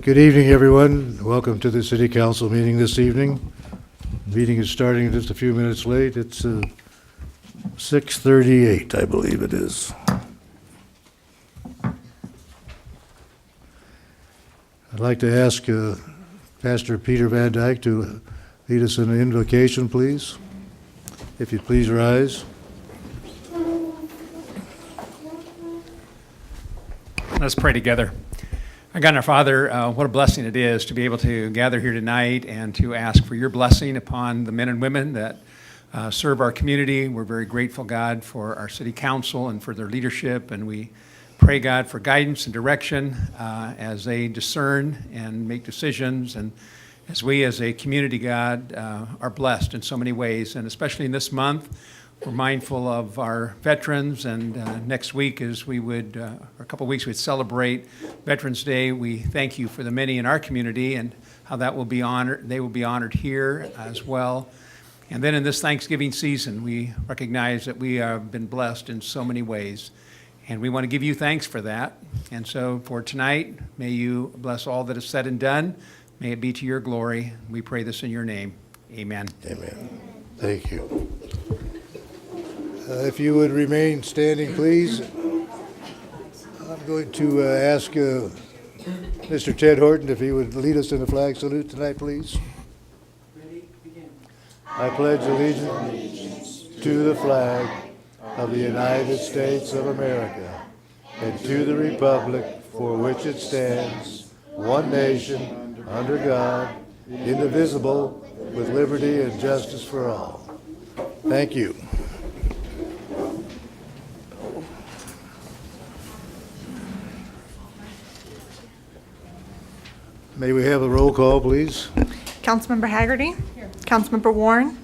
Good evening, everyone. Welcome to the City Council meeting this evening. The meeting is starting just a few minutes late. It's 6:38, I believe it is. I'd like to ask Pastor Peter Van Dyke to lead us in an invocation, please. If you'd please rise. Let's pray together. Our God and our Father, what a blessing it is to be able to gather here tonight and to ask for your blessing upon the men and women that serve our community. We're very grateful, God, for our city council and for their leadership, and we pray, God, for guidance and direction as they discern and make decisions, and as we as a community, God, are blessed in so many ways, and especially in this month. We're mindful of our veterans, and next week, as we would, or a couple of weeks, we'd celebrate Veterans Day. We thank you for the many in our community and how that will be honored. They will be honored here as well. And then in this Thanksgiving season, we recognize that we have been blessed in so many ways, and we want to give you thanks for that. And so for tonight, may you bless all that is said and done. May it be to your glory. We pray this in your name. Amen. Amen. Thank you. If you would remain standing, please. I'm going to ask Mr. Ted Horton if he would lead us in the flag salute tonight, please. Ready, begin. I pledge allegiance to the flag of the United States of America and to the republic for which it stands, one nation, under God, indivisible, with liberty and justice for all. Thank you. May we have a roll call, please? Councilmember Haggerty. Here. Councilmember Warren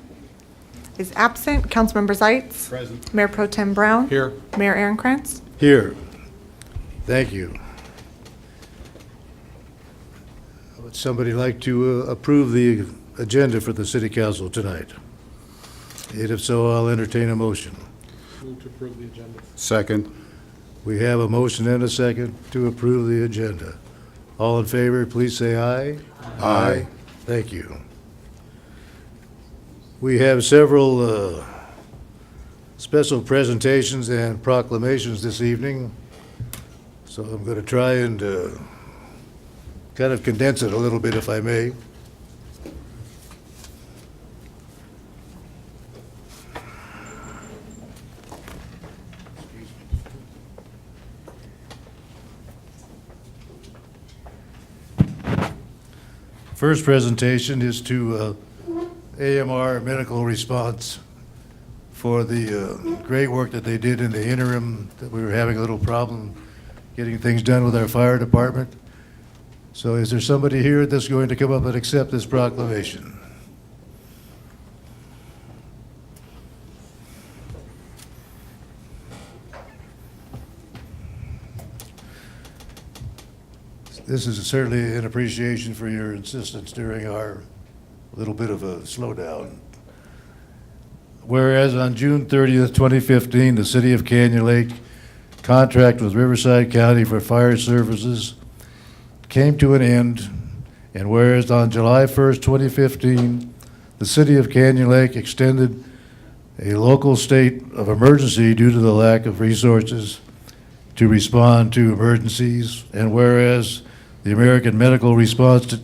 is absent. Councilmember Zeitz. Present. Mayor Pro Tem Brown. Here. Mayor Aaronkrantz. Here. Thank you. Would somebody like to approve the agenda for the City Council tonight? And if so, I'll entertain a motion. Move to approve the agenda. Second. We have a motion and a second to approve the agenda. All in favor, please say aye. Aye. Thank you. We have several special presentations and proclamations this evening, so I'm going to try and kind of condense it a little bit, if I may. First presentation is to AMR Medical Response for the great work that they did in the interim, that we were having a little problem getting things done with our fire department. So is there somebody here that's going to come up and accept this proclamation? This is certainly an appreciation for your insistence during our little bit of a slowdown. Whereas on June 30th, 2015, the City of Canyon Lake contract with Riverside County for fire services came to an end, and whereas on July 1st, 2015, the City of Canyon Lake extended a local state of emergency due to the lack of resources to respond to emergencies, and whereas the American Medical Response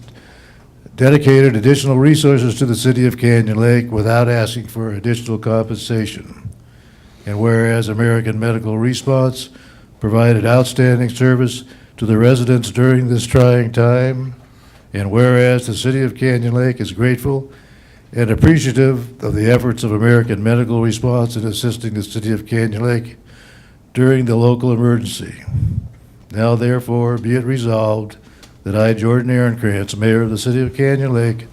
dedicated additional resources to the City of Canyon Lake without asking for additional compensation. And whereas American Medical Response provided outstanding service to the residents during this trying time, and whereas the City of Canyon Lake is grateful and appreciative of the efforts of American Medical Response in assisting the City of Canyon Lake during the local emergency. Now therefore be it resolved that I, Jordan Aaronkrantz, Mayor of the City of Canyon Lake,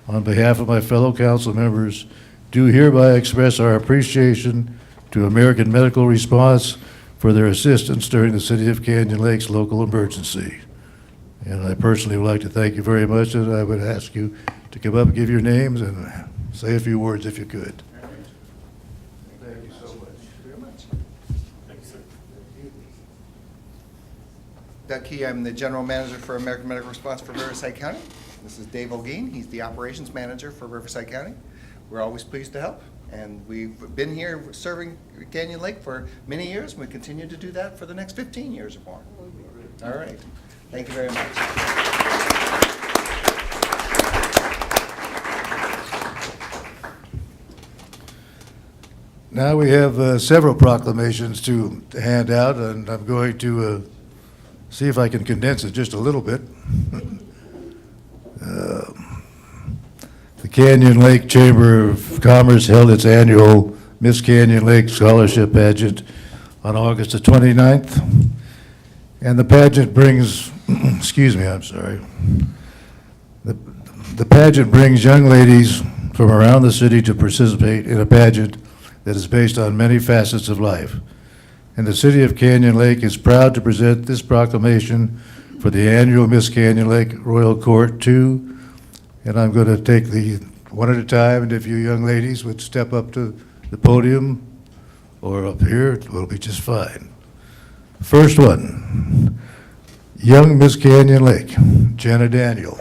on behalf of my fellow council members, do hereby express our appreciation to American Medical Response for their assistance during the City of Canyon Lake's local emergency. And I personally would like to thank you very much, and I would ask you to come up and give your names and say a few words if you could. Thank you so much. Thank you, sir. Doug Key, I'm the General Manager for American Medical Response for Riverside County. This is Dave Olguin, he's the Operations Manager for Riverside County. We're always pleased to help, and we've been here serving Canyon Lake for many years, and we continue to do that for the next 15 years or more. All right, thank you very much. Now we have several proclamations to hand out, and I'm going to see if I can condense it just a little bit. The Canyon Lake Chamber of Commerce held its annual Miss Canyon Lake Scholarship Pageant on August the 29th. And the pageant brings, excuse me, I'm sorry. The pageant brings young ladies from around the city to participate in a pageant that is based on many facets of life. And the city of Canyon Lake is proud to present this proclamation for the annual Miss Canyon Lake Royal Court 2. And I'm going to take the one at a time, and if you young ladies would step up to the podium or up here, it will be just fine. First one, young Miss Canyon Lake, Jenna Daniel.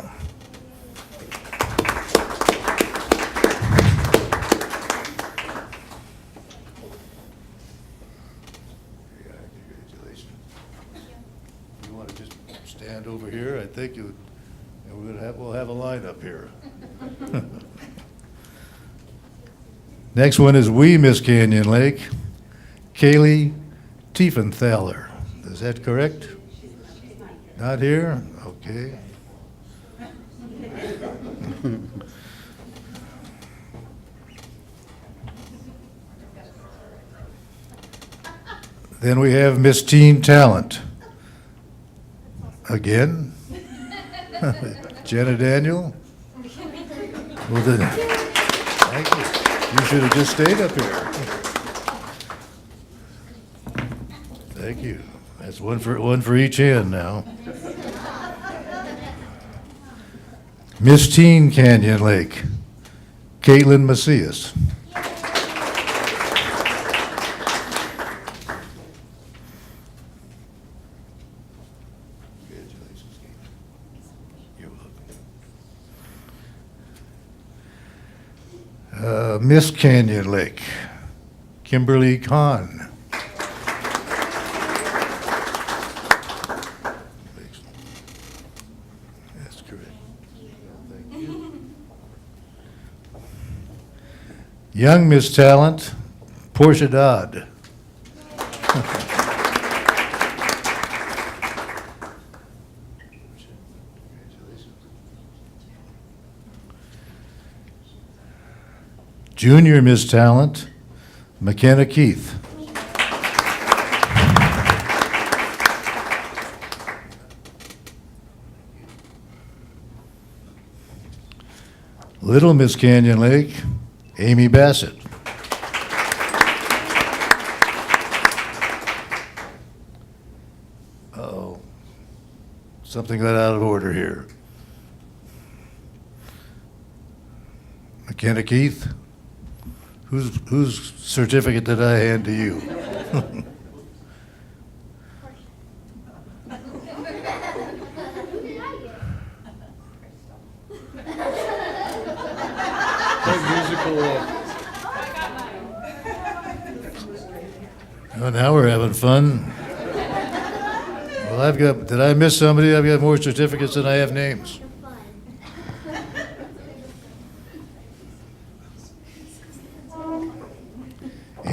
You want to just stand over here? I think you, and we'll have a line up here. Next one is we Miss Canyon Lake, Kaylee Tiefenthaler. Is that correct? Not here? Okay. Then we have Miss Teen Talent. Again? Jenna Daniel? Well, then, thank you. You should have just stayed up here. Thank you. That's one for each hand now. Miss Teen Canyon Lake, Caitlin Macias. Congratulations, Caitlin. You're welcome. Miss Canyon Lake, Kimberly Kahn. That's correct. Thank you. Young Miss Talent, Portia Dodd. Junior Miss Talent, McKenna Keith. Little Miss Canyon Lake, Amy Bassett. Uh-oh. Something got out of order here. McKenna Keith? Whose certificate did I hand to you? Oh, now we're having fun. Well, did I miss somebody? I've got more certificates than I have names.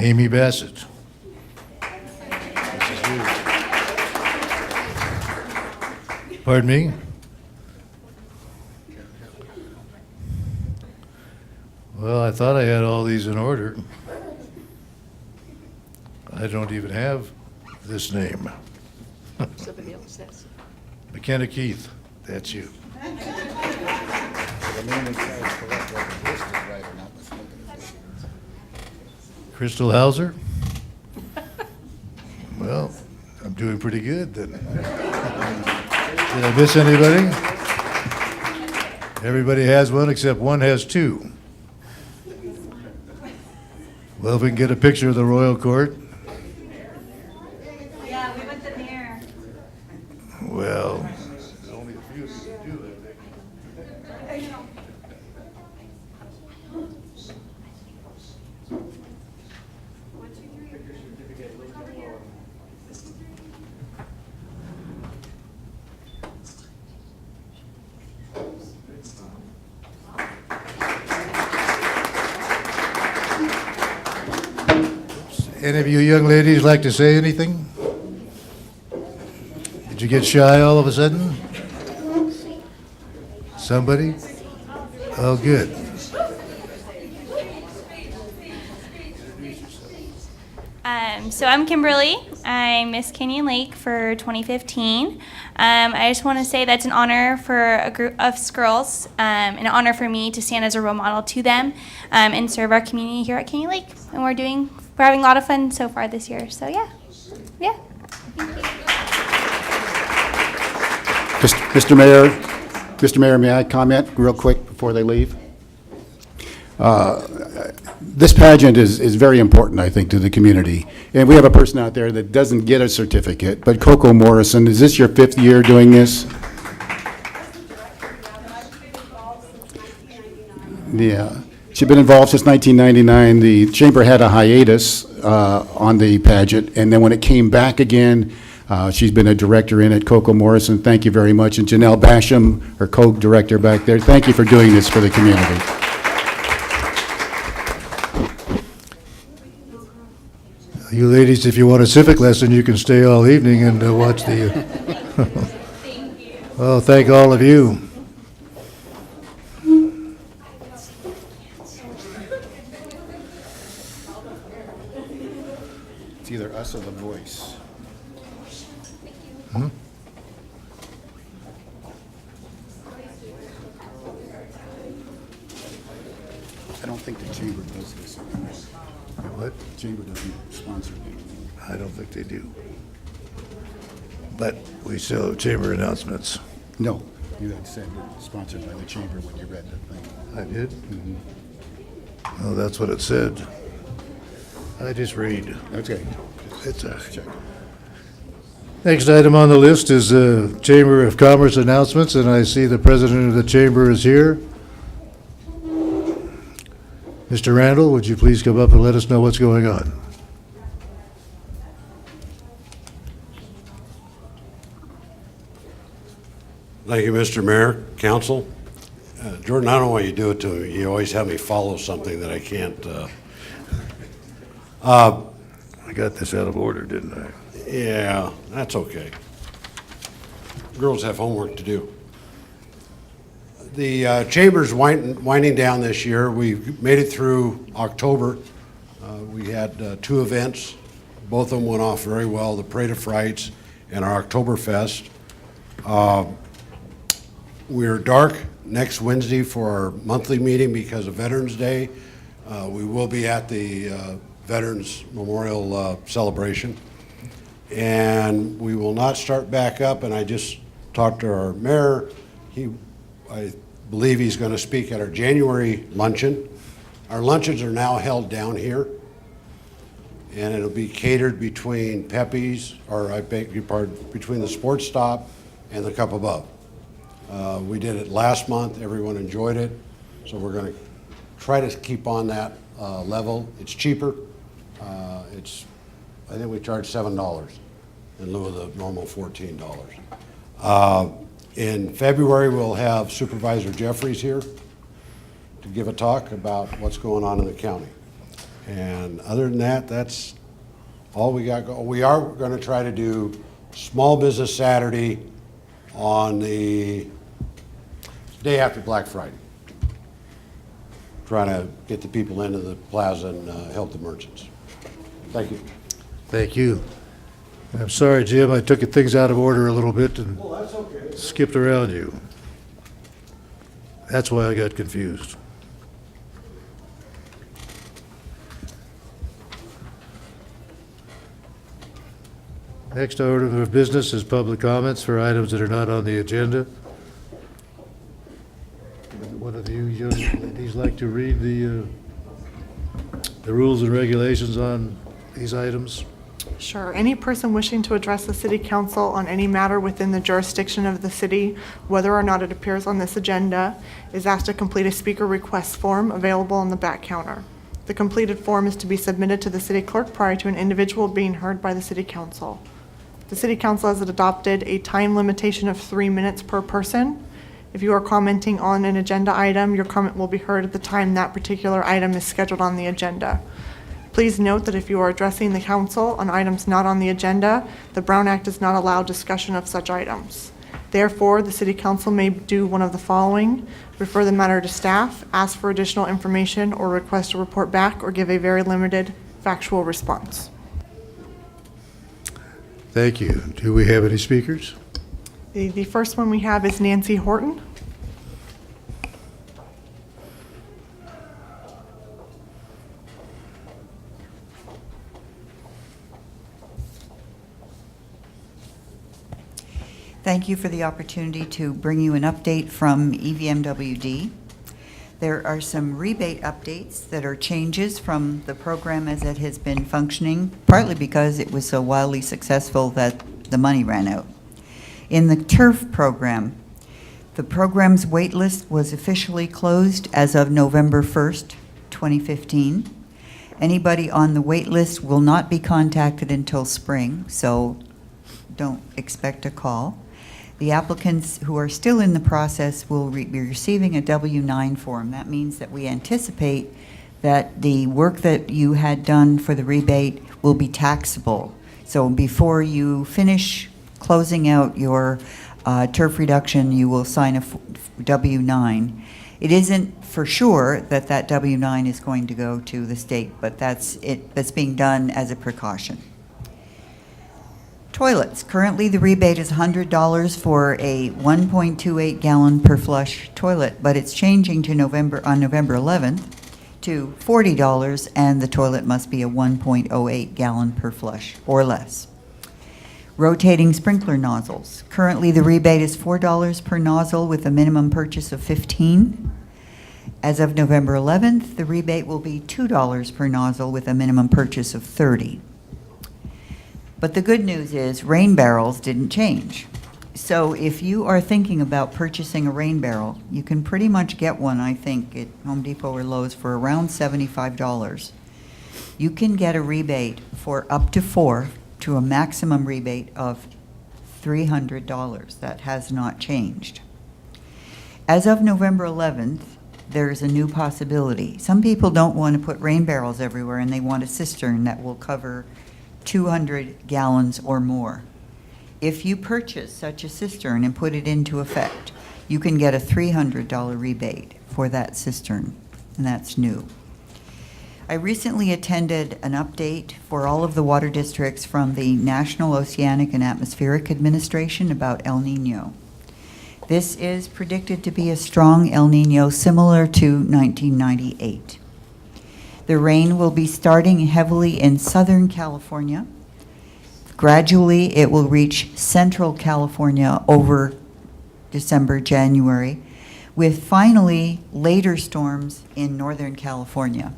Amy Bassett. This is you. Pardon me? Well, I thought I had all these in order. I don't even have this name. Somebody else says. McKenna Keith, that's you. The name is correct, whether this is right or not. Let's look at it. Crystal Hauser? Well, I'm doing pretty good then. Did I miss anybody? Everybody has one except one has two. Well, if we can get a picture of the royal court. Yeah, we went in there. Well, any of you young ladies like to say anything? Did you get shy all of a sudden? Somebody? Oh, good. So I'm Kimberly. I'm Miss Canyon Lake for 2015. I just want to say that's an honor for a group of girls, an honor for me to stand as a role model to them and serve our community here at Canyon Lake. And we're having a lot of fun so far this year. So yeah. Mr. Mayor, may I comment real quick before they leave? This pageant is very important, I think, to the community. And we have a person out there that doesn't get a certificate, but Coco Morrison, is this your 5th year doing this? Yeah. She's been involved since 1999. The chamber had a hiatus on the pageant, and then when it came back again, she's been a director in it. Coco Morrison, thank you very much. And Janelle Basham, her co-director back there, thank you for doing this for the community. You ladies, if you want a civic lesson, you can stay all evening and watch the... Well, thank all of you. It's either us or the voice. I don't think the chamber does this. What? The chamber doesn't sponsor it. I don't think they do. But we still have chamber announcements. No, you had said it's sponsored by the chamber when you read the thing. I did? Oh, that's what it said. I just read. Okay. It's a... Check. Next item on the list is Chamber of Commerce announcements, and I see the president of the chamber is here. Mr. Randall, would you please come up and let us know what's going on? Thank you, Mr. Mayor, Council. Jordan, I don't know why you do it to me. You always have me follow something that I can't. I got this out of order, didn't I? Yeah, that's okay. Girls have homework to do. The chamber's winding down this year. We made it through October. We had 2 events. Both of them went off very well, the Parade of Frights and our Oktoberfest. We're dark next Wednesday for our monthly meeting because of Veterans Day. We will be at the Veterans Memorial celebration. And we will not start back up, and I just talked to our mayor. I believe he's going to speak at our January luncheon. Our luncheons are now held down here, and it'll be catered between Pepe's, or I beg your pardon, between the Sports Stop and the Cup Above. We did it last month. Everyone enjoyed it, so we're going to try to keep on that level. It's cheaper. I think we charge $7 in lieu of the normal $14. In February, we'll have Supervisor Jeffries here to give a talk about what's going on in the county. And other than that, that's all we got. We are going to try to do Small Business Saturday on the day after Black Friday. Trying to get the people into the plaza and help the merchants. Thank you. Thank you. I'm sorry, Jim, I took things out of order a little bit and Well, that's okay. skipped around you. That's why I got confused. Next order of business is public comments for items that are not on the agenda. Would one of you young ladies like to read the rules and regulations on these items? Sure. Any person wishing to address the city council on any matter within the jurisdiction of the city, whether or not it appears on this agenda, is asked to complete a speaker request form available on the back counter. The completed form is to be submitted to the city clerk prior to an individual being heard by the city council. The city council has adopted a time limitation of 3 minutes per person. If you are commenting on an agenda item, your comment will be heard at the time that particular item is scheduled on the agenda. Please note that if you are addressing the council on items not on the agenda, the Brown Act does not allow discussion of such items. Therefore, the city council may do one of the following: refer the matter to staff, ask for additional information, or request a report back, or give a very limited factual response. Thank you. Do we have any speakers? The first one we have is Nancy Horton. Thank you for the opportunity to bring you an update from EVMWD. There are some rebate updates that are changes from the program as it has been functioning, partly because it was so wildly successful that the money ran out. In the TURF program, the program's wait list was officially closed as of November 1st, 2015. Anybody on the wait list will not be contacted until spring, so don't expect a call. The applicants who are still in the process will be receiving a W-9 form. That means that we anticipate that the work that you had done for the rebate will be taxable. So before you finish closing out your turf reduction, you will sign a W-9. It isn't for sure that that W-9 is going to go to the state, but that's being done as a precaution. Toilets. Currently, the rebate is $100 for a 1.28 gallon per flush toilet, but it's changing to on November 11th to $40, and the toilet must be a 1.08 gallon per flush or less. Rotating sprinkler nozzles. Currently, the rebate is $4 per nozzle with a minimum purchase of $15. As of November 11th, the rebate will be $2 per nozzle with a minimum purchase of $30. But the good news is rain barrels didn't change. So if you are thinking about purchasing a rain barrel, you can pretty much get one, I think, at Home Depot or Lowe's for around $75. You can get a rebate for up to 4 to a maximum rebate of $300. That has not changed. As of November 11th, there's a new possibility. Some people don't want to put rain barrels everywhere, and they want a cistern that will cover 200 gallons or more. If you purchase such a cistern and put it into effect, you can get a $300 rebate for that cistern, and that's new. I recently attended an update for all of the water districts from the National Oceanic and Atmospheric Administration about El Nino. This is predicted to be a strong El Nino similar to 1998. The rain will be starting heavily in Southern California. Gradually, it will reach Central California over December, January, with finally later storms in Northern California.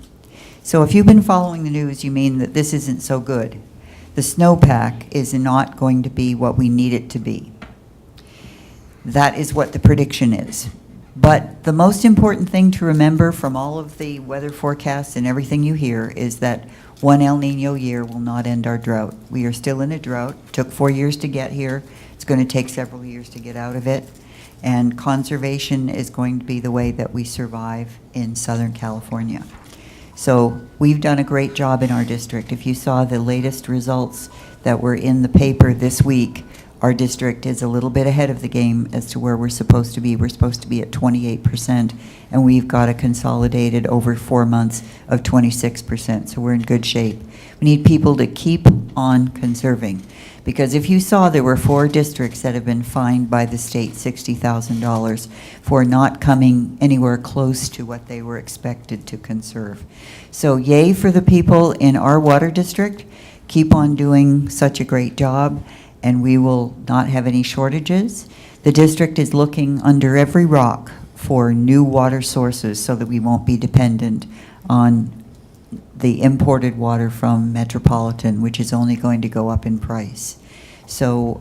So if you've been following the news, you mean that this isn't so good. The snowpack is not going to be what we need it to be. That is what the prediction is. But the most important thing to remember from all of the weather forecasts and everything you hear is that one El Nino year will not end our drought. We are still in a drought. It took 4 years to get here. It's going to take several years to get out of it. And conservation is going to be the way that we survive in Southern California. So we've done a great job in our district. If you saw the latest results that were in the paper this week, our district is a little bit ahead of the game as to where we're supposed to be. We're supposed to be at 28%, and we've got a consolidated over 4 months of 26%, so we're in good shape. We need people to keep on conserving, because if you saw, there were 4 districts that have been fined by the state $60,000 for not coming anywhere close to what they were expected to conserve. So yay for the people in our water district. Keep on doing such a great job, and we will not have any shortages. The district is looking under every rock for new water sources so that we won't be dependent on the imported water from Metropolitan, which is only going to go up in price. So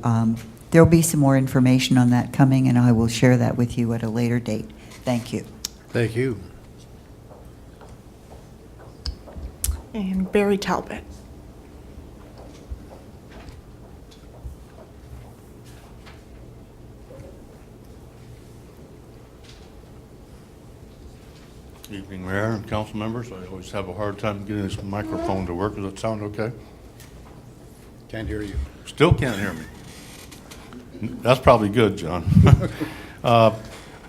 there'll be some more information on that coming, and I will share that with you at a later date. Thank you. Thank you. And Barry Talbot. Evening, Mayor and council members. I always have a hard time getting this microphone to work. Does it sound okay? Can't hear you. Still can't hear me. That's probably good, John.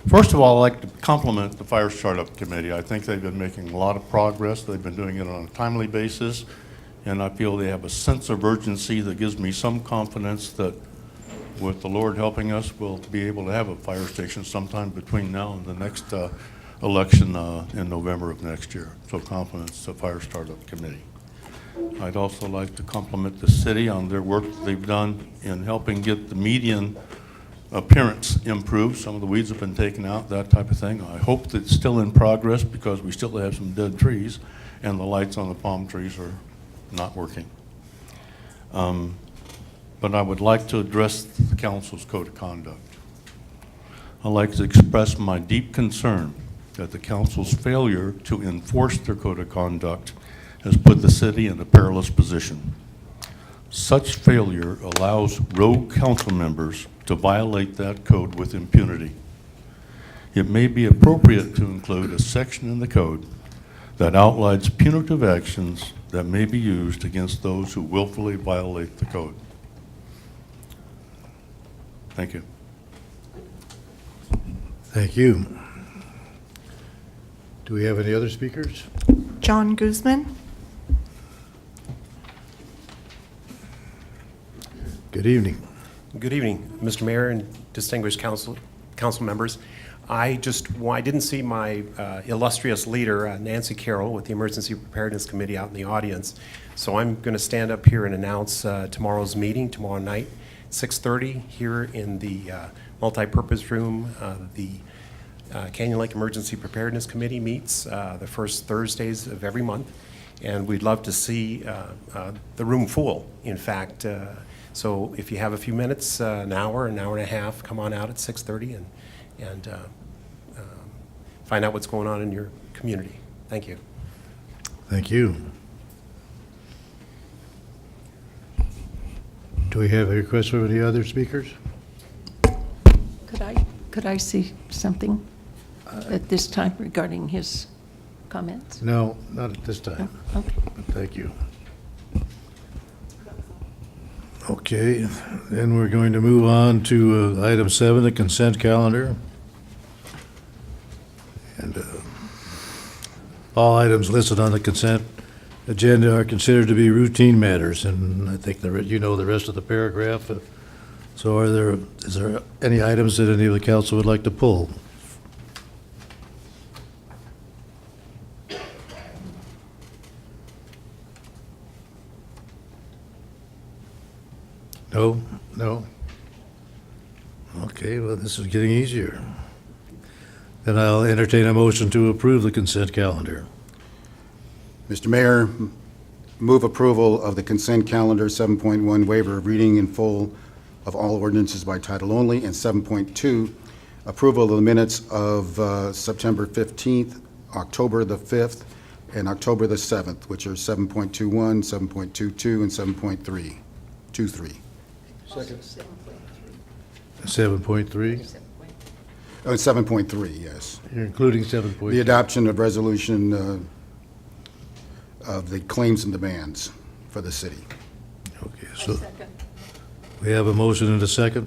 First of all, I'd like to compliment the Fire Startup Committee. I think they've been making a lot of progress. They've been doing it on a timely basis, and I feel they have a sense of urgency that gives me some confidence that with the Lord helping us, we'll be able to have a fire station sometime between now and the next election in November of next year. So compliments to Fire Startup Committee. I'd also like to compliment the city on their work that they've done in helping get the median appearance improved. Some of the weeds have been taken out, that type of thing. I hope that it's still in progress because we still have some dead trees and the lights on the palm trees are not working. But I would like to address the council's code of conduct. I'd like to express my deep concern that the council's failure to enforce their code of conduct has put the city in a perilous position. Such failure allows rogue council members to violate that code with impunity. It may be appropriate to include a section in the code that outlines punitive actions that may be used against those who willfully violate the code. Thank you. Thank you. Do we have any other speakers? John Guzman. Good evening. Good evening, Mr. Mayor and distinguished council members. I didn't see my illustrious leader, Nancy Carroll, with the Emergency Preparedness Committee out in the audience. So I'm going to stand up here and announce tomorrow's meeting, tomorrow night, 6:30, here in the multipurpose room. The Canyon Lake Emergency Preparedness Committee meets the first Thursdays of every month, and we'd love to see the room full, in fact. So if you have a few minutes, an hour and a half, come on out at 6:30 and find out what's going on in your community. Thank you. Thank you. Do we have a request from any other speakers? Could I see something at this time regarding his comments? No, not at this time. Okay. But thank you. Okay, then we're going to move on to item 7, the consent calendar. And all items listed on the consent agenda are considered to be routine matters, and I think you know the rest of the paragraph. So is there any items that any of the council would like to pull? No? No? Okay, well, this is getting easier. Then I'll entertain a motion to approve the consent calendar. Mr. Mayor, move approval of the consent calendar, 7.1, waiver of reading in full of all ordinances by title only, and 7.2, approval of the minutes of September 15th, October the 5th, and October the 7th, which are 7.21, 7.22, and 7.23. Second. 7.3? Oh, 7.3, yes. You're including The 7.3? adoption of resolution of the claims and demands for the city. Okay, so we have a motion and a second.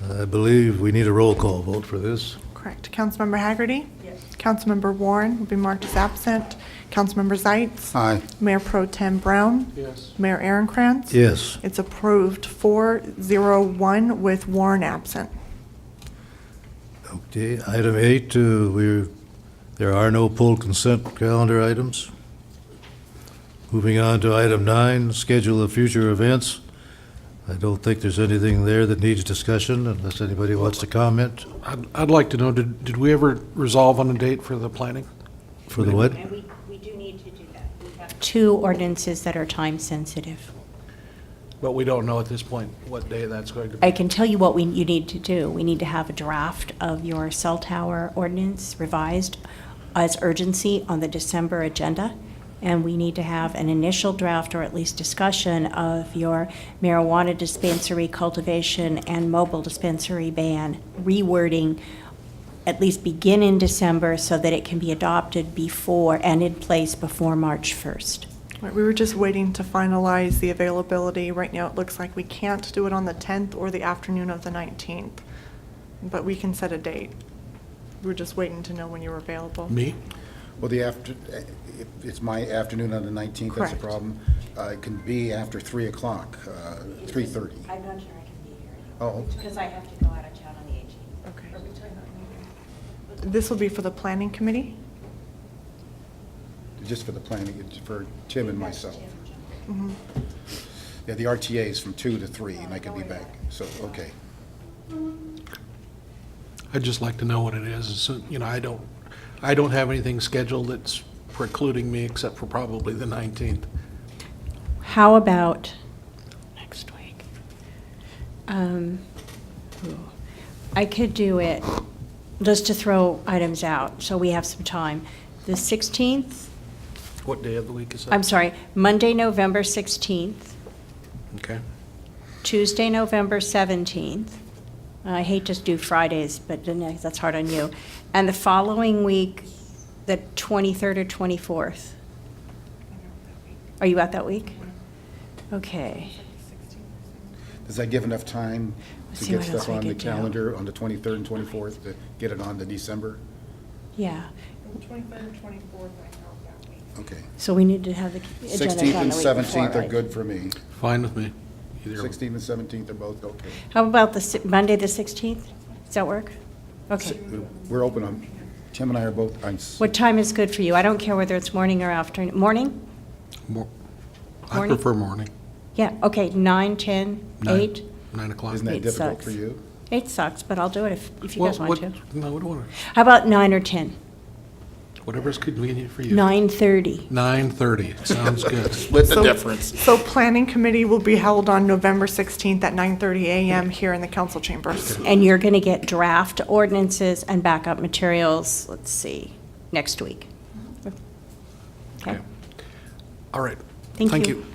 I believe we need a roll call vote for this. Correct. Councilmember Haggerty? Yes. Councilmember Warren will be marked as absent. Councilmember Zeitz? Aye. Mayor Pro Tem Brown? Yes. Mayor Aaronkrantz? Yes. It's approved 4-0-1 with Warren absent. Okay, item 8, there are no pulled consent calendar items. Moving on to item 9, schedule of future events. I don't think there's anything there that needs discussion unless anybody wants to comment. I'd like to know, did we ever resolve on a date for the planning? For the what? And we do need to do that. two ordinances that are time-sensitive. But we don't know at this point what day that's going to be. I can tell you what you need to do. We need to have a draft of your cell tower ordinance revised as urgency on the December agenda. And we need to have an initial draft or at least discussion of your marijuana dispensary cultivation and mobile dispensary ban rewording, at least begin in December so that it can be adopted before and in place before March 1st. Right, we were just waiting to finalize the availability. Right now, it looks like we can't do it on the 10th or the afternoon of the 19th, but we can set a date. We're just waiting to know when you're available. Me? Well, if it's my afternoon on the 19th, that's the Correct. problem. It can be after 3 o'clock, 3:30. I'm not sure I can be here. Oh, Because I have to go out of town on the 18th. Okay. This will be for the planning committee? just for the planning, it's for Tim and myself. Mhm. Yeah, the RTA is from 2 to 3, and I can be back, so, okay. I'd just like to know what it is. So, you know, I don't have anything scheduled that's precluding me except for probably the 19th. How about next week? I could do it, just to throw items out, so we have some time. The 16th, What day of the week is that? I'm sorry, Monday, November 16th, Okay. Tuesday, November 17th. I hate to do Fridays, but then that's hard on you. And the following week, the 23rd or 24th. Are you out that week? Okay. Does that give enough time Let's to see get what else stuff we on the could do. calendar on the 23rd and 24th to get it on to December? Yeah, The 23rd and 24th, I know that week. Okay. so we need to have the agenda 16th done and the week before, 17th are right? good for me. Fine with me. Either 16th and 17th are both okay. How about Monday, the 16th? Does that work? Okay. We're open on, Tim and I are both on. What time is good for you? I don't care whether it's morning or afternoon. Morning? I Morning? prefer morning. Yeah, okay, 9, 10, 8? 9 o'clock. Isn't that 8 difficult sucks. for you? 8 sucks, but I'll do it if you Well, guys want to. No, we don't want How about 9 or 10? to. Whatever's convenient for you. 9:30. 9:30, sounds good. Split the So- difference. So planning committee will be held on November 16th at 9:30 a.m. here in the council chambers. And you're going to get draft ordinances and backup materials, let's see, next week. Okay, Okay. All right. Thank you.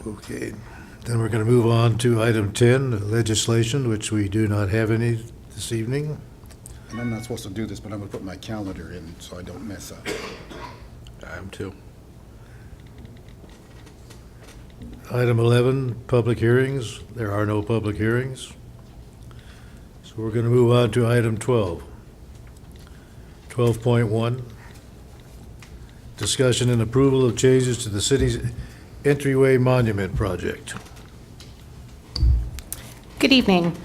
Okay, then we're going to move on to item 10, legislation, which we do not have any this evening. And I'm not supposed to do this, but I'm going to put my calendar in so I don't mess up. I am too. Item 11, public hearings. There are no public hearings. So we're going to move on to item 12. 12.1, discussion and approval of changes to the city's entryway monument project. Good evening.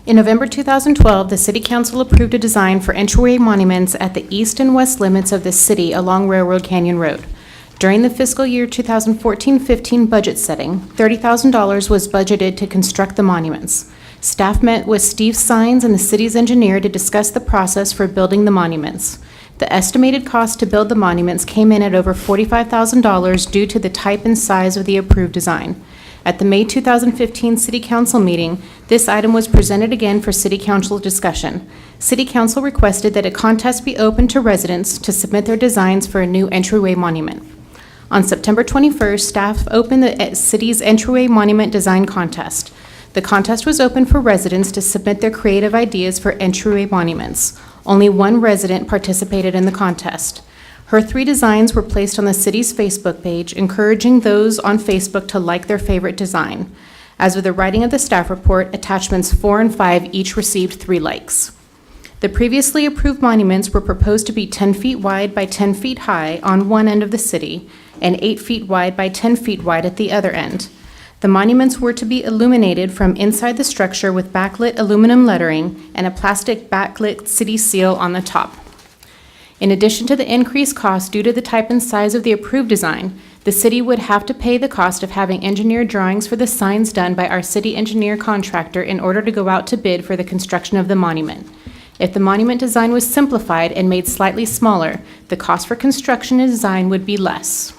In November 2012, the City Council approved a design for entryway monuments at the east and west limits of the city along Railroad Canyon Road. During the fiscal year 2014-15 budget setting, $30,000 was budgeted to construct the monuments. Staff met with Steve Sines and the city's engineer to discuss the process for building the monuments. The estimated cost to build the monuments came in at over $45,000 due to the type and size of the approved design. At the May 2015 City Council meeting, this item was presented again for City Council discussion. City Council requested that a contest be opened to residents to submit their designs for a new entryway monument. On September 21st, staff opened the city's entryway monument design contest. The contest was open for residents to submit their creative ideas for entryway monuments. Only one resident participated in the contest. Her 3 designs were placed on the city's Facebook page, encouraging those on Facebook to like their favorite design. As with the writing of the staff report, attachments 4 and 5 each received 3 likes. The previously approved monuments were proposed to be 10 feet wide by 10 feet high on one end of the city and 8 feet wide by 10 feet wide at the other end. The monuments were to be illuminated from inside the structure with backlit aluminum lettering and a plastic backlit city seal on the top. In addition to the increased cost due to the type and size of the approved design, the city would have to pay the cost of having engineered drawings for the signs done by our city engineer contractor in order to go out to bid for the construction of the monument. If the monument design was simplified and made slightly smaller, the cost for construction and design would be less.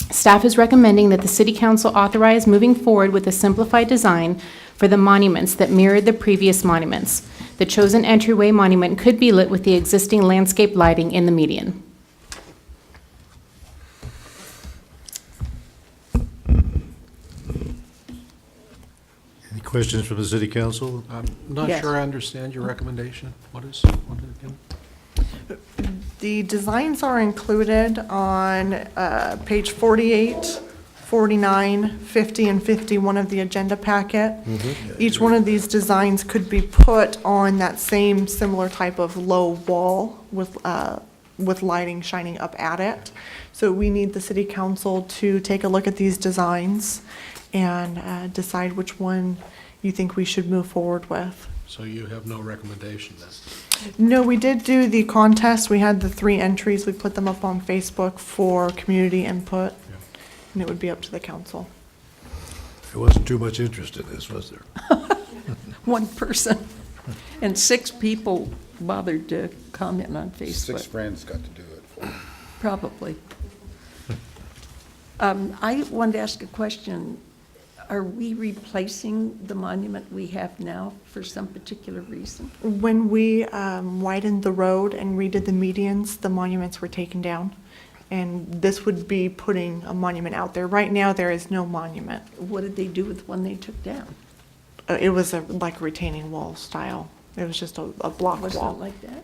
Staff is recommending that the City Council authorize moving forward with a simplified design for the monuments that mirrored the previous monuments. The chosen entryway monument could be lit with the existing landscape lighting in the median. Any questions from the city council? I'm not Yes. sure I understand your recommendation. What is it again? The designs are included on page 48, 49, 50, and 51 of the agenda packet. Each one of these designs could be put on that same similar type of low wall with lighting shining up at it. So we need the city council to take a look at these designs and decide which one you think we should move forward with. So you have no recommendation then? No, we did do the contest. We had the 3 entries. We put them up on Facebook for community input, and it would be up to the council. There wasn't too much interest in this, was there? One person, and 6 people bothered to comment on Facebook. 6 friends got to do it. Probably. I wanted to ask a question. Are we replacing the monument we have now for some particular reason? When we widened the road and redid the medians, the monuments were taken down. And this would be putting a monument out there. Right now, there is no monument. What did they do with one they took down? It was like a retaining wall style. It was just a block Was wall. it like that?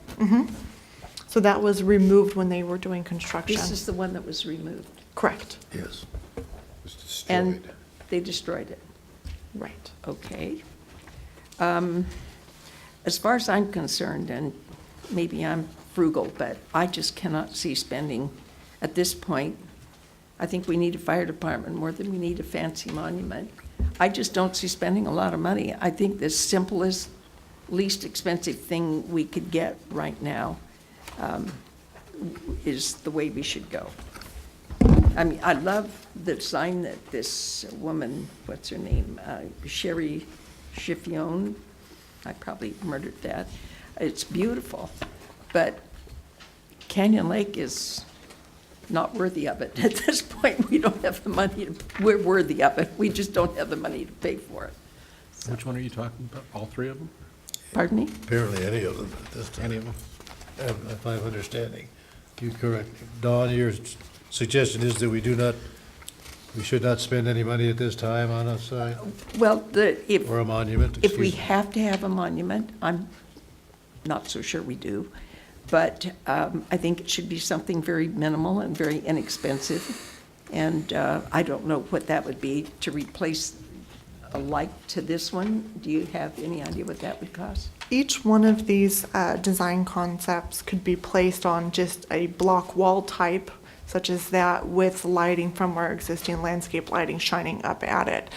So that was removed when they were doing construction. This is the one that was removed, Correct. Yes. It was destroyed. and they destroyed it. Right. Okay. As far as I'm concerned, and maybe I'm frugal, but I just cannot see spending at this point. I think we need a fire department more than we need a fancy monument. I just don't see spending a lot of money. I think the simplest, least expensive thing we could get right now is the way we should go. I mean, I love the sign that this woman, what's her name, Sherry Schiffion, I probably murdered that. It's beautiful, but Canyon Lake is not worthy of it. At this point, we don't have the money, we're worthy of it, we just don't have the money to pay for it. Which one are you talking about? All 3 of them? Pardon me? Apparently any of them at this time. Any of them? If I'm understanding you correctly. Dawn, your suggestion is that we should not spend any money at this time on a sign Well, if. or a monument? If we Excuse me. have to have a monument, I'm not so sure we do, but I think it should be something very minimal and very inexpensive. And I don't know what that would be to replace a like to this one. Do you have any idea what that would cost? Each one of these design concepts could be placed on just a block wall type, such as that, with lighting from our existing landscape lighting shining up at it.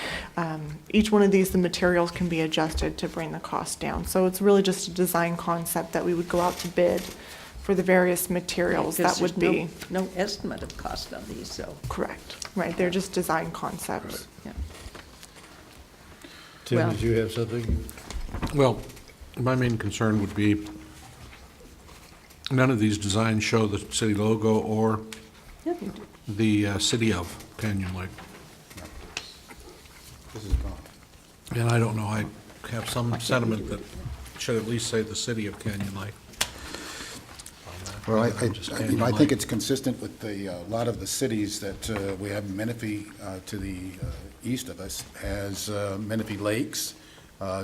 Each one of these, the materials can be adjusted to bring the cost down. So it's really just a design concept that we would go out to bid for the various materials that Because would there's be. no estimate of cost on these, so. Correct, right, they're just design concepts. Yeah. Tim, well- did you have something? Well, my main concern would be none of these designs show the city logo or Yeah, they do. the city of Canyon Lake. This is gone. And I don't know, I have some sentiment that should at least say the city of Canyon Lake. Well, I Just you Canyon know, I Lake. think it's consistent with a lot of the cities that we have. Menifee to the east of us has Menifee Lakes,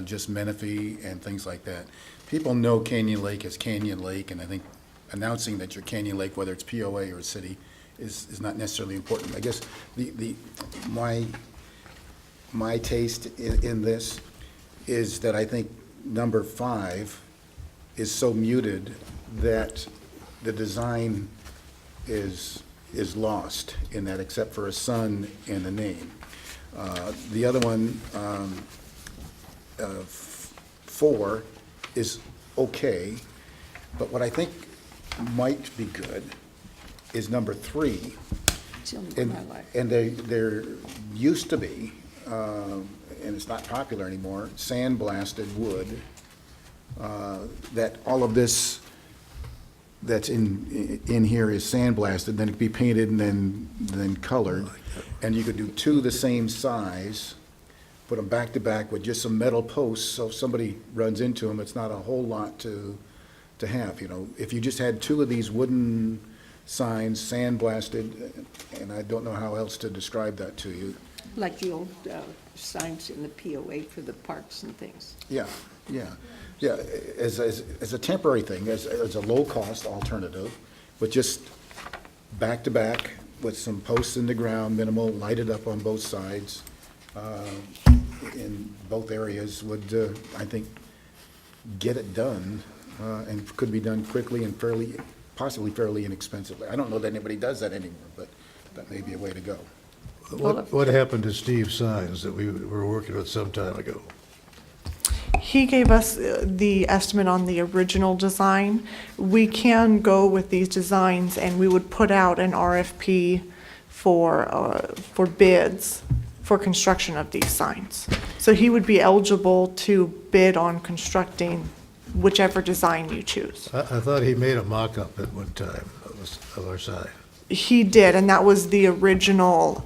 just Menifee and things like that. People know Canyon Lake as Canyon Lake, and I think announcing that you're Canyon Lake, whether it's POA or a city, is not necessarily important. I guess my taste in this is that I think number 5 is so muted that the design is lost in that, except for a sun and a name. The other one, 4, is okay, but what I think might be good is number 3. It's the only one And, I like. and there used to be, and it's not popular anymore, sandblasted wood that all of this that's in here is sandblasted, then it could be painted and then colored. And you could do two the same size, put them back to back with just some metal posts, so if somebody runs into them, it's not a whole lot to have, you know. If you just had two of these wooden signs sandblasted, and I don't know how else to describe that to you. Like the old signs in the POA for the parks and things. Yeah, as a temporary thing, as a low-cost alternative, but just back-to-back with some posts in the ground, minimal, lighted up on both sides, in both areas would, I think, get it done, and could be done quickly and possibly fairly inexpensively. I don't know that anybody does that anymore, but that may be a way to go. What happened to Steve's signs that we were working with some time ago? He gave us the estimate on the original design. We can go with these designs, and we would put out an RFP for bids for construction of these signs. So he would be eligible to bid on constructing whichever design you choose. I thought he made a mock-up at one time of our sign. He did, and that was the original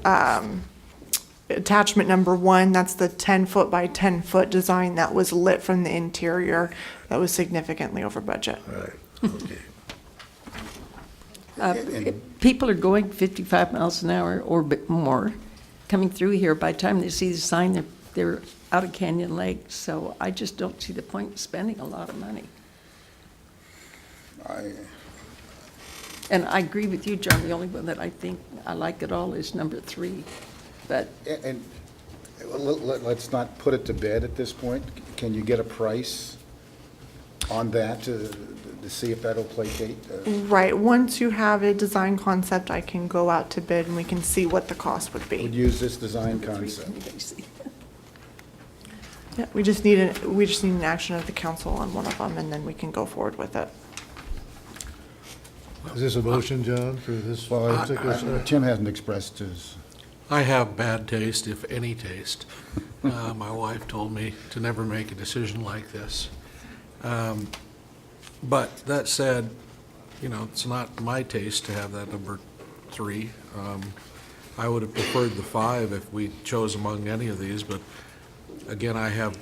attachment number 1. That's the 10-foot by 10-foot design that was lit from the interior. That was significantly over budget. Right, okay. People are going 55 miles an hour or bit more coming through here. By the time they see the sign, they're out of Canyon Lake. So I just don't see the point in spending a lot of money. And I agree with you, John. The only one that I think I like at all is number 3. But And let's not put it to bed at this point. Can you get a price on that to see if that'll placate? Right, once you have a design concept, I can go out to bid and we can see what the cost would Would be. use this design concept. Yeah, we just need an action of the council on one of them, and then we can go forward with it. Is this a motion, John, for this particular sign? Tim hasn't expressed his. I have bad taste, if any taste. My wife told me to never make a decision like this. But that said, you know, it's not my taste to have that number 3. I would have preferred the 5 if we chose among any of these, but again, I have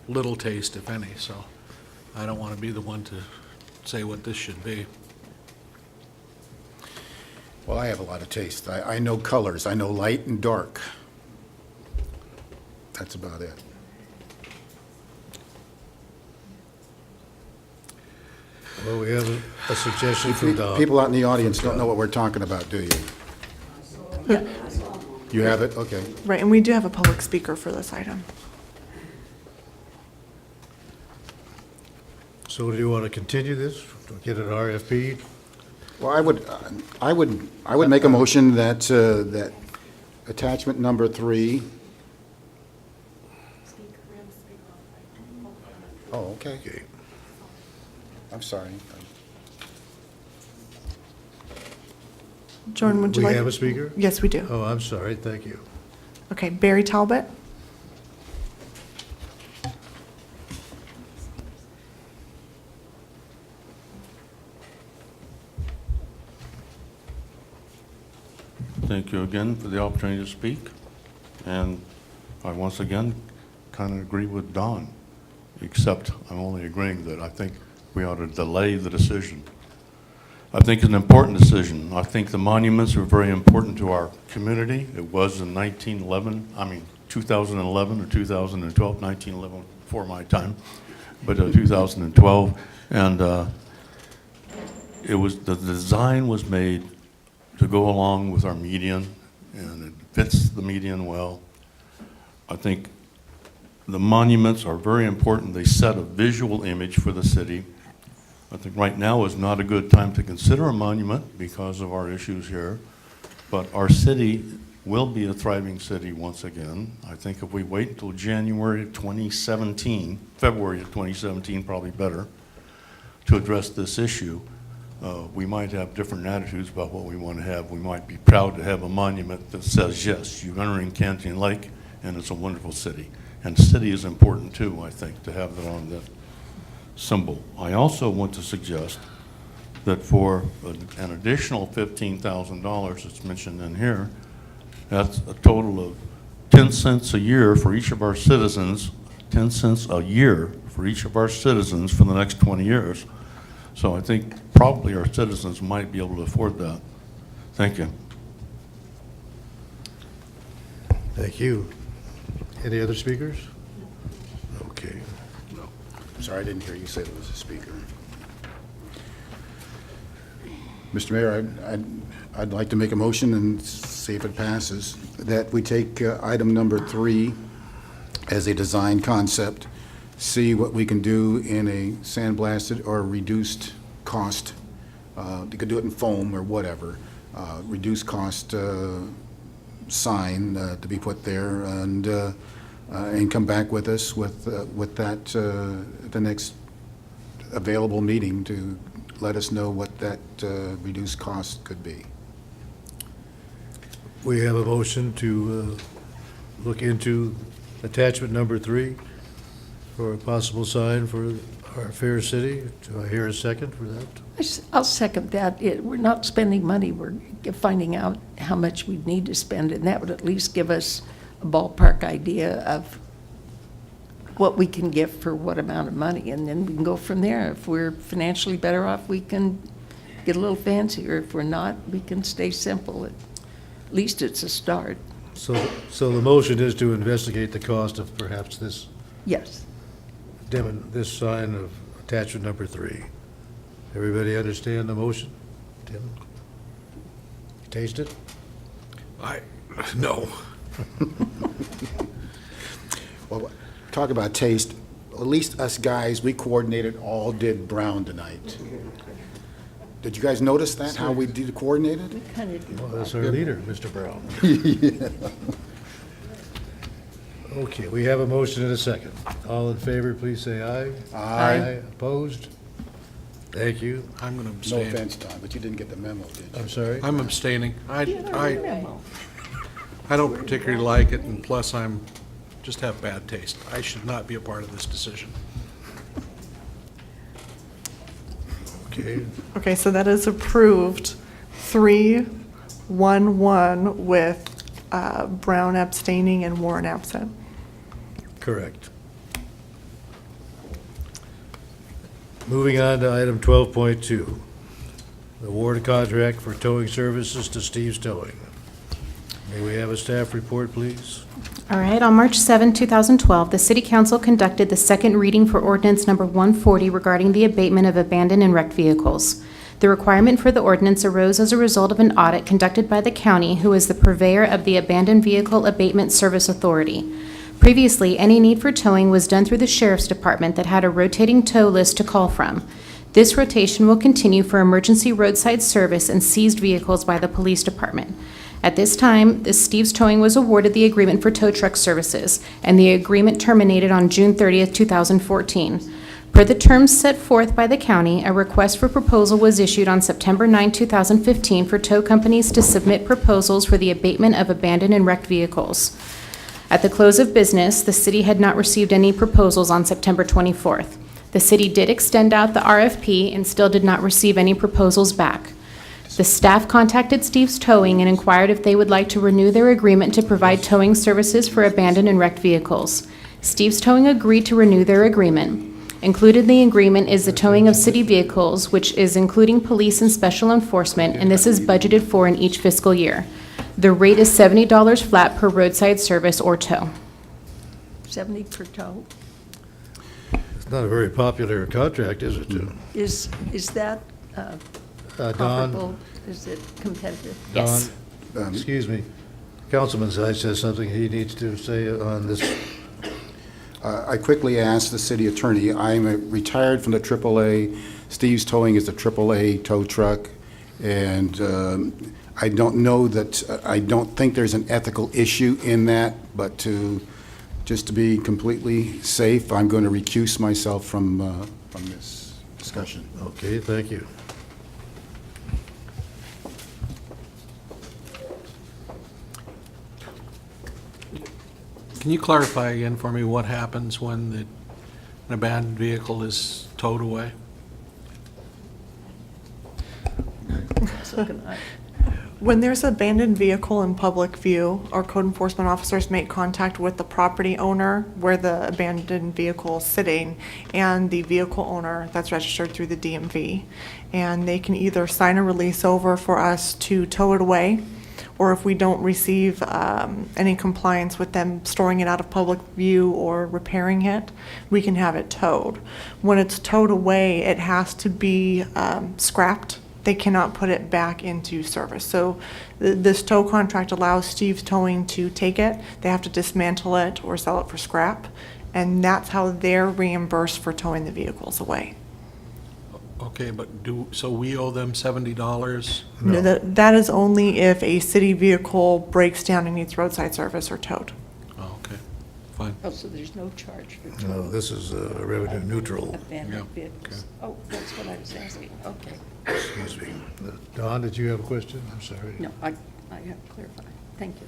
little taste, if any, so I don't want to be the one to say what this should be. Well, I have a lot of taste. I know colors. I know light and dark. That's about it. Well, we have a suggestion from Don. People out in the audience don't know what we're talking about, do you? You have it? Okay. Right, and we do have a public speaker for this item. So do you want to continue this, get an RFP? Well, I would make a motion that, that attachment number 3. Oh, okay. I'm sorry. Jordan, would you like? We have a speaker? Yes, we do. Oh, I'm sorry, thank you. Okay, Barry Talbot. Thank you again for the opportunity to speak. And I once again kind of agree with Don, except I'm only agreeing that I think we ought to delay the decision. I think it's an important decision. I think the monuments are very important to our community. It was in 2011 or 2012, 1911 before my time, but 2012. And the design was made to go along with our median, and it fits the median well. I think the monuments are very important. They set a visual image for the city. I think right now is not a good time to consider a monument because of our issues here, but our city will be a thriving city once again. I think if we wait until January of 2017, February of 2017, probably better, to address this issue, we might have different attitudes about what we want to have. We might be proud to have a monument that says, yes, you're entering Canyon Lake, and it's a wonderful city. And the city is important too, I think, to have that on symbol. I also want to suggest that for an additional $15,000 that's mentioned in here, that's a total of 10 cents a year for each of our citizens, 10 cents a year for each of our citizens for the next 20 years. So I think probably our citizens might be able to afford that. Thank you. Thank you. Any other speakers? Okay. Sorry, I didn't hear you say there was a speaker. Mr. Mayor, I'd like to make a motion and see if it passes, that we take item number 3 as a design concept, see what we can do in a sandblasted or reduced cost. You could do it in foam or whatever, reduced cost sign to be put there, and come back with us with that the next available meeting to let us know what that reduced cost could be. We have a motion to look into attachment number 3 for a possible sign for our fair city. Do I hear a second for that? I'll second that. We're not spending money, we're finding out how much we need to spend, and that would at least give us a ballpark idea of what we can get for what amount of money, and then we can go from there. If we're financially better off, we can get a little fancier. If we're not, we can stay simple. At least it's a start. So the motion is to investigate the cost of perhaps this Yes. this sign of attachment number 3. Everybody understand the motion? Tim? You taste it? No. Well, talk about taste, at least us guys, we coordinated, all did brown tonight. Did you guys notice that, how we did coordinated? Well, that's our leader, Mr. Brown. Okay, we have a motion and a second. All in favor, please say aye. Aye. Opposed? Thank you. I'm going to No abstain. offense, Tom, but you didn't get the memo, did you? I'm sorry? I'm abstaining. I don't particularly like it, and plus I'm, just have bad taste. I should not be a part of this decision. Okay, Okay, so that is approved 3-1-1 with Brown abstaining and Warren absent. correct. Moving on to item 12.2, award contract for towing services to Steve's Towing. May we have a staff report, please? All right, on March 7, 2012, the City Council conducted the second reading for ordinance number 140 regarding the abatement of abandoned and wrecked vehicles. The requirement for the ordinance arose as a result of an audit conducted by the county, who is the purveyor of the Abandoned Vehicle Abatement Service Authority. Previously, any need for towing was done through the Sheriff's Department that had a rotating tow list to call from. This rotation will continue for emergency roadside service and seized vehicles by the Police Department. At this time, the Steve's Towing was awarded the agreement for tow truck services, and the agreement terminated on June 30th, 2014. Per the terms set forth by the county, a request for proposal was issued on September 9, 2015 for tow companies to submit proposals for the abatement of abandoned and wrecked vehicles. At the close of business, the city had not received any proposals on September 24th. The city did extend out the RFP and still did not receive any proposals back. The staff contacted Steve's Towing and inquired if they would like to renew their agreement to provide towing services for abandoned and wrecked vehicles. Steve's Towing agreed to renew their agreement. Included in the agreement is the towing of city vehicles, which is including police and special enforcement, and this is budgeted for in each fiscal year. The rate is $70 flat per roadside service or tow. 70 per tow. It's not a very popular contract, is it, Tim? Is that Don? comparable? Is it competitive? Yes. Don, excuse me. Councilman Zeiss has something he needs to say on this. I quickly asked the city attorney, I'm retired from the AAA. Steve's Towing is the AAA tow truck, and I don't know that, I don't think there's an ethical issue in that, but just to be completely safe, I'm going to recuse myself from this discussion. Okay, thank you. Can you clarify again for me what happens when an abandoned vehicle is towed away? So can I. When there's an abandoned vehicle in public view, our code enforcement officers make contact with the property owner where the abandoned vehicle is sitting and the vehicle owner that's registered through the DMV. And they can either sign a release over for us to tow it away, or if we don't receive any compliance with them storing it out of public view or repairing it, we can have it towed. When it's towed away, it has to be scrapped. They cannot put it back into service. So this tow contract allows Steve's Towing to take it. They have to dismantle it or sell it for scrap. And that's how they're reimbursed for towing the vehicles away. Okay, but so we owe them $70? No, that is only if a city vehicle breaks down and needs roadside service or towed. Oh, okay, fine. Oh, so there's no charge for No, towing this is revenue neutral. abandoned Yeah, vehicles? Oh, that's what I was asking, okay. Excuse me. Don, did you have a question? I'm sorry. No, I have clarified, thank you.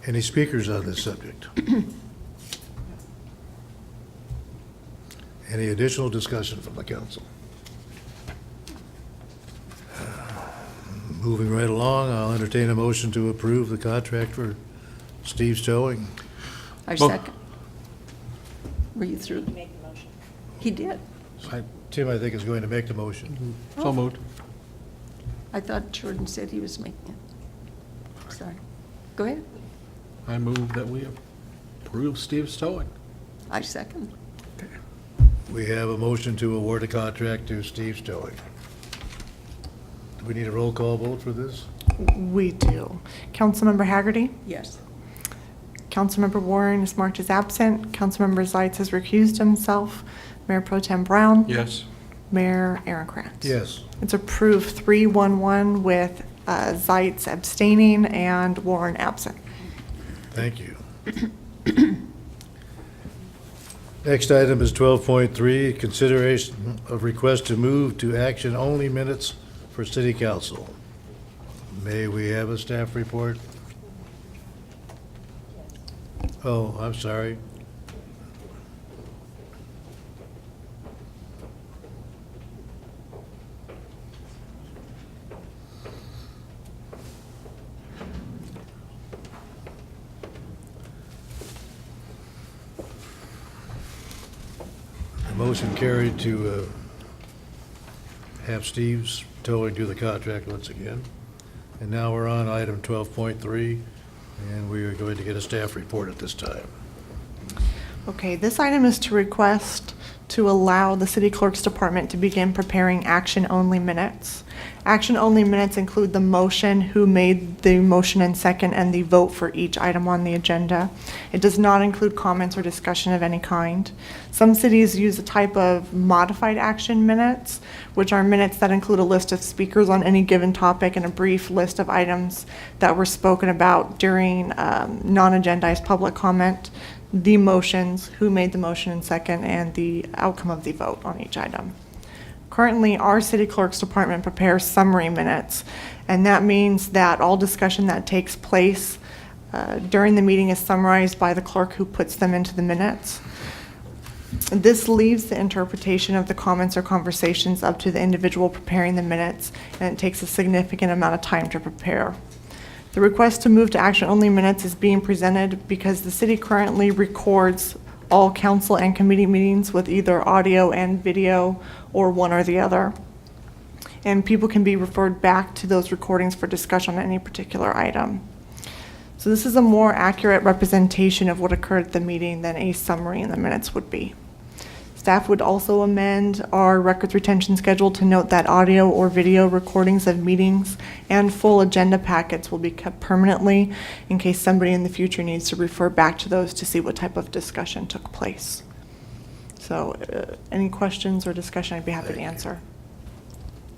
Any speakers on this subject? Any additional discussion from the council? Moving right along, I'll entertain a motion to approve the contract for Steve's Towing. I Well- second. Were you through? He made the motion. He did. Tim, I think, is going to make the motion. So moved. I thought Jordan said he was making it. Sorry. Go ahead. I move that we approve Steve's Towing. I second. We have a motion to award a contract to Steve's Towing. Do we need a roll call vote for this? We do. Councilmember Haggerty? Yes. Councilmember Warren is marked as absent. Councilmember Zeitz has recused himself. Mayor Pro Tem Brown? Yes. Mayor Aaron Krantz? Yes. It's approved 3-1-1 with Zeitz abstaining and Warren absent. Thank you. Next item is 12.3, consideration of request to move to action-only minutes for city council. May we have a staff report? Oh, I'm sorry. Motion carried to have Steve's Towing do the contract once again. And now we're on item 12.3, and we are going to get a staff report at this time. Okay, this item is to request to allow the city clerk's department to begin preparing action-only minutes. Action-only minutes include the motion, who made the motion and second, and the vote for each item on the agenda. It does not include comments or discussion of any kind. Some cities use a type of modified action minutes, which are minutes that include a list of speakers on any given topic and a brief list of items that were spoken about during non-agendized public comment, the motions, who made the motion and second, and the outcome of the vote on each item. Currently, our city clerk's department prepares summary minutes, and that means that all discussion that takes place during the meeting is summarized by the clerk, who puts them into the minutes. This leaves the interpretation of the comments or conversations up to the individual preparing the minutes, and it takes a significant amount of time to prepare. The request to move to action-only minutes is being presented because the city currently records all council and committee meetings with either audio and video or one or the other. And people can be referred back to those recordings for discussion on any particular item. So this is a more accurate representation of what occurred at the meeting than a summary in the minutes would be. Staff would also amend our records retention schedule to note that audio or video recordings of meetings and full agenda packets will be kept permanently in case somebody in the future needs to refer back to those to see what type of discussion took place. So any questions or discussion, I'd be happy to answer.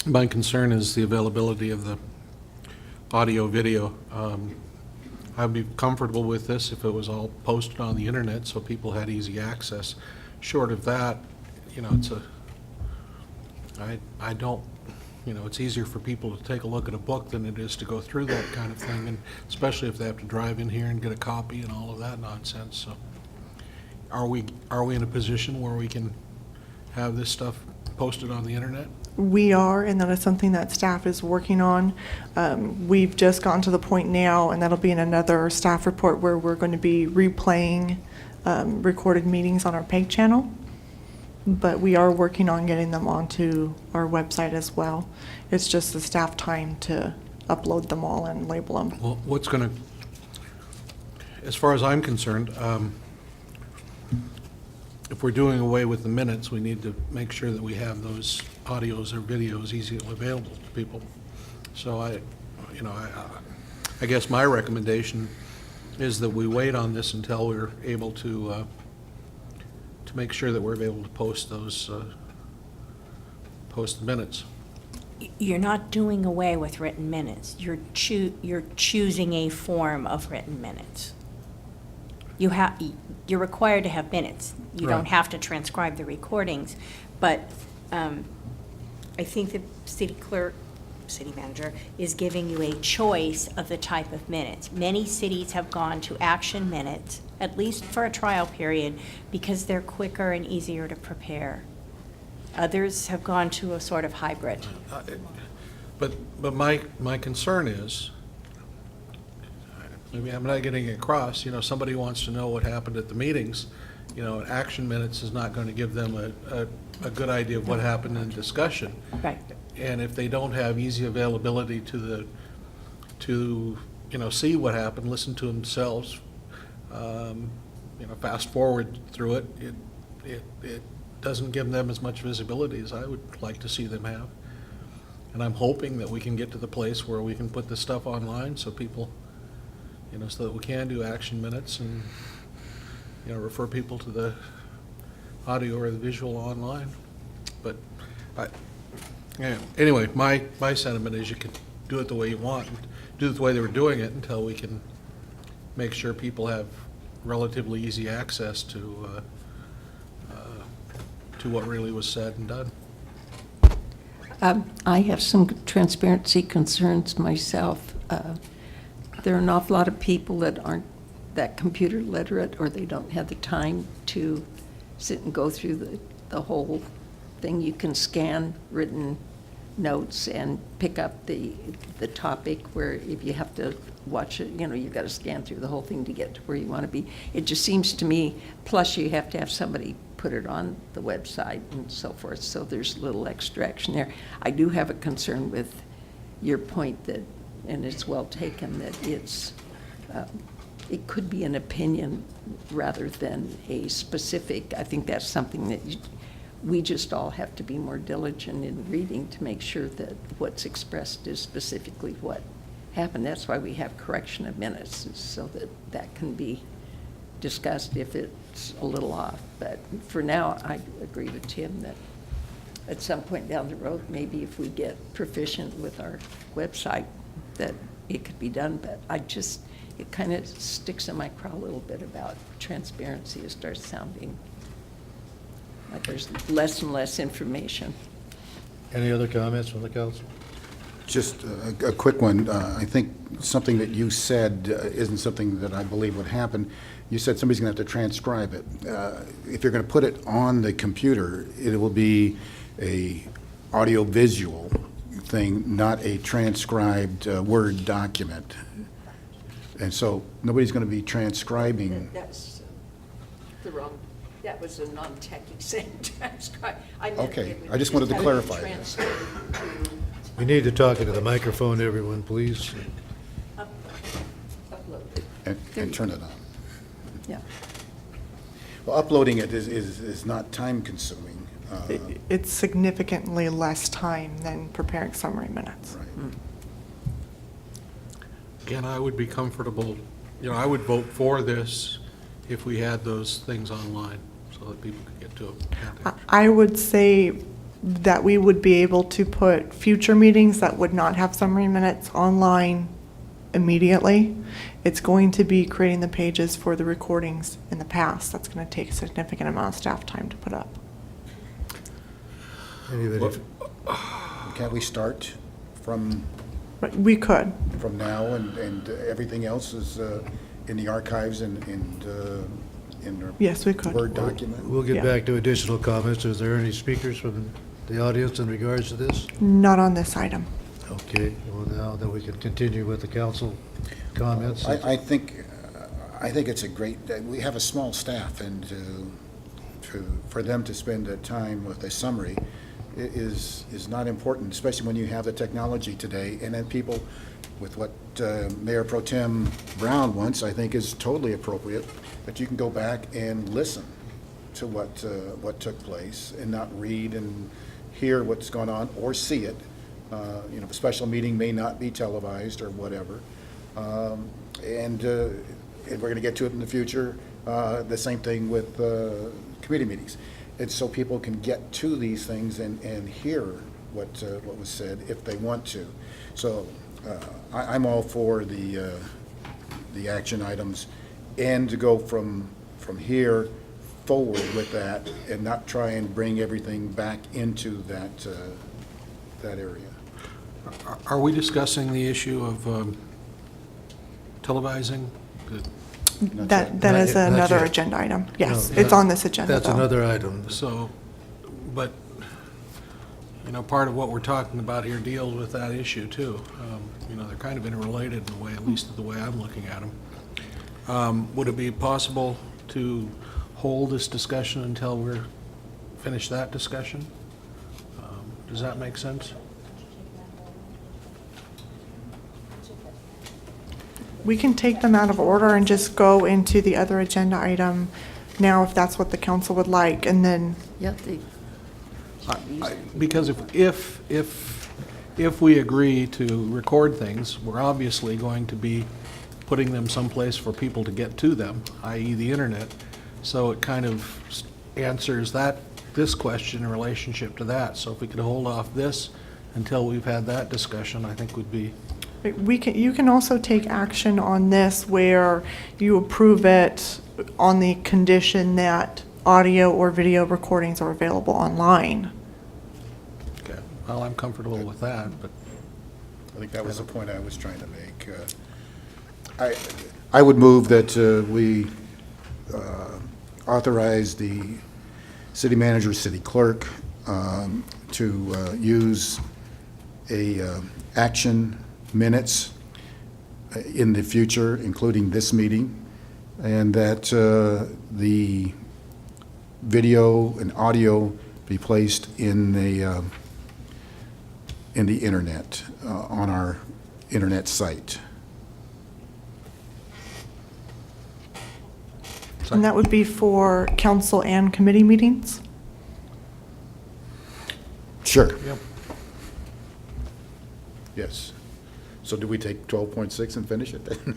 My concern is the availability of the audio, video. I'd be comfortable with this if it was all posted on the internet so people had easy access. Short of that, you know, I don't, you know, it's easier for people to take a look at a book than it is to go through that kind of thing, and especially if they have to drive in here and get a copy and all of that nonsense. So are we in a position where we can have this stuff posted on the internet? We are, and that is something that staff is working on. We've just gotten to the point now, and that'll be in another staff report, where we're going to be replaying recorded meetings on our PEG channel. But we are working on getting them onto our website as well. It's just the staff time to upload them all and label them. Well, what's going to, as far as I'm concerned, if we're doing away with the minutes, we need to make sure that we have those audios or videos easily available to people. So I guess my recommendation is that we wait on this until we're able to make sure that we're able to post those, post the minutes. You're not doing away with written minutes. You're choosing a form of written minutes. You're required to have minutes. You don't Right. have to transcribe the recordings, but I think the city manager is giving you a choice of the type of minutes. Many cities have gone to action minutes, at least for a trial period, because they're quicker and easier to prepare. Others have gone to a sort of hybrid. But my concern is, maybe I'm not getting it across, somebody wants to know what happened at the meetings, action minutes is not going to give them a good idea of what happened in discussion. Right. And if they don't have easy availability to see what happened, listen to themselves, fast forward through it, it doesn't give them as much visibility as I would like to see them have. And I'm hoping that we can get to the place where we can put this stuff online so people, so that we can do action minutes and, refer people to the audio or the visual online. But anyway, my sentiment is you can do it the way you want, and do it the way they were doing it until we can make sure people have relatively easy access to what really was said and done. I have some transparency concerns myself. There are an awful lot of people that aren't that computer literate, or they don't have the time to sit and go through the whole thing. You can scan written notes and pick up the topic, where if you have to watch it, you've got to scan through the whole thing to get to where you want to be. It just seems to me, plus you have to have somebody put it on the website and so forth, so there's little extraction there. I do have a concern with your point that, and it's well taken, that it could be an opinion rather than a specific. I think that's something that we just all have to be more diligent in reading to make sure that what's expressed is specifically what happened. That's why we have correction of minutes, so that can be discussed if it's a little off. But for now, I agree with Tim that at some point down the road, maybe if we get proficient with our website, that it could be done. But it kind of sticks in my craw a little bit about transparency. It starts sounding like there's less and less information. Any other comments from the council? Just a quick one. I think something that you said isn't something that I believe would happen. You said somebody's going to have to transcribe it. If you're going to put it on the computer, it will be a audio-visual thing, not a transcribed Word document. And so nobody's going to be transcribing. That's the wrong, that was a non-techie saying transcribe. Okay, I just wanted to clarify that. You need to talk into the microphone, everyone, please. And turn it on. Yeah. Well, uploading it is not time-consuming. It's significantly less time than preparing summary minutes. Right. Again, I would be comfortable, I would vote for this if we had those things online so that people could get to it. I would say that we would be able to put future meetings that would not have summary minutes online immediately. It's going to be creating the pages for the recordings in the past. That's going to take a significant amount of staff time to put up. Anybody? Can't we start from But we could. now and everything else is in the archives and in a Yes, we could. Word document? We'll get Yeah. back to additional comments. Is there any speakers from the audience in regards to this? Not on this item. Okay, well, now then we can continue with the council comments. I think it's a great, we have a small staff, and for them to spend the time with a summary is not important, especially when you have the technology today. And then people, with what Mayor Pro Tem Brown wants, I think is totally appropriate, that you can go back and listen to what took place and not read and hear what's going on or see it. You know, the special meeting may not be televised or whatever. And we're going to get to it in the future. The same thing with committee meetings. It's so people can get to these things and hear what was said if they want to. So I'm all for the action items, and to go from here forward with that and not try and bring everything back into that area. Are we discussing the issue of televising? That Not is yet, not another yet. agenda item. Yes, No, it's that- on this agenda, That's though. another item. So, but, you know, part of what we're talking about here deals with that issue too. You know, they're kind of interrelated in a way, at least the way I'm looking at them. Would it be possible to hold this discussion until we're finished that discussion? Does that make sense? We can take them out of order and just go into the other agenda item now, if that's what the council would like, and then, Yeah, Because if we agree to record things, we're obviously going to be putting them someplace for people to get to them, i.e. the internet. So it kind of answers this question in relationship to that. So if we could hold off this until we've had that discussion, I think would be, you can also take action on this where you approve it on the condition that audio or video recordings are available online. okay, well, I'm comfortable with that, but I think that was the point I was trying to make. I would move that we authorize the city manager, city clerk, to use action minutes in the future, including this meeting, and that the video and audio be placed in the internet, on our internet site. And that would be for council and committee meetings? Sure. Yep. Yes. So do we take 12.6 and finish it then?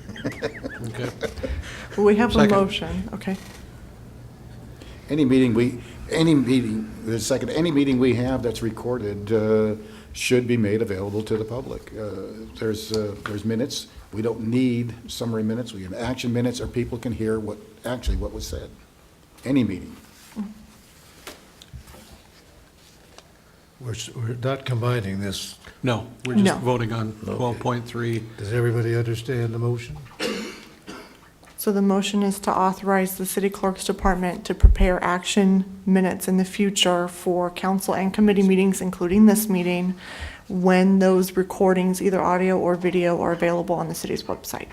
okay. Well, we have a Second. motion, okay. Any meeting we have that's recorded should be made available to the public. There's minutes. We don't need summary minutes. We have action minutes, or people can hear what was said. Any meeting. We're not combining this. No, we're just No. voting on 12.3. Does everybody understand the motion? So the motion is to authorize the city clerk's department to prepare action minutes in the future for council and committee meetings, including this meeting, when those recordings, either audio or video, are available on the city's website.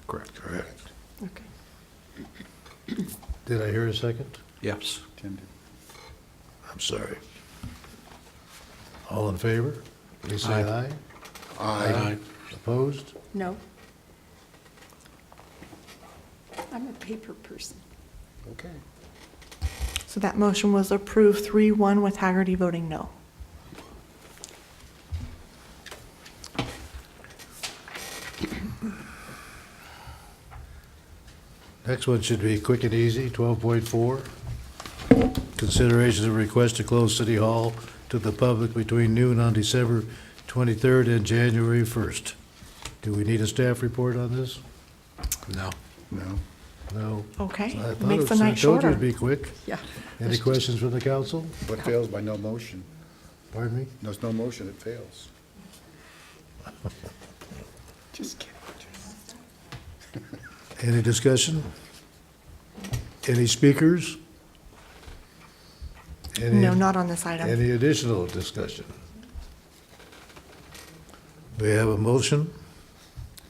Correct. Correct. Okay. Did I hear a second? Yes. I'm sorry. All in favor? Please say aye. Aye. Opposed? No. I'm a paper person. Okay. So that motion was approved 3-1 with Haggerty voting no. Next one should be quick and easy, 12.4. Consideration of request to close City Hall to the public between noon on December 23rd and January 1st. Do we need a staff report on this? No. No. No. Okay, I thought makes it the was- night I told you shorter. it'd be quick. Yeah. Any questions from the council? What fails by no motion? Pardon me? There's no motion, it fails. Just kidding. Any discussion? Any speakers? Any- No, not on this item. Any additional discussion? We have a motion.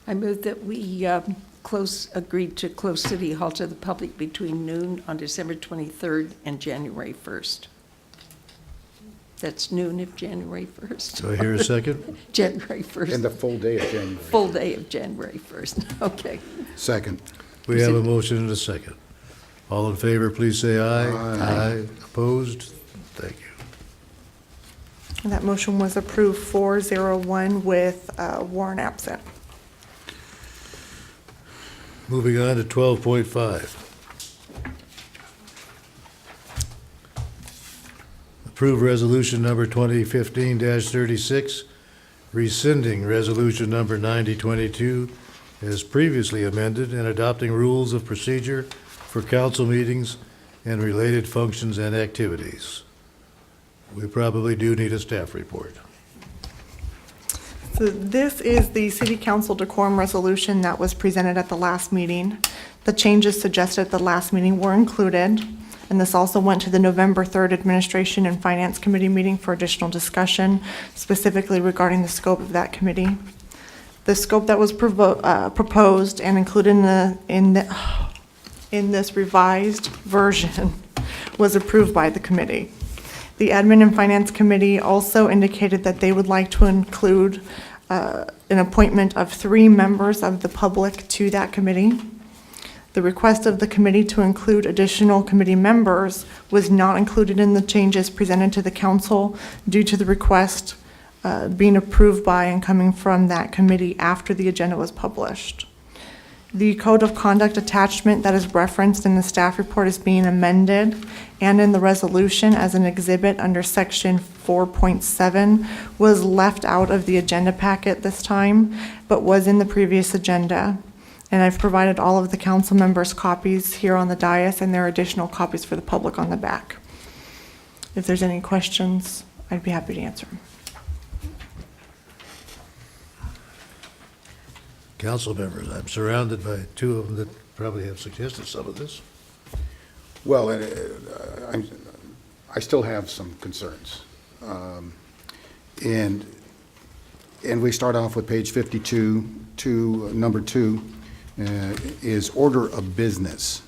I move that we agree to close City Hall to the public between noon on December 23rd and January 1st. That's noon of January 1st. Do I hear a second? January 1st. And the full day of January. Full day of January 1st. Okay. Second. We have a motion and a second. All in favor, please say aye. Aye. Opposed? Thank you. And that motion was approved 401 with Warren absent. Moving on to 12.5. Approve resolution number 2015-36, rescinding resolution number 9022 as previously amended and adopting rules of procedure for council meetings and related functions and activities. We probably do need a staff report. So this is the city council decorum resolution that was presented at the last meeting. The changes suggested at the last meeting were included, and this also went to the November 3rd Administration and Finance Committee meeting for additional discussion, specifically regarding the scope of that committee. The scope that was proposed and included in this revised version was approved by the committee. The Admin and Finance Committee also indicated that they would like to include an appointment of 3 members of the public to that committee. The request of the committee to include additional committee members was not included in the changes presented to the council due to the request being approved by and coming from that committee after the agenda was published. The code of conduct attachment that is referenced in the staff report is being amended, and in the resolution as an exhibit under section 4.7 was left out of the agenda packet this time, but was in the previous agenda. And I've provided all of the council members copies here on the dais, and there are additional copies for the public on the back. If there's any questions, I'd be happy to answer them. Council members, I'm surrounded by 2 of them that probably have suggested some of this. Well, I still have some concerns. And we start off with page 52, number 2, is order of business.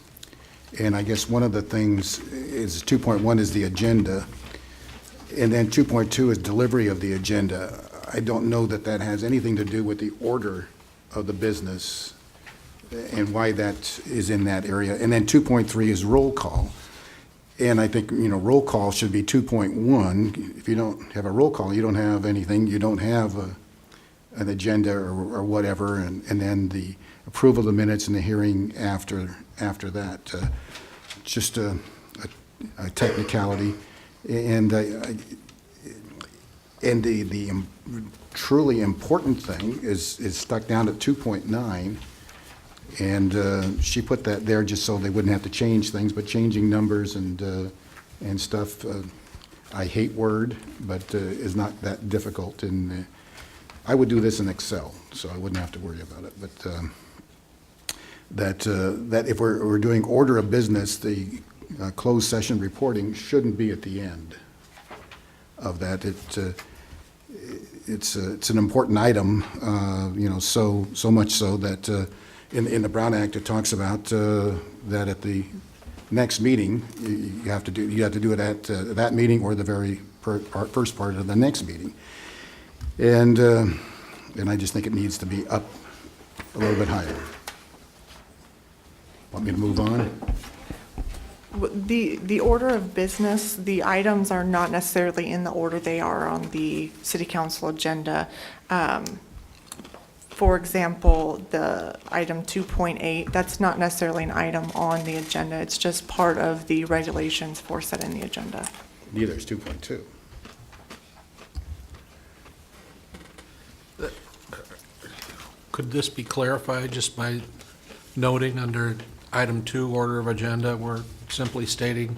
And I guess one of the things is 2.1 is the agenda, and then 2.2 is delivery of the agenda. I don't know that that has anything to do with the order of the business and why that is in that area. And then 2.3 is roll call. And I think, roll call should be 2.1. If you don't have a roll call, you don't have anything. You don't have an agenda or whatever. And then the approval of the minutes and the hearing after that. Just a technicality. And the truly important thing is stuck down at 2.9, and she put that there just so they wouldn't have to change things, but changing numbers and stuff, I hate Word, but is not that difficult. And I would do this in Excel, so I wouldn't have to worry about it. But that if we're doing order of business, the closed session reporting shouldn't be at the end of that. It's an important item, so much so that in the Brown Act it talks about that at the next meeting you have to do it at that meeting or the very first part of the next meeting, and I just think it needs to be up a little bit higher. Want me to move on? The order of business, the items are not necessarily in the order they are on the city council agenda. For example, the item 2.8, that's not necessarily an item on the agenda. It's just part of the regulations for setting the agenda. Neither is 2.2. Could this be clarified just by noting under item 2, order of agenda, we're simply stating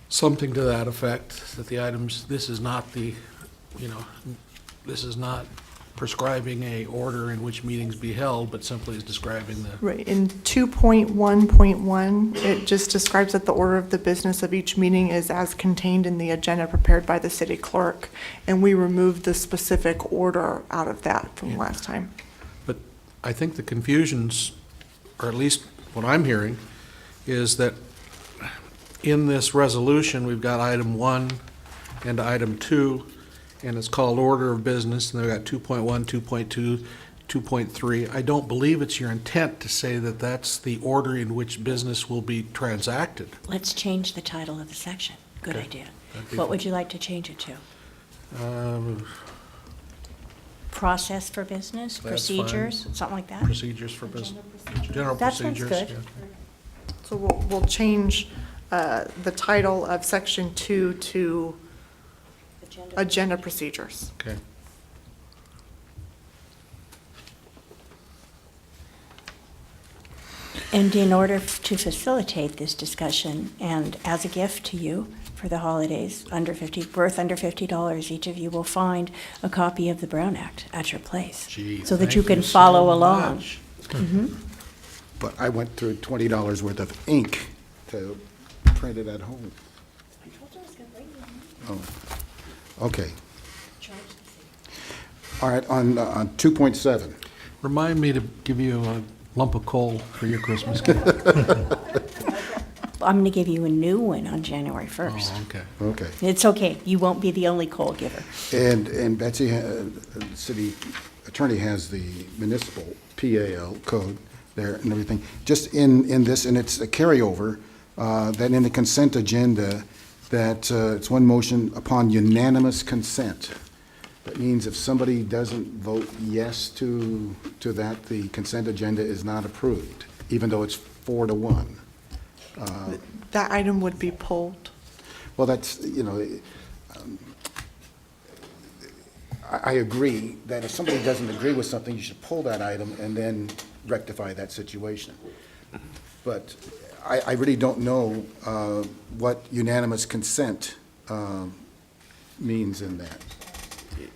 something to that effect, that the items, this is not prescribing a order in which meetings be held, but simply is describing the, Right, in 2.1.1, it just describes that the order of the business of each meeting is as contained in the agenda prepared by the city clerk, and we removed the specific order out of that from last time. but I think the confusions, or at least what I'm hearing, is that in this resolution, we've got item 1 and item 2, and it's called order of business, and they've got 2.1, 2.2, 2.3. I don't believe it's your intent to say that that's the order in which business will be transacted. Let's change the title of the section. Good Okay. idea. That'd be What fine. would you like to change it to? Um, Process for business, That's fine. procedures, something like that? Procedures for business, general That sounds procedures. good. yeah. So we'll change the title of section 2 to agenda procedures. Okay. And in order to facilitate this discussion, and as a gift to you for the holidays, worth under $50, each of you will find a copy of the Brown Act at your place. Gee, so that thank you can so follow along. much. But I went through $20 worth of ink to print it at home. Oh, okay. All right, on 2.7. Remind me to give you a lump of coal for your Christmas gift. I'm going to give you a new one on January 1st. Oh, okay. Okay. It's okay. You won't be the only coal giver. And Betsy, city attorney has the municipal PAL code there and everything. Just in this, and it's a carryover, that in the consent agenda, that it's one motion upon unanimous consent. That means if somebody doesn't vote yes to that, the consent agenda is not approved, even though it's 4-1. That item would be pulled. Well, that's, I agree that if somebody doesn't agree with something, you should pull that item and then rectify that situation. But I really don't know what unanimous consent means in that.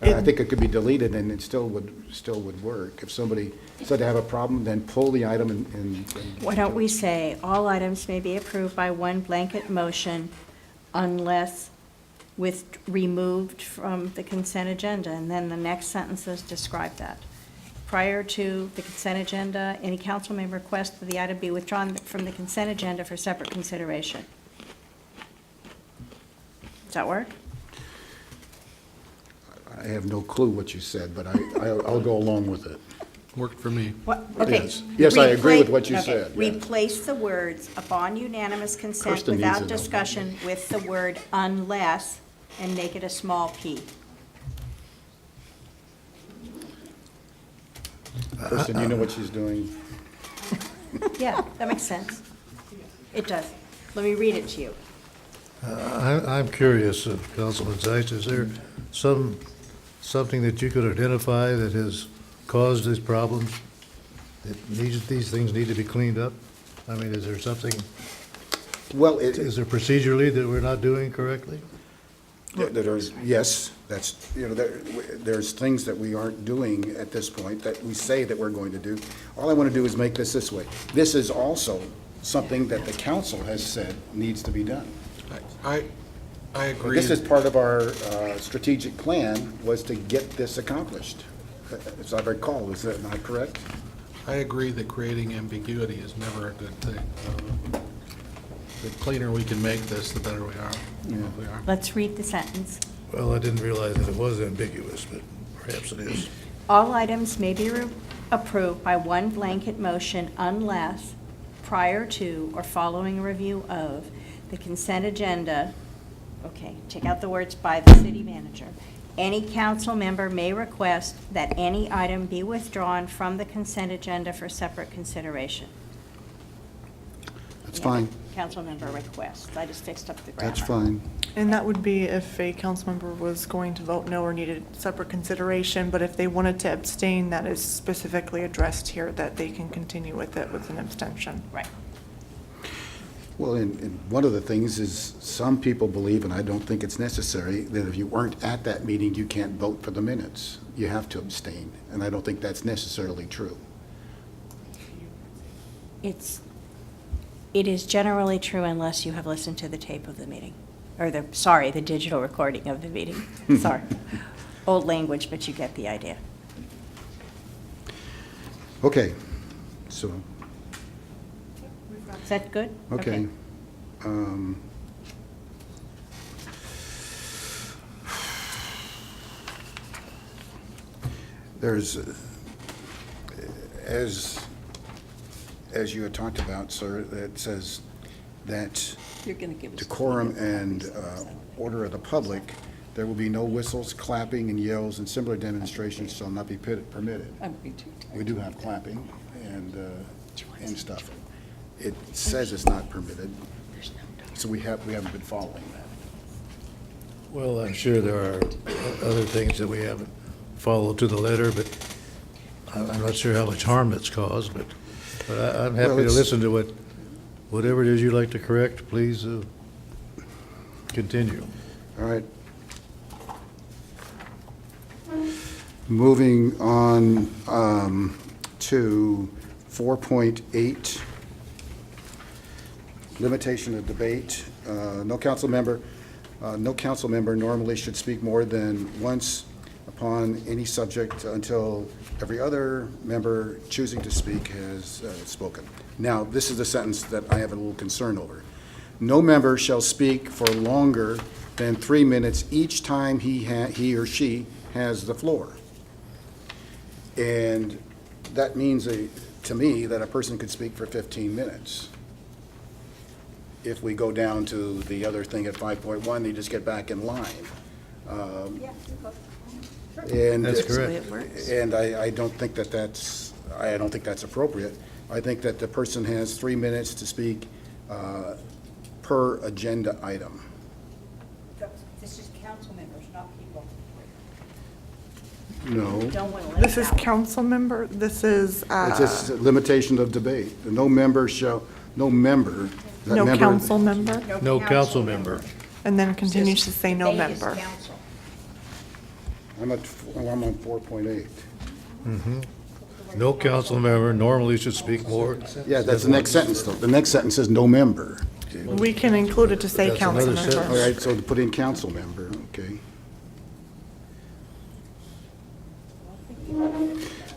I think it could be deleted and it still would work. If somebody said they have a problem, then pull the item and. Why don't we say, all items may be approved by one blanket motion unless removed from the consent agenda, and then the next sentences describe that. Prior to the consent agenda, any council may request that the item be withdrawn from the consent agenda for separate consideration. Does that work? I have no clue what you said, but I'll go along with it. Worked for me. What, okay. Yes. Yes, I agree with what you Okay. said, yeah. Replace the words upon unanimous consent Kristen needs without to know. discussion with the word unless, and make it a small p. Kristen, you know what she's doing? Yeah, that makes sense. It does. Let me read it to you. I'm curious, Councilman Zeiss, is there something that you could identify that has caused these problems? These things need to be cleaned up? I mean, is there something, Well, is there procedurally that we're not doing correctly? yes, that's, there's things that we aren't doing at this point that we say that we're going to do. All I want to do is make this way. This is also something that the council has said needs to be done. I agree. This is part of our strategic plan, was to get this accomplished. As I recall, is that not correct? I agree that creating ambiguity is never a good thing. The cleaner we can make this, the better we are. We are. Let's read the sentence. Well, I didn't realize that it was ambiguous, but perhaps it is. All items may be approved by one blanket motion unless, prior to or following a review of the consent agenda, okay, take out the words by the city manager. Any council member may request that any item be withdrawn from the consent agenda for separate consideration. That's fine. Council member requests. I just fixed up the grammar. That's fine. And that would be if a council member was going to vote no or needed separate consideration, but if they wanted to abstain, that is specifically addressed here, that they can continue with it with an abstention. Right. Well, and one of the things is, some people believe, and I don't think it's necessary, that if you weren't at that meeting, you can't vote for the minutes. You have to abstain, and I don't think that's necessarily true. It is generally true unless you have listened to the tape of the meeting, or the digital recording of the meeting. Sorry. Old language, but you get the idea. Okay, so, Is that good? okay. There's, as you had talked about, sir, it says that You're going to give us. decorum and order of the public, there will be no whistles, clapping, and yells, and similar demonstrations shall not be permitted. I'm be too tired. We do have clapping and stuff. It says it's not permitted, so we haven't been following that. Well, I'm sure there are other things that we haven't followed to the letter, but I'm not sure how much harm it's caused, but I'm happy Well, to it's- listen to whatever it is you'd like to correct. Please continue. All right. Moving on to 4.8, limitation of debate. No council member normally should speak more than once upon any subject until every other member choosing to speak has spoken. Now, this is the sentence that I have a little concern over. No member shall speak for longer than 3 minutes each time he or she has the floor. And that means, to me, that a person could speak for 15 minutes. If we go down to the other thing at 5.1, they just get back in line. And That's That's the way correct. it works. And I don't think that's appropriate. I think that the person has 3 minutes to speak per agenda item. This is council members, not people. No, Don't want to limit This is that. council member, this is, it's just a limitation of debate. No member, that no member- council member, No council member. and then continues to say no Debate is member. council. I'm on 4.8. No council member normally should speak more. Yeah, that's the next sentence, though. The next sentence says no member. Okay. We can include it to say That's council another sentence. All member. right, so to put in council member, okay.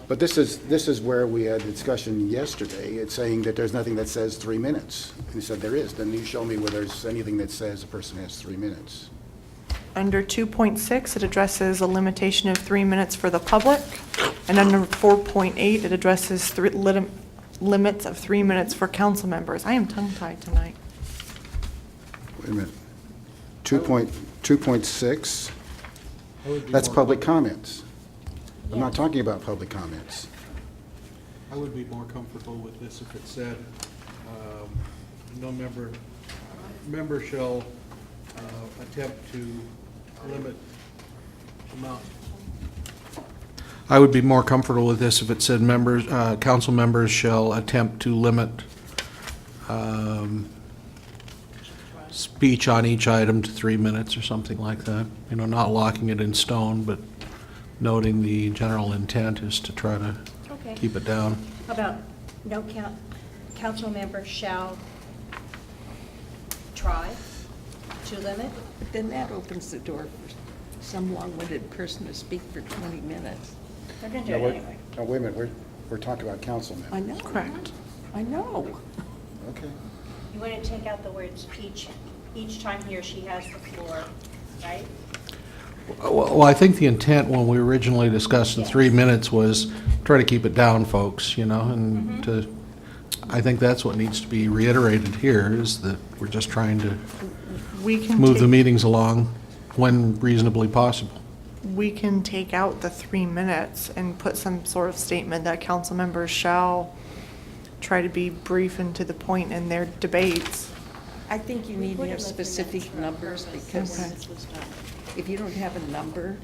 But this is where we had discussion yesterday. It's saying that there's nothing that says 3 minutes. And he said there is. Then you show me where there's anything that says a person has 3 minutes. Under 2.6, it addresses a limitation of 3 minutes for the public. And under 4.8, it addresses limits of 3 minutes for council members. I am tongue-tied tonight. Wait a minute. 2.6, that's public comments. I'm not talking about public comments. I would be more comfortable with this if it said, no member shall attempt to limit amount. I would be more comfortable with this if it said council members shall attempt to limit speech on each item to 3 minutes or something like that. You know, not locking it in stone, but noting the general intent is to try to Okay. keep it down. How about no council member shall try to limit? But then that opens the door for some long-winded person to speak for 20 minutes. They're going to do No, it we're- anyway. no, wait a minute, we're talking about council members. I know. Correct. I know. Okay. You want to take out the words each time he or she has the floor, right? Well, I think the intent when we originally discussed the 3 minutes was try to keep it down, folks, you know, and I think that's what needs to be reiterated here, is that we're just trying to We can move the take, meetings along when reasonably possible. we can take out the 3 minutes and put some sort of statement that council members shall try to be brief and to the point in their debates. I think you need to have specific numbers because Okay. if you don't have a number,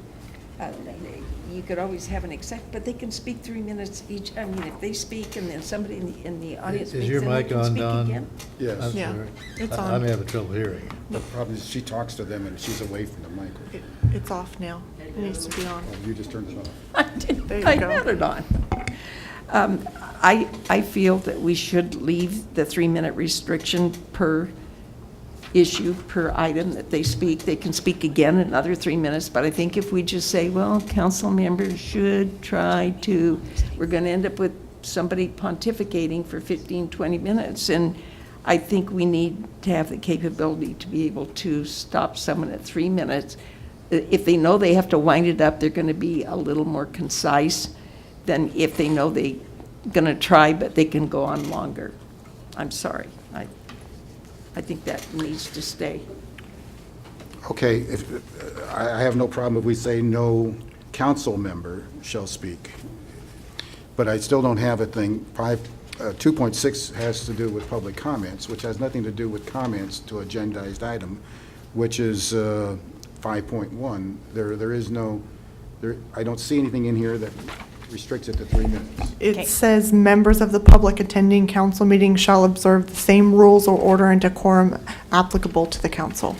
You could always have an exec, but they can speak 3 minutes each. I mean, if they speak and then somebody in the audience Is speaks, your then they mic can on, speak Don? again. Yes. I'm Yeah, sorry. it's I'm on. having trouble hearing. The problem is she talks to them and she's away from the mic. It's off now. It needs to be on. Oh, you just turned it off. I didn't, There you I go. had it on. I feel that we should leave the 3-minute restriction per issue, per item that they speak. They can speak again in another 3 minutes, but I think if we just say, well, council members should try to, we're going to end up with somebody pontificating for 15, 20 minutes. And I think we need to have the capability to be able to stop someone at 3 minutes. If they know they have to wind it up, they're going to be a little more concise than if they know they're going to try, but they can go on longer. I'm sorry. I think that needs to stay. Okay, I have no problem if we say no council member shall speak. But I still don't have a thing. 2.6 has to do with public comments, which has nothing to do with comments to agendized item, which is 5.1. There is no, I don't see anything in here that restricts it to 3 minutes. It Okay. says members of the public attending council meetings shall observe the same rules or order and decorum applicable to the council.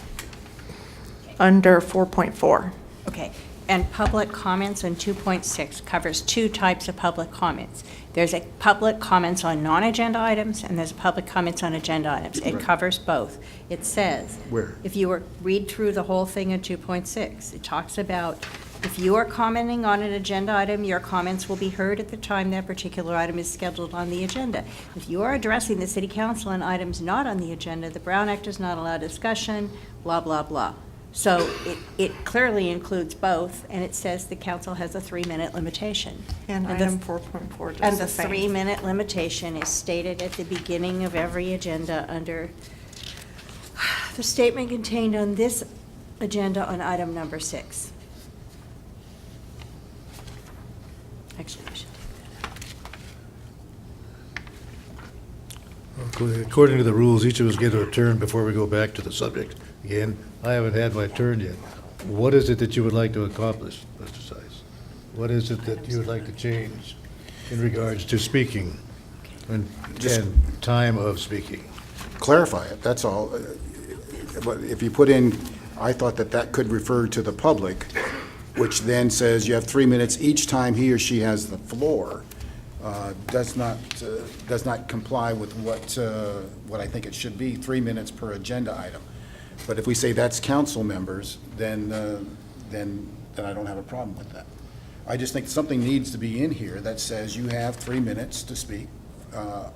Under 4.4. Okay, and public comments on 2.6 covers two types of public comments. There's a public comments on non-agenda items, and there's public comments on agenda items. It Right. covers both. It says, Where? if you read through the whole thing in 2.6, it talks about if you are commenting on an agenda item, your comments will be heard at the time that particular item is scheduled on the agenda. If you are addressing the city council on items not on the agenda, the Brown Act does not allow discussion, blah, blah, blah. So it clearly includes both, and it says the council has a 3-minute limitation. And the- item 4.4 does And the the same. 3-minute limitation is stated at the beginning of every agenda under the statement contained on this agenda on item number 6. Actually, I should According to the rules, each of us get a turn before we go back to the subject. Again, I haven't had my turn yet. What is it that you would like to accomplish, Mr. Seiss? What is it that you would like to change in regards to speaking and time of speaking? Clarify it, that's all. But if you put in, I thought that could refer to the public, which then says you have 3 minutes each time he or she has the floor, does not comply with what I think it should be, 3 minutes per agenda item. But if we say that's council members, then I don't have a problem with that. I just think something needs to be in here that says you have 3 minutes to speak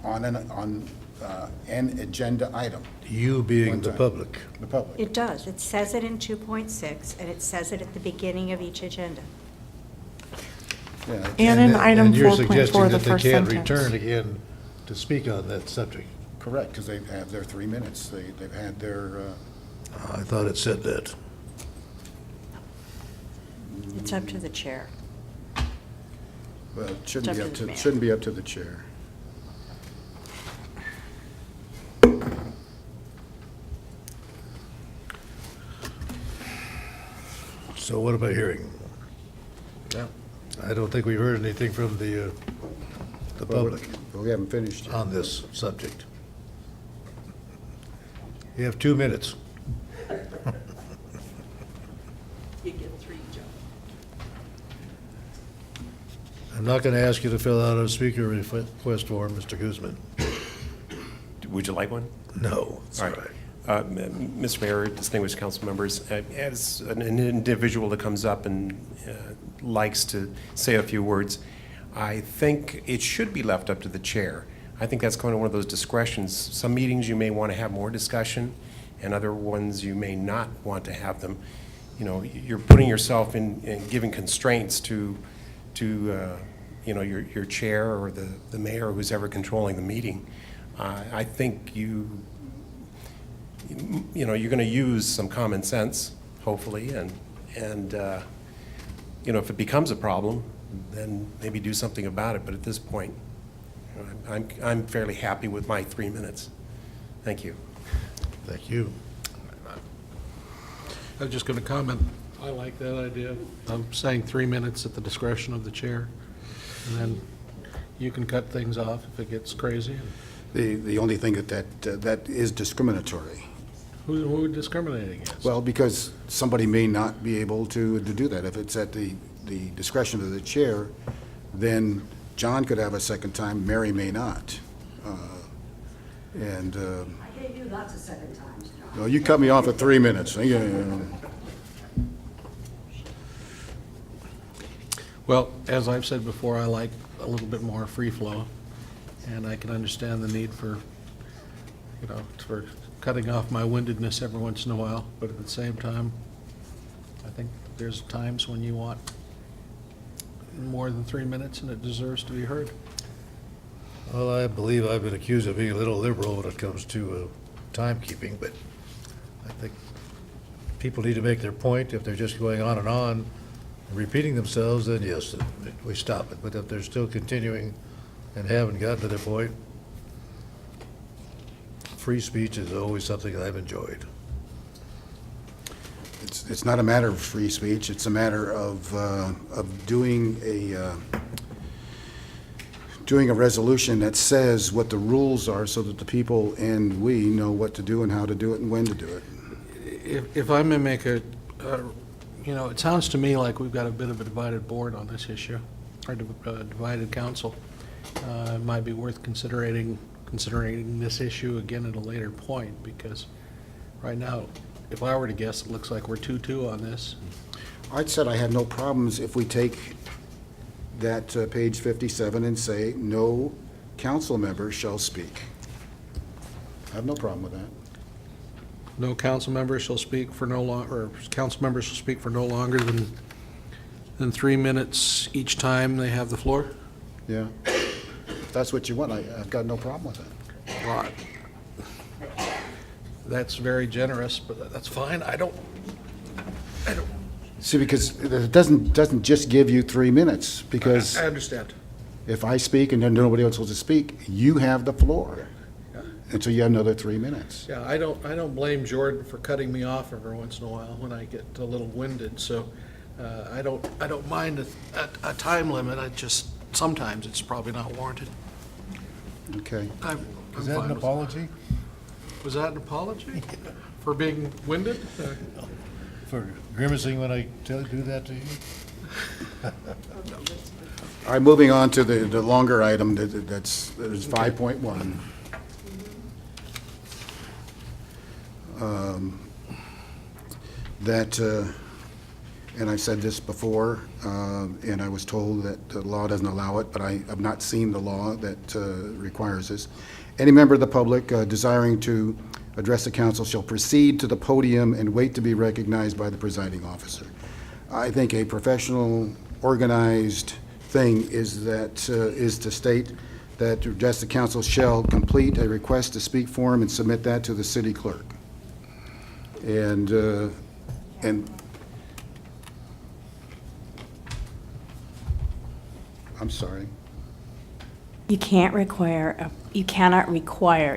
on an agenda item. You being One the time. public. The public. It does. It says it in 2.6, and it says it at the beginning of each agenda. Yeah, And in item And you're 4.4, suggesting the that they first can't sentence. return again to speak on that subject. correct, because they have their 3 minutes. They've had their, I thought it said that. It's up to the chair. well, it It's up to the mayor. shouldn't be up to the chair. So what about hearing? Yeah. I don't think we've heard anything from the public Well, we haven't finished yet. on this subject. You have 2 minutes. You get 3, Joe. I'm not going to ask you to fill out a speaker request form, Mr. Guzman. Would you like one? No, it's all right. Mr. Mayor, distinguished council members, as an individual that comes up and likes to say a few words, I think it should be left up to the chair. I think that's kind of one of those discretions. Some meetings you may want to have more discussion, and other ones you may not want to have them. You know, you're putting yourself in giving constraints to you know, your chair or the mayor who's ever controlling the meeting. I think you know, you're going to use some common sense, hopefully, and you know, if it becomes a problem, then maybe do something about it. But at this point, you know, I'm fairly happy with my 3 minutes. Thank you. Thank you. I was just going to comment, I like that idea. I'm saying 3 minutes at the discretion of the chair, and then you can cut things off if it gets crazy. The only thing that is discriminatory. Who are discriminating against? Well, because somebody may not be able to do that. If it's at the discretion of the chair, then John could have a second time, Mary may not. I gave you lots of second times, John. Well, you cut me off at 3 minutes. Well, as I've said before, I like a little bit more free flow, and I can understand the need for, for cutting off my windedness every once in a while, but at the same time, I think there's times when you want more than 3 minutes, and it deserves to be heard. Well, I believe I've been accused of being a little liberal when it comes to timekeeping, but I think people need to make their point. If they're just going on and repeating themselves, then yes, we stop it. But if they're still continuing and haven't gotten to their point, free speech is always something I've enjoyed. It's not a matter of free speech. It's a matter of doing a resolution that says what the rules are so that the people and we know what to do and how to do it and when to do it. If I may make it sounds to me like we've got a bit of a divided board on this issue, or divided council. It might be worth considering this issue again at a later point, because right now, if I were to guess, it looks like we're 2-2 on this. I'd said I had no problems if we take that page 57 and say, no council member shall speak. I have no problem with that. No council member shall speak for no longer, or council members shall speak for no longer than 3 minutes each time they have the floor? Yeah. If that's what you want, I've got no problem with that. Right. That's very generous, but that's fine. I don't. See, because it doesn't just give you 3 minutes, because I understand. if I speak and then nobody else wants to speak, you have the floor. Yeah. And so you have another 3 minutes. Yeah, I don't blame Jordan for cutting me off every once in a while when I get a little winded, so I don't mind a time limit. I just, sometimes it's probably not warranted. Okay. I'm Is that fine an with apology? Was that an apology for being winded? For grimacing when I do that to you? All right, moving on to the longer item, that's 5.1. And I've said this before, and I was told that the law doesn't allow it, but I have not seen the law that requires this. Any member of the public desiring to address the council shall proceed to the podium and wait to be recognized by the presiding officer. I think a professional, organized thing is to state that to address the council shall complete a request to speak form and submit that to the city clerk. And I'm sorry. You cannot require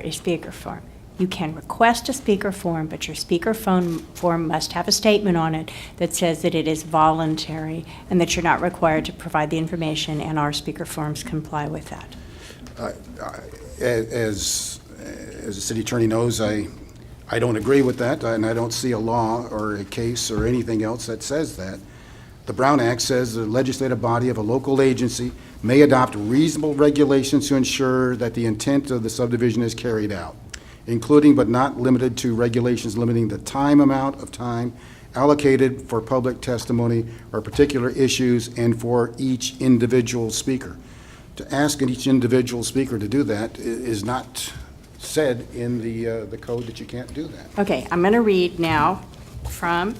a speaker form. You can request a speaker form, but your speaker form must have a statement on it that says that it is voluntary and that you're not required to provide the information, and our speaker forms comply with that. As the city attorney knows, I don't agree with that, and I don't see a law or a case or anything else that says that. The Brown Act says the legislative body of a local agency may adopt reasonable regulations to ensure that the intent of the subdivision is carried out, including but not limited to regulations limiting the amount of time allocated for public testimony or particular issues and for each individual speaker. To ask each individual speaker to do that is not said in the code that you can't do that. Okay, I'm going to read now from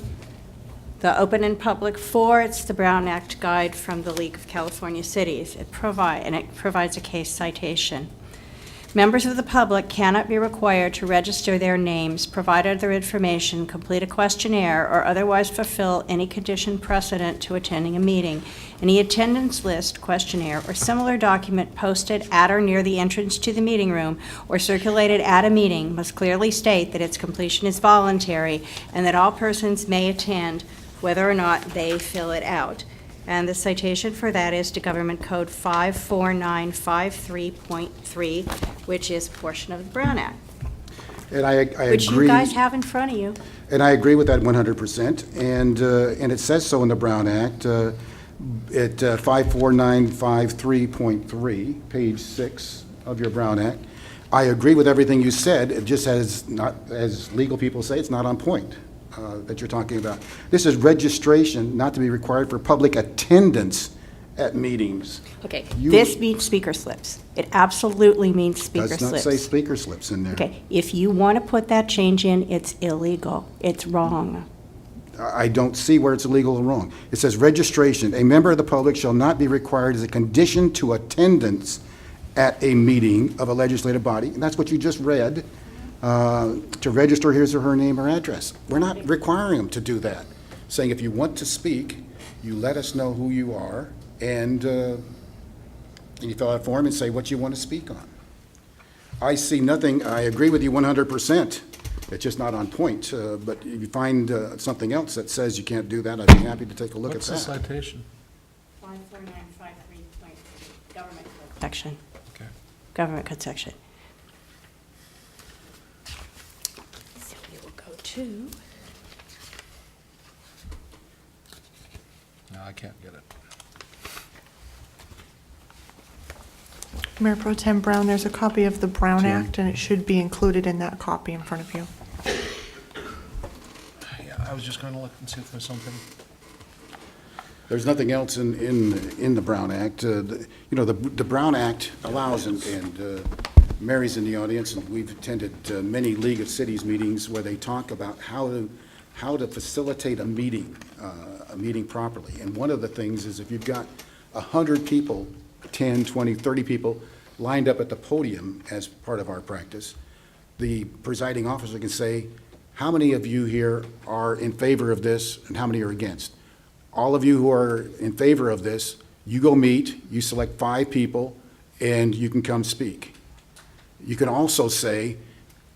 the Open and Public 4. It's the Brown Act Guide from the League of California Cities. It provides a case citation. Members of the public cannot be required to register their names, provide other information, complete a questionnaire, or otherwise fulfill any condition precedent to attending a meeting. Any attendance list, questionnaire, or similar document posted at or near the entrance to the meeting room or circulated at a meeting must clearly state that its completion is voluntary and that all persons may attend whether or not they fill it out. And the citation for that is to Government Code 54953.3, which is a portion of the Brown Act, And I agree. which you guys have in front of you. And I agree with that 100%. And it says so in the Brown Act, at 54953.3, page 6 of your Brown Act. I agree with everything you said. It just has not, as legal people say, it's not on point that you're talking about. This is registration not to be required for public attendance at meetings. Okay, You- this means speaker slips. It absolutely means speaker Does slips. not say speaker slips in there. Okay, if you want to put that change in, it's illegal. It's wrong. I don't see where it's illegal or wrong. It says registration. A member of the public shall not be required as a condition to attendance at a meeting of a legislative body, and that's what you just read, to register his or her name or address. We're not requiring them to do that. Saying if you want to speak, you let us know who you are, and you fill out a form and say what you want to speak on. I see nothing, I agree with you 100%. It's just not on point, but if you find something else that says you can't do that, I'd be happy to take a look at What's the that. citation? 54953.3, Government Code section. Okay. Government Code section. So we will go to, No, I can't get it. Mayor Pro Tem Brown, there's a copy of the Brown Act, and it should be included in that copy in front of you. Yeah, I was just going to look and see if there's something. There's nothing else in the Brown Act. You know, the Brown Act allows, and Mary's in the audience, and we've attended many League of Cities meetings where they talk about how to facilitate a meeting properly. And one of the things is if you've got 100 people, 10, 20, 30 people lined up at the podium as part of our practice, the presiding officer can say, how many of you here are in favor of this and how many are against? All of you who are in favor of this, you go meet, you select 5 people, and you can come speak. You can also say,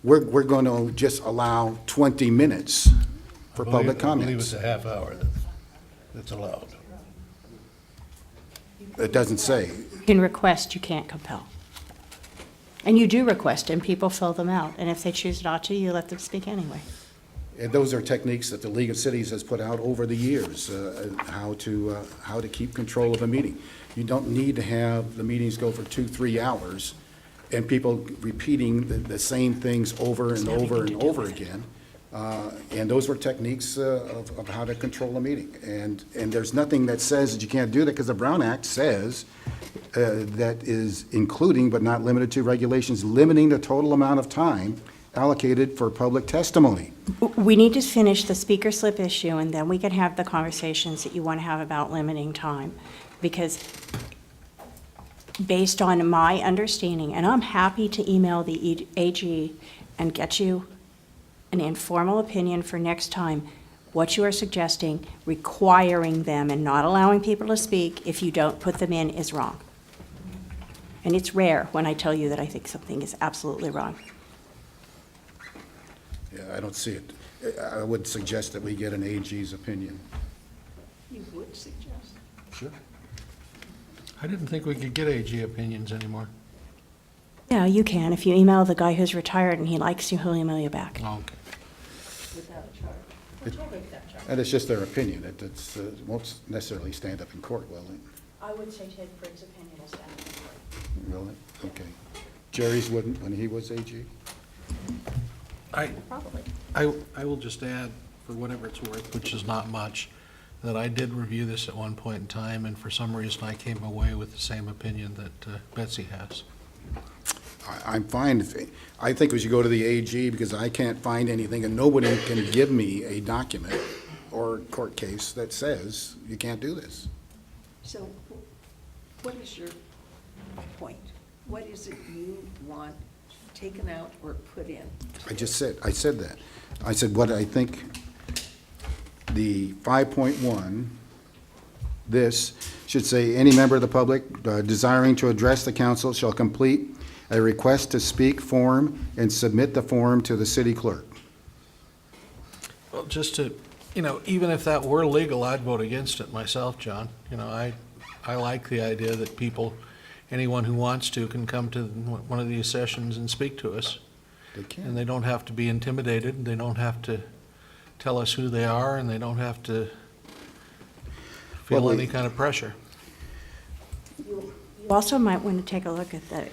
we're going to just allow 20 minutes for public I believe comments. it's a half hour that's allowed. It doesn't say. you can request, you can't compel. And you do request, and people fill them out. And if they choose not to, you let them speak anyway. And those are techniques that the League of Cities has put out over the years, how to keep control of a meeting. You don't need to have the meetings go for 2-3 hours and people repeating the same things over and over and over again. And those were techniques of how to control a meeting. And there's nothing that says that you can't do that, because the Brown Act says that is including but not limited to regulations limiting the total amount of time allocated for public testimony. We need to finish the speaker slip issue, and then we can have the conversations that you want to have about limiting time. Because based on my understanding, and I'm happy to email the AG and get you an informal opinion for next time, what you are suggesting, requiring them and not allowing people to speak if you don't put them in is wrong. And it's rare when I tell you that I think something is absolutely wrong. Yeah, I don't see it. I would suggest that we get an AG's opinion. You would suggest? Sure. I didn't think we could get AG opinions anymore. Yeah, you can. If you email the guy who's retired and he likes you, he'll email you back. Oh, okay. Without a charge? And it's just their opinion. It won't necessarily stand up in court, will it? I would say Ted Frigg's opinion is that. Will it? Okay. Jerry's wouldn't when he was AG? Probably. I will just add, for whatever it's worth, which is not much, that I did review this at one point in time, and for some reason I came away with the same opinion that Betsy has. I'm fine. I think we should go to the AG because I can't find anything, and nobody can give me a document or court case that says you can't do this. So what is your point? What is it you want taken out or put in? I said that. I said what I think the 5.1, this should say, any member of the public desiring to address the council shall complete a request to speak form and submit the form to the city clerk. Well, just to you know, even if that were legal, I'd vote against it myself, John. You know, I like the idea that people, anyone who wants to, can come to one of these sessions and speak to us. They can. And they don't have to be intimidated, and they don't have to tell us who they are, and they don't have to feel Well, any kind of pressure. You also might want to take a look at the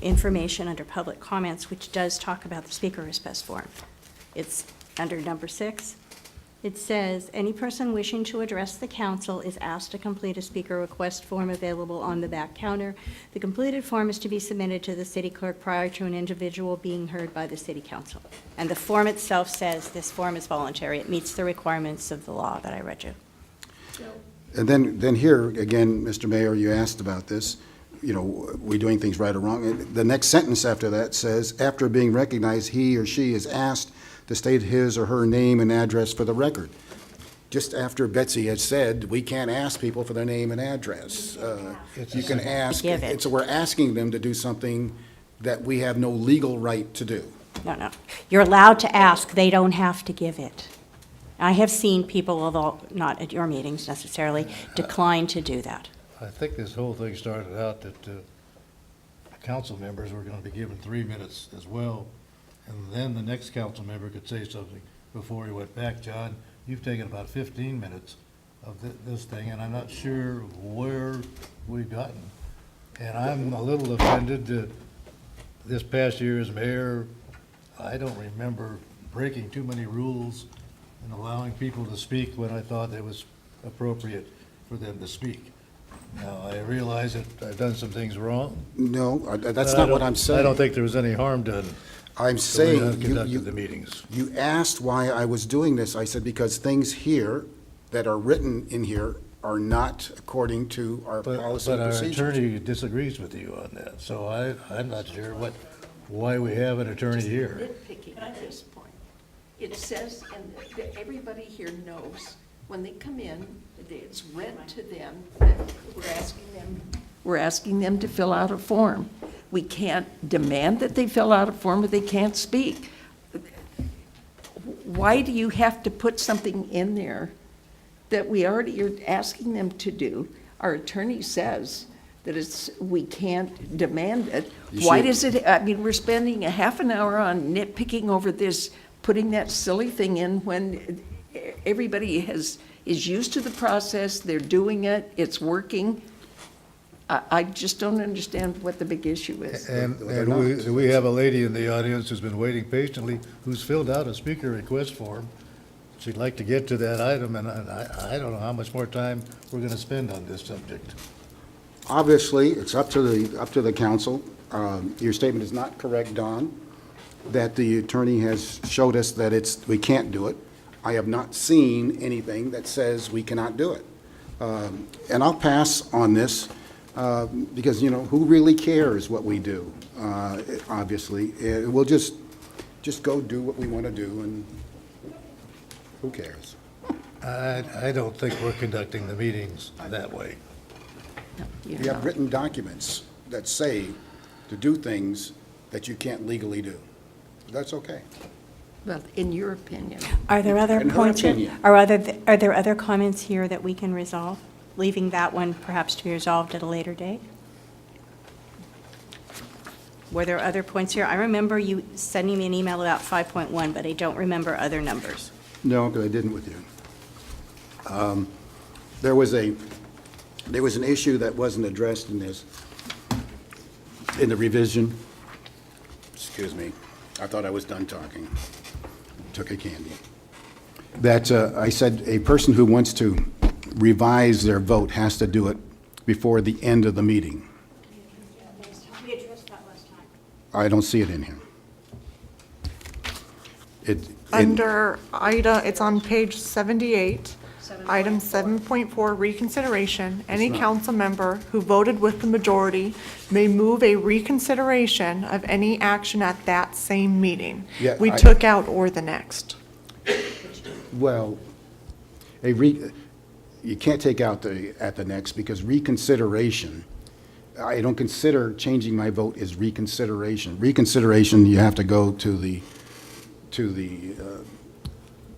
information under public comments, which does talk about the speaker request form. It's under number 6. It says, "Any person wishing to address the council is asked to complete a speaker request form available on the back counter. The completed form is to be submitted to the city clerk prior to an individual being heard by the city council." And the form itself says this form is voluntary. It meets the requirements of the law that I read you. And then here, again, Mr. Mayor, you asked about this, you know, we doing things right or wrong? And the next sentence after that says, "After being recognized, he or she is asked to state his or her name and address for the record." Just after Betsy had said, we can't ask people for their name and address. You can ask, Give it. so we're asking them to do something that we have no legal right to do. No. You're allowed to ask. They don't have to give it. I have seen people, although not at your meetings necessarily, decline to do that. I think this whole thing started out that council members were going to be given 3 minutes as well, and then the next council member could say something before he went back. John, you've taken about 15 minutes of this thing, and I'm not sure where we've gotten. And I'm a little offended that this past year as mayor, I don't remember breaking too many rules and allowing people to speak when I thought it was appropriate for them to speak. Now, I realize that I've done some things wrong. No, that's but not what I'm saying. I don't think there was any harm done. I'm the way saying, I've you conducted the meetings. You asked why I was doing this. I said, because things here that are written in here are not according to our policy But and our procedures. attorney disagrees with you on that, so I'm not sure why we have an attorney here. Nitpicking at this point. It says, and everybody here knows, when they come in, it's read to them that we're asking them to fill out a form. We can't demand that they fill out a form or they can't speak. Why do you have to put something in there that you're asking them to do? Our attorney says that we can't demand it. Why does it, I mean, we're spending a half an hour on nitpicking over this, putting that silly thing in when everybody is used to the process, they're doing it, it's working. I just don't understand what the big issue is. And They're not. we have a lady in the audience who's been waiting patiently, who's filled out a speaker request form. She'd like to get to that item, and I don't know how much more time we're going to spend on this subject. Obviously, it's up to the council. Your statement is not correct, Don, that the attorney has showed us that we can't do it. I have not seen anything that says we cannot do it. And I'll pass on this, because, you know, who really cares what we do, obviously. We'll just go do what we want to do, and who cares? I don't think we're conducting the meetings that way. You have written documents that say to do things that you can't legally do. That's okay. Well, in your opinion. Are there other In her points here? opinion. Are there other comments here that we can resolve, leaving that one perhaps to be resolved at a later date? Were there other points here? I remember you sending me an email about 5.1, but I don't remember other numbers. No, because I didn't with you. There was an issue that wasn't addressed in the revision. Excuse me, I thought I was done talking. Took a candy. That I said a person who wants to revise their vote has to do it before the end of the meeting. We addressed that last time. I don't see it in here. Under it's on page 78, item 7.4, reconsideration. Any council member who voted with the majority may move a reconsideration of any action at that same meeting. Yeah, We I- took out "or the next." Well, you can't take out at the next, because reconsideration, I don't consider changing my vote as reconsideration. Reconsideration, you have to go to the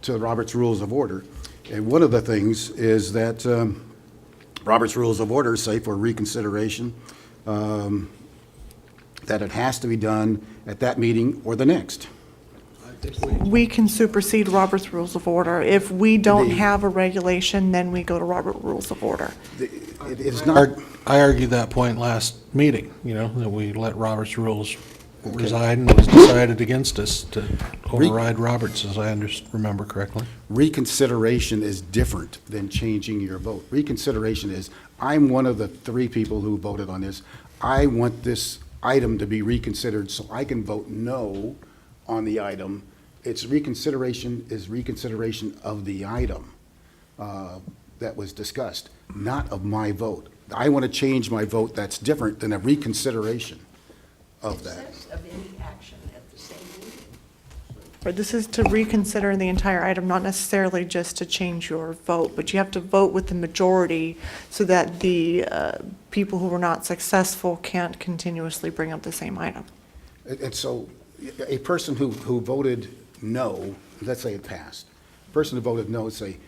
to Robert's Rules of Order. And one of the things is that Robert's Rules of Order say for reconsideration that it has to be done at that meeting or the next. We can supersede Robert's Rules of Order. If we don't The- have a regulation, then we go to Robert Rules of Order. It is not, I argued that point last meeting, that we let Robert's rules reside, and it was decided against us to override Roberts, as I remember correctly. reconsideration is different than changing your vote. Reconsideration is, I'm one of the 3 people who voted on this. I want this item to be reconsidered so I can vote no on the item. It's reconsideration of the item that was discussed, not of my vote. I want to change my vote. That's different than a reconsideration of that. It says of any action at the same meeting. But this is to reconsider the entire item, not necessarily just to change your vote, but you have to vote with the majority so that the people who were not successful can't continuously bring up the same item. And so a person who voted no, let's say it passed, a person who voted no, say,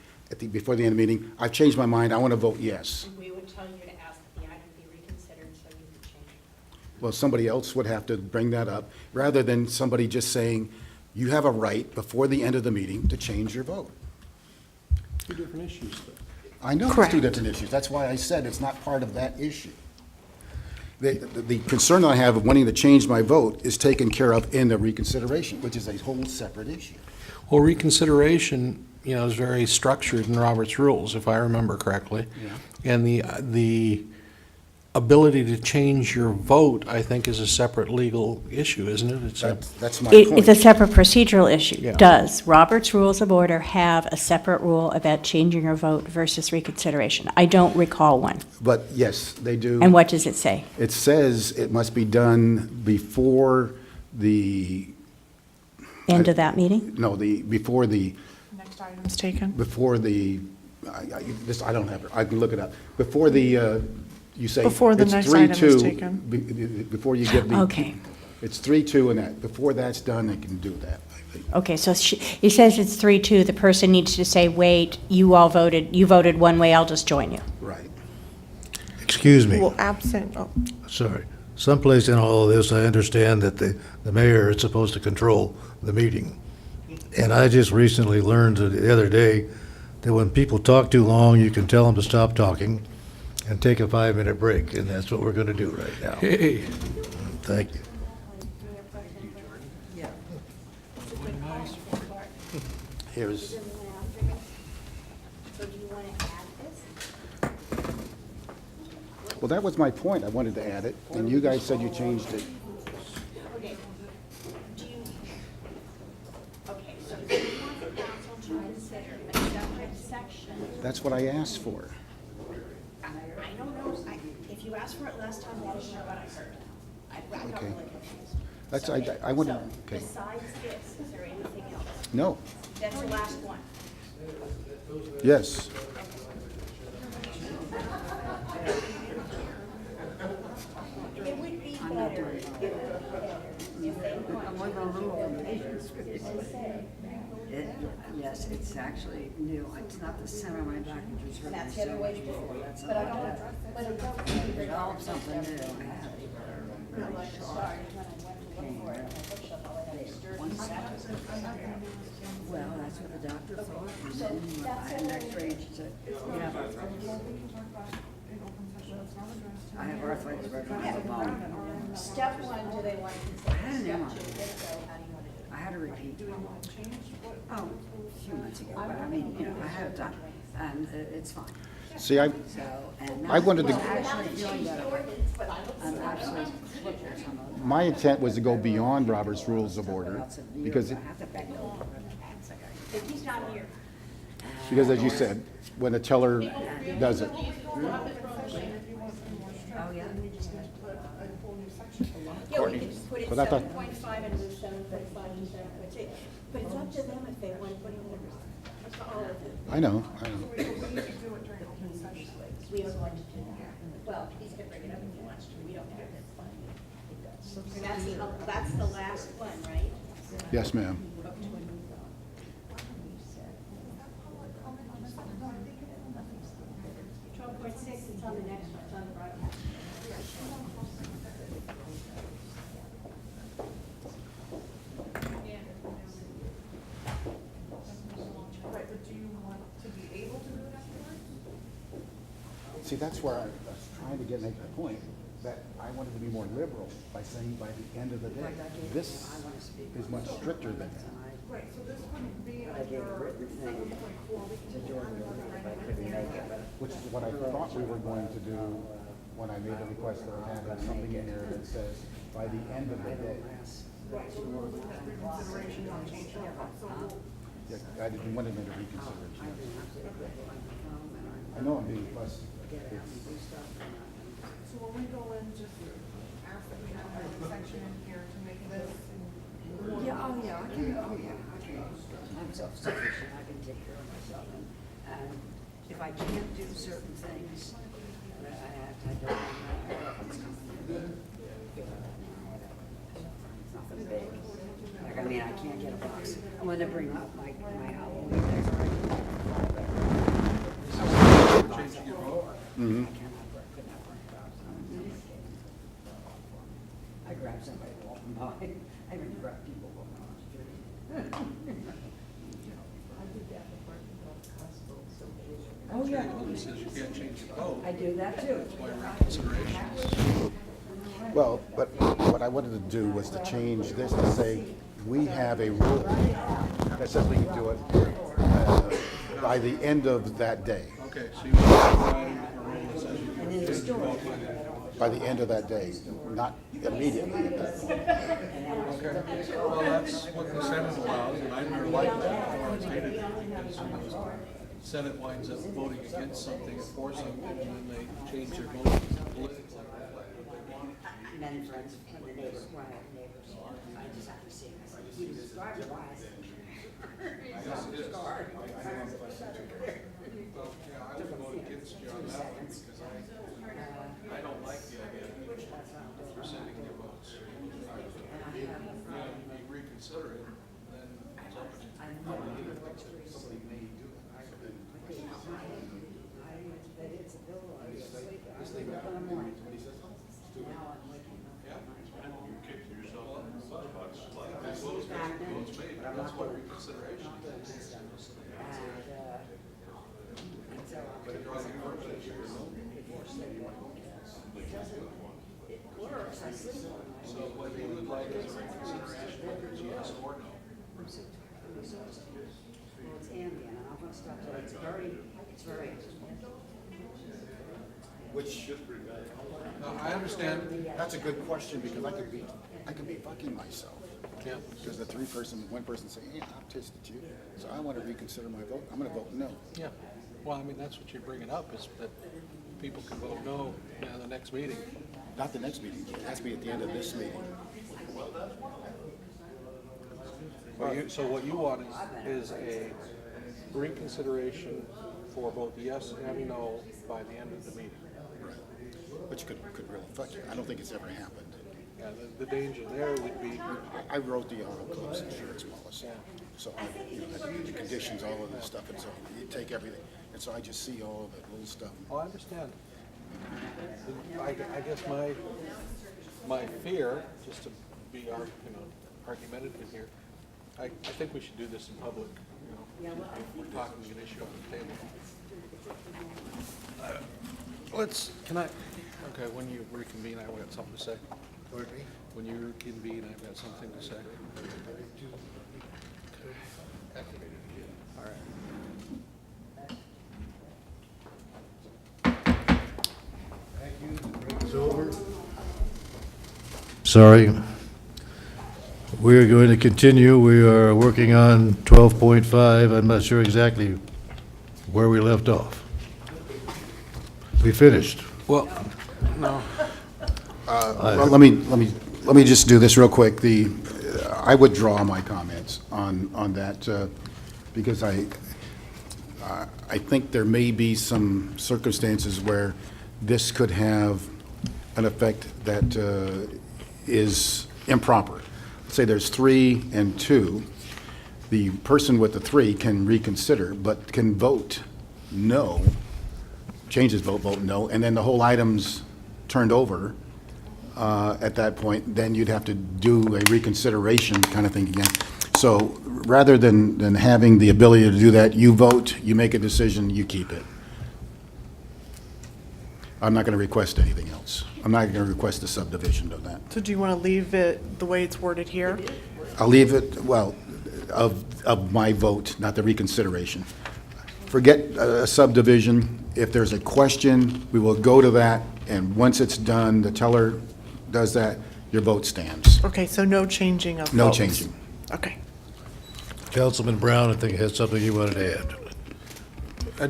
before the end of the meeting, I've changed my mind, I want to vote yes. We would tell you to ask that the item be reconsidered so you could change it. Well, somebody else would have to bring that up, rather than somebody just saying, you have a right before the end of the meeting to change your vote. 2 different issues, though. I know it's Correct. 2 different issues. That's why I said it's not part of that issue. The concern that I have of wanting to change my vote is taken care of in the reconsideration, which is a whole separate issue. Well, reconsideration, is very structured in Robert's rules, if I remember correctly. Yeah. And the ability to change your vote, I think, is a separate legal issue, isn't it? That's my It's point. a separate procedural issue. Yeah. Does Robert's Rules of Order have a separate rule about changing your vote versus reconsideration? I don't recall one. But yes, they do. And what does it say? It says it must be done before the, End of that meeting? no, before the, Next item's taken. I don't have it, I can look it up. Before the, you say. Before the it's next item is 3-2, taken. Before you give the. Okay. It's 3-2 and that, before that's done, they can do that, I think. Okay, so it says it's 3-2. The person needs to say, wait, you voted one way, I'll just join you. Right. Excuse me. Well, absent, oh, Sorry. Someplace in all of this, I understand that the mayor is supposed to control the meeting. And I just recently learned the other day that when people talk too long, you can tell them to stop talking and take a 5-minute break, and that's what we're going to do right now. Hey, Thank you. Yeah. Here's, So do you want to add this? well, that was my point. I wanted to add it, and you guys said you changed it. Okay. Okay, so do you want the council to consider a separate section? That's what I asked for. I don't know, if you asked for it last time, that is not what I heard. I got Okay. really confused. That's, So, I wanted, so okay. besides this, is there anything else? No, That's the last one. yes. It would be better if they I'm on the rule of engagement. Yes, it's actually new. It's not the center of my document. That's the other way before. That's develop something new. I have it. Well, that's what the doctor thought. I had an X-ray. She said, you have arthritis. I have arthritis right from the bone. Step one, do they want to I had an consider? MRI. Step two, how do you want to do it? I had a repeat. Oh, a few months ago, but I mean, I had it done, and it's fine. See, I, So, and I wanted to- I'm actually feeling better. I'm actually flipping some of them. my intent was to go beyond Robert's Rules of Order, because, I have to bend over. If he's not here. as you said, when a teller does it. Oh, yeah? Yeah, we could put it But I thought- 7.5 and move 7.5 to 7.6. But it's up to them if they want to put it in. It's all of them. I know. We are going to do that. Well, he's going to bring it up if he wants to. We don't have to. That's the last one, right? Yes, ma'am. on the next one, it's on the right. Right, but do you want to be able to do it afterwards? See, that's where I was trying to make the point, that I wanted to be more liberal by saying by the end of the day. This is much stricter than that. Right, so this wouldn't be under 7.4, we can do it. Which is what I thought we were going to do when I made the request of having something in there that says, by the end of the day. Right, so we're looking at reconsideration, not changing it, so we'll. Yeah, I didn't want it into reconsideration. I know I'm being fussy. So when we go in, just ask that we have a section in here to make this. Yeah, oh, yeah, I can, oh, yeah, I can. I'm self-sufficient, I can take care of myself. And if I can't do certain things, I don't know. It's nothing big. Like, I mean, I can't get a box. I'm gonna bring up my Halloween decoration. Mhm. I grabbed somebody walking by. I even grabbed people walking on the street. Oh, yeah. I do that too. Well, but what I wanted to do was to change this to say, we have a rule that says we can do it by the end of that day. Okay, so you want to And in the store. By the end of that day, not immediately. Okay, well, that's what the Senate allows, and I never liked that before, it's hated it, because the Senate winds up voting against something or for something, and then they change their vote politically. And then friends from the neighbors, when I have neighbors, I just have to see him. I said, he was driving by, I said, he's got his car. Yeah, I would vote against you on that one, because I don't like the idea of rescinding your votes. If you reconsider it, then it's up to you. Somebody may do it. It's a bill, I was asleep. This thing got In the morning. when he says, oh, it's too bad. Now I'm waking up. You're kicking yourself in the butt. Votes made, but that's what reconsideration is. So what you would like is a reconsideration, whether it's yes or no. Well, it's ambient, and I'm gonna stop there. It's very. Which, No, I understand. that's a good question, because I could be fucking myself. Yeah. Because one person saying, yeah, I'm pissed at you, so I want to reconsider my vote. I'm going to vote no. Yeah, well, I mean, that's what you're bringing up, is that people can vote no in the next meeting. Not the next meeting, it has to be at the end of this meeting. So what you want is a reconsideration for both yes and no by the end of the meeting. Which could really fuck you. I don't think it's ever happened. Yeah, the danger there would be, I wrote the auto club's insurance policy. So the conditions, all of this stuff, and so you take everything. And so I just see all of that little stuff. oh, I understand. I guess my fear, just to be argumentative here, I think we should do this in public, if we're talking an issue on the table. Okay, when you reconvene, I've got something to say. When you reconvene, I've got something to say. All right. It's over. Sorry. We are going to continue. We are working on 12.5. I'm not sure exactly where we left off. We finished. Well, no. Well, let me just do this real quick. I withdraw my comments on that because I think there may be some circumstances where this could have an effect that is improper. Let's say there's 3 and 2. The person with the 3 can reconsider, but can vote no change his vote, vote no, and then the whole item's turned over at that point, then you'd have to do a reconsideration kind of thing again. So rather than having the ability to do that, you vote, you make a decision, you keep it. I'm not going to request anything else. I'm not going to request a subdivision of that. So do you want to leave it the way it's worded here? I'll leave it, well, of my vote, not the reconsideration. Forget a subdivision. If there's a question, we will go to that, and once it's done, the teller does that, your vote stands. Okay, so no changing of No votes. changing. Okay. Councilman Brown, I think had something you wanted to add.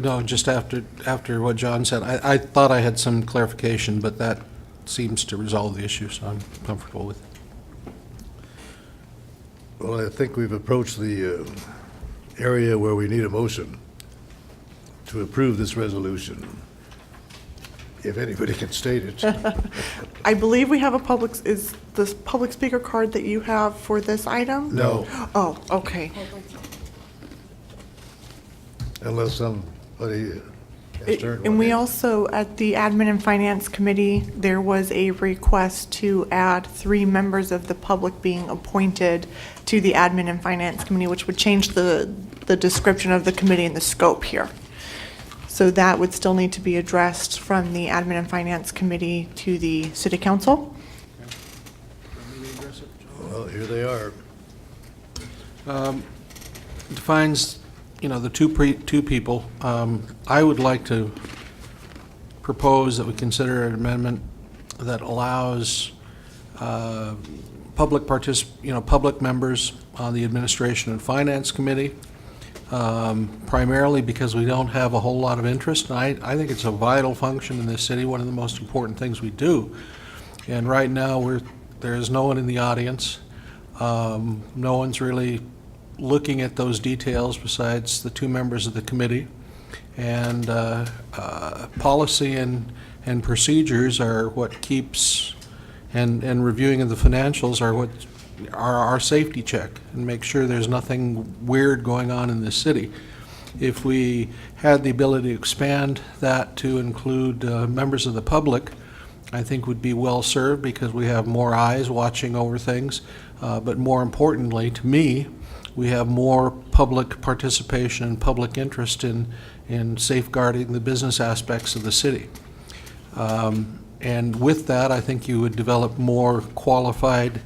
No, just after what John said, I thought I had some clarification, but that seems to resolve the issue, so I'm comfortable with it. Well, I think we've approached the area where we need a motion to approve this resolution, if anybody can state it. I believe we have is this public speaker card that you have for this item? No. Oh, okay. Unless somebody has turned And one we in. also, at the Admin and Finance Committee, there was a request to add 3 members of the public being appointed to the Admin and Finance Committee, which would change the description of the committee and the scope here. So that would still need to be addressed from the Admin and Finance Committee to the City Council. Well, here they are. Defines, the two people. I would like to propose that we consider an amendment that allows public members on the Administration and Finance Committee, primarily because we don't have a whole lot of interest. And I think it's a vital function in this city, one of the most important things we do. And right now, there is no one in the audience. No one's really looking at those details besides the 2 members of the committee. And policy and procedures are what keeps, and reviewing of the financials are what are our safety check, and make sure there's nothing weird going on in this city. If we had the ability to expand that to include members of the public, I think would be well served, because we have more eyes watching over things. But more importantly, to me, we have more public participation and public interest in safeguarding the business aspects of the city. And with that, I think you would develop more qualified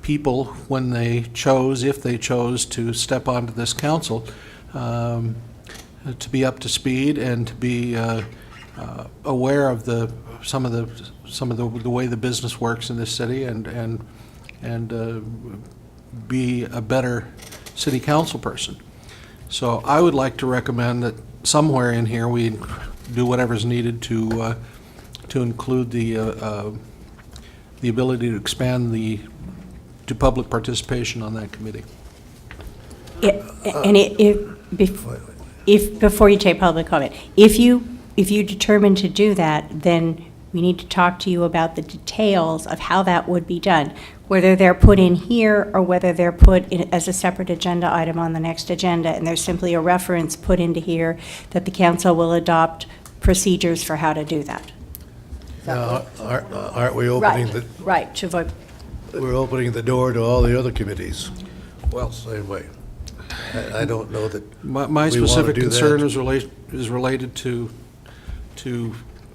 people when they chose, if they chose to step onto this council, to be up to speed and to be aware of some of the way the business works in this city, and be a better city council person. So I would like to recommend that somewhere in here we do whatever's needed to include the ability to expand to public participation on that committee. If before you take public comment, if you determine to do that, then we need to talk to you about the details of how that would be done, whether they're put in here or whether they're put in as a separate agenda item on the next agenda, and there's simply a reference put into here that the council will adopt procedures for how to do that. Now, aren't we opening the, Right, to vote. we're opening the door to all the other committees? Well, same way. I don't know that My we wanna specific do concern that. is related to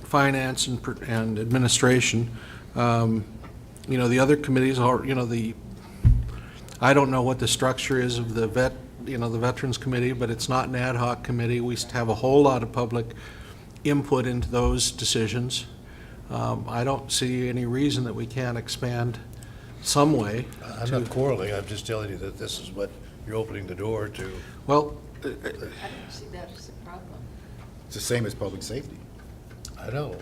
finance and administration. The other committees are, I don't know what the structure is of the the Veterans Committee, but it's not an ad hoc committee. We have a whole lot of public input into those decisions. I don't see any reason that we can't expand some way. I'm not quarreling, I'm just telling you that this is what you're opening the door to. Well, I don't see that as a problem. It's the same as public safety. I know,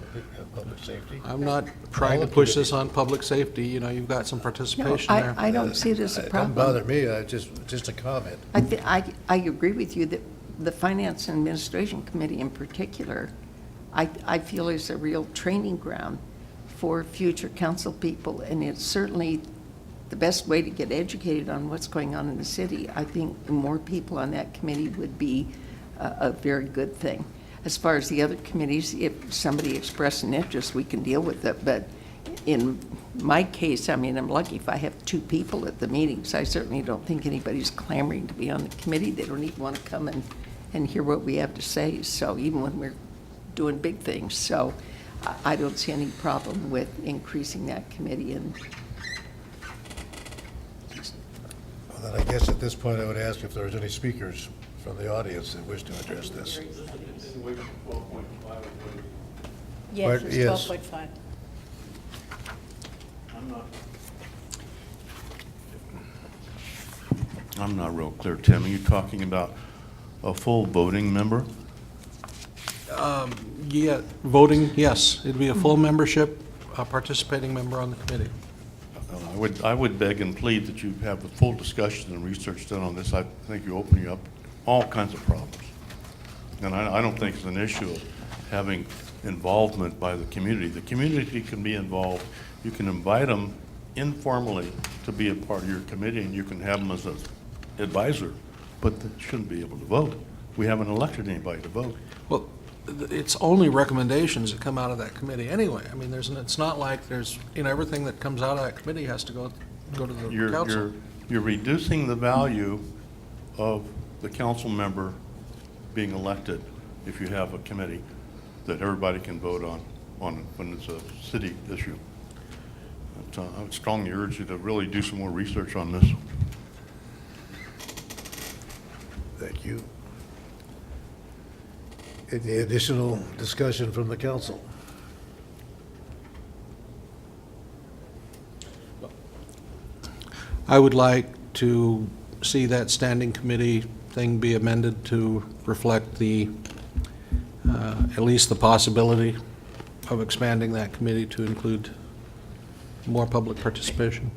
public safety. I'm not trying to push this on public safety. You've got some No, participation there. I don't see it as a It problem. doesn't bother me, just a comment. I agree with you that the Finance and Administration Committee in particular, I feel is a real training ground for future council people, and it's certainly the best way to get educated on what's going on in the city. I think more people on that committee would be a very good thing. As far as the other committees, if somebody expresses an interest, we can deal with it. But in my case, I mean, I'm lucky if I have 2 people at the meetings. I certainly don't think anybody's clamoring to be on the committee. They don't even want to come and hear what we have to say. So even when we're doing big things. So I don't see any problem with increasing that committee. And Well, then I guess at this point, I would ask if there's any speakers from the audience that wish to address this. Yes, it's Yes. 12.5. I'm not real clear, Tim. Are you talking about a full voting member? Yeah, voting, yes. It'd be a full membership, a participating member on the committee. I would beg and plead that you have a full discussion and research done on this. I think you're opening up all kinds of problems. And I don't think it's an issue of having involvement by the community. The community can be involved. You can invite them informally to be a part of your committee, and you can have them as an advisor, but they shouldn't be able to vote. We haven't elected anybody to vote. Well, it's only recommendations that come out of that committee anyway. I mean, it's not like there's, everything that comes out of that committee has to go to the council. You're reducing the value of the council member being elected if you have a committee that everybody can vote on when it's a city issue. But, I would strongly urge you to really do some more research on this. Thank you. Any additional discussion from the council? I would like to see that standing committee thing be amended to reflect at least the possibility of expanding that committee to include more public participation.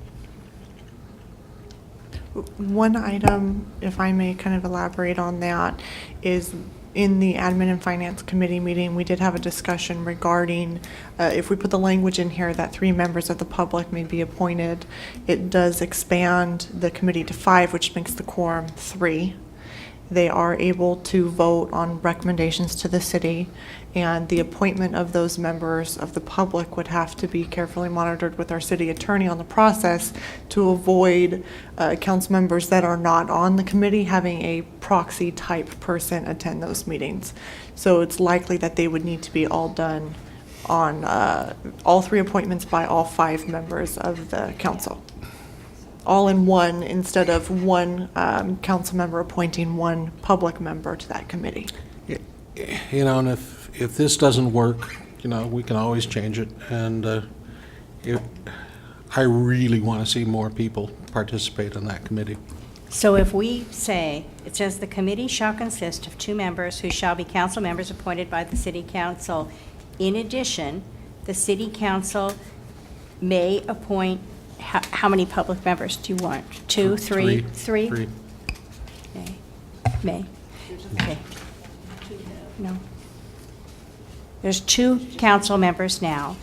One item, if I may kind of elaborate on that, is in the Admin and Finance Committee meeting, we did have a discussion regarding if we put the language in here that 3 members of the public may be appointed, it does expand the committee to 5, which makes the quorum 3. They are able to vote on recommendations to the city, and the appointment of those members of the public would have to be carefully monitored with our city attorney on the process to avoid council members that are not on the committee having a proxy type person attend those meetings. So it's likely that they would need to be all done on all 3 appointments by all 5 members of the council. All in one, instead of one council member appointing 1 public member to that committee. And if this doesn't work, we can always change it. And I really want to see more people participate in that committee. So if we say, it says the committee shall consist of 2 members who shall be council members appointed by the city council. In addition, the city council may appoint, how many public members do you want? 2, 3? 3? 3. May. Okay. No. There's 2 council members now.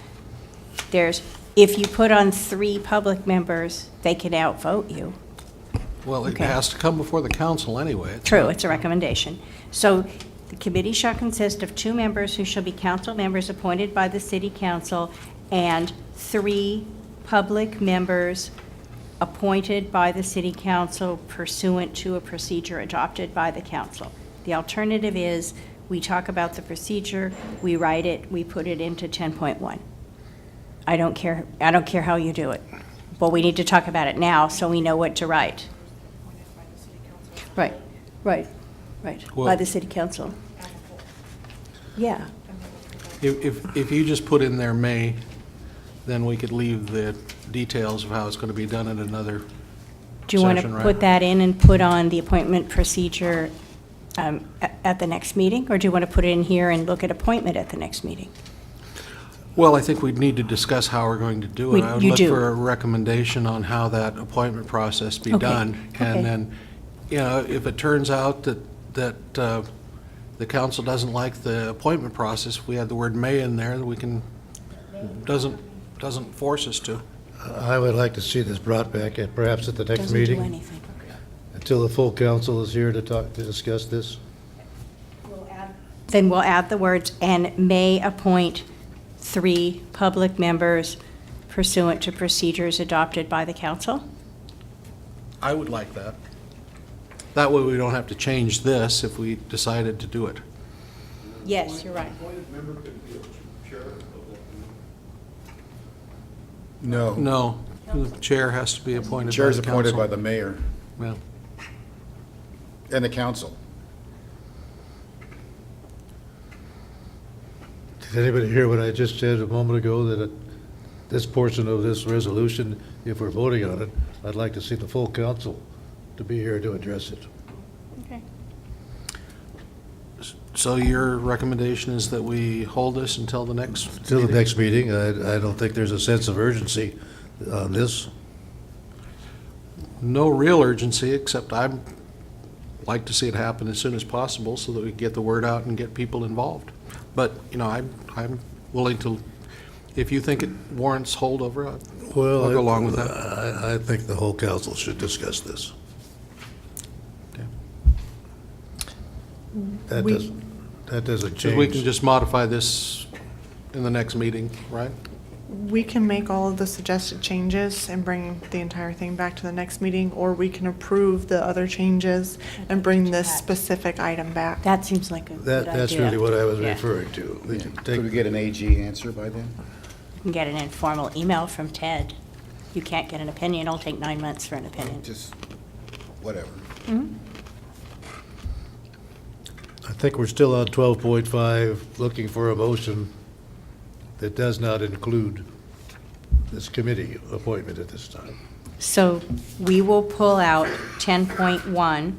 If you put on 3 public members, they can outvote you. Well, it Okay. has to come before the council anyway. True, it's a recommendation. So the committee shall consist of 2 members who shall be council members appointed by the city council and 3 public members appointed by the city council pursuant to a procedure adopted by the council. The alternative is, we talk about the procedure, we write it, we put it into 10.1. I don't care how you do it, but we need to talk about it now so we know what to write. Right, by Well- the city council. Yeah, If you just put in there may, then we could leave the details of how it's going to be done in another do you want to session, right? put that in and put on the appointment procedure at the next meeting? Or do you want to put it in here and look at appointment at the next meeting? Well, I think we'd need to discuss how we're going to do it. I would You look do. for a recommendation on how that appointment process be Okay, done. okay. And then, if it turns out that the council doesn't like the appointment process, if we had the word may in there, that we can, doesn't force us to. I would like to see this brought back at perhaps at the next Doesn't do meeting, anything. until the full council is here to discuss this. Then we'll add the words, "and may appoint 3 public members pursuant to procedures adopted by the council." I would like that. That way we don't have to change this if we decided to do it. Yes, you're right. No. No, the chair has to be appointed by the Chair is council. appointed by the mayor Yeah. and the council. Did anybody hear what I just said a moment ago, that this portion of this resolution, if we're voting on it, I'd like to see the full council to be here to address it. Okay. So your recommendation is that we hold this until the next? Till the meeting? next meeting, I don't think there's a sense of urgency on this. No real urgency, except I'd like to see it happen as soon as possible so that we can get the word out and get people involved. But, you know, I'm willing to, if you think it warrants holdover, I'll go along with that. I think the whole council should discuss this. Okay. That We- doesn't So we can change. just modify this in the next meeting, right? We can make all of the suggested changes and bring the entire thing back to the next meeting, or we can approve the other changes and bring this specific item back. That seems like a good idea. That's really what I was Yeah. referring to. We can take- Could we get an AG answer by then? You can get an informal email from Ted. You can't get an opinion, it'll take 9 months for an opinion. Just whatever. I think we're still on 12.5, looking for a motion that does not include this committee appointment at this time. So we will pull out 10.1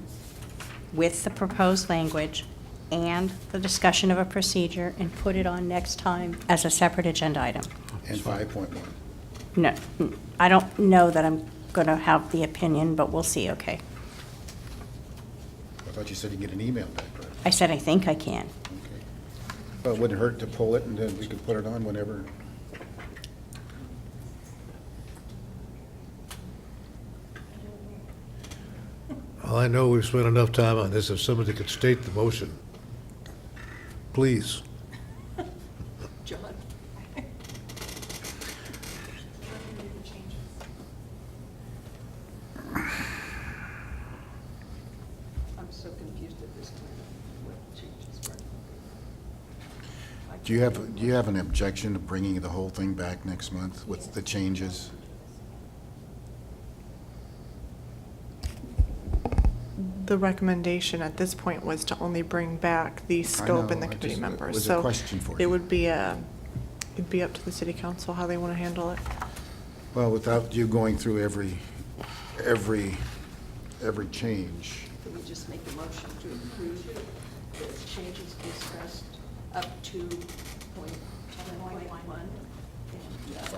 with the proposed language and the discussion of a procedure and put it on next time as a separate agenda item. And 5.1. No, I don't know that I'm going to have the opinion, but we'll see, okay? I thought you said you get an email back, right? I said I think I can. Okay. But it wouldn't hurt to pull it, and then we could put it on whenever. Well, I know we've spent enough time on this. If somebody could state the motion, please. John? I'm so confused at this time. What changes were? Do you have an objection to bringing the whole thing back next month with the changes? The recommendation at this point was to only bring back the scope and the know, I committee just- members. was a So question for it you. would be it'd be up to the city council how they want to handle it. Well, without you going through every change. Can we just make a motion to approve the changes discussed up to point 10.1? And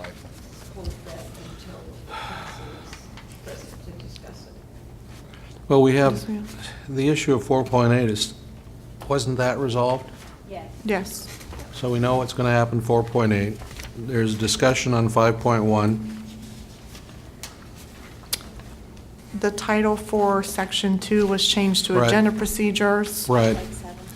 hold that until council is present to discuss it. Well, we Yes, have, ma'am. the issue of 4.8 is, wasn't that resolved? Yes. Yes. So we know what's going to happen 4.8. There's discussion on 5.1. The title for Section 2 was changed to Right. Agenda Procedures. Right.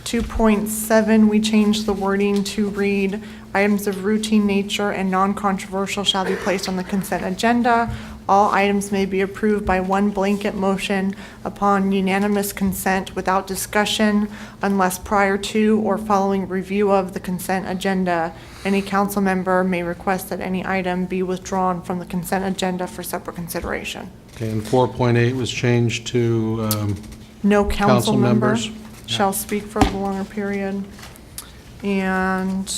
2.7, we changed the wording to read, "Items of routine nature and non-controversial shall be placed on the consent agenda. All items may be approved by one blanket motion upon unanimous consent without discussion unless prior to or following review of the consent agenda, any council member may request that any item be withdrawn from the consent agenda for separate consideration." Okay, and 4.8 was changed to, No council Council member members. shall speak for a longer period. And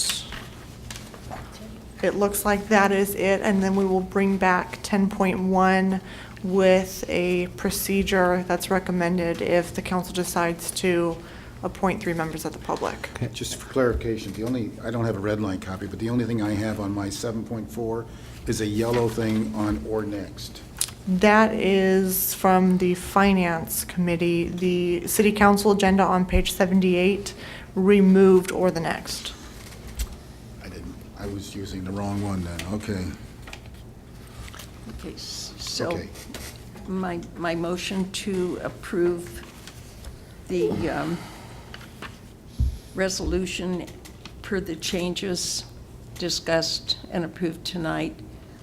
it looks like that is it, and then we will bring back 10.1 with a procedure that's recommended if the council decides to appoint 3 members of the public. Just for clarification, I don't have a red line copy, but the only thing I have on my 7.4 is a yellow thing on or next. That is from the Finance Committee. The City Council agenda on page 78 removed or the next. I was using the wrong one then, okay. Okay, so Okay. my motion to approve the resolution per the changes discussed and approved tonight,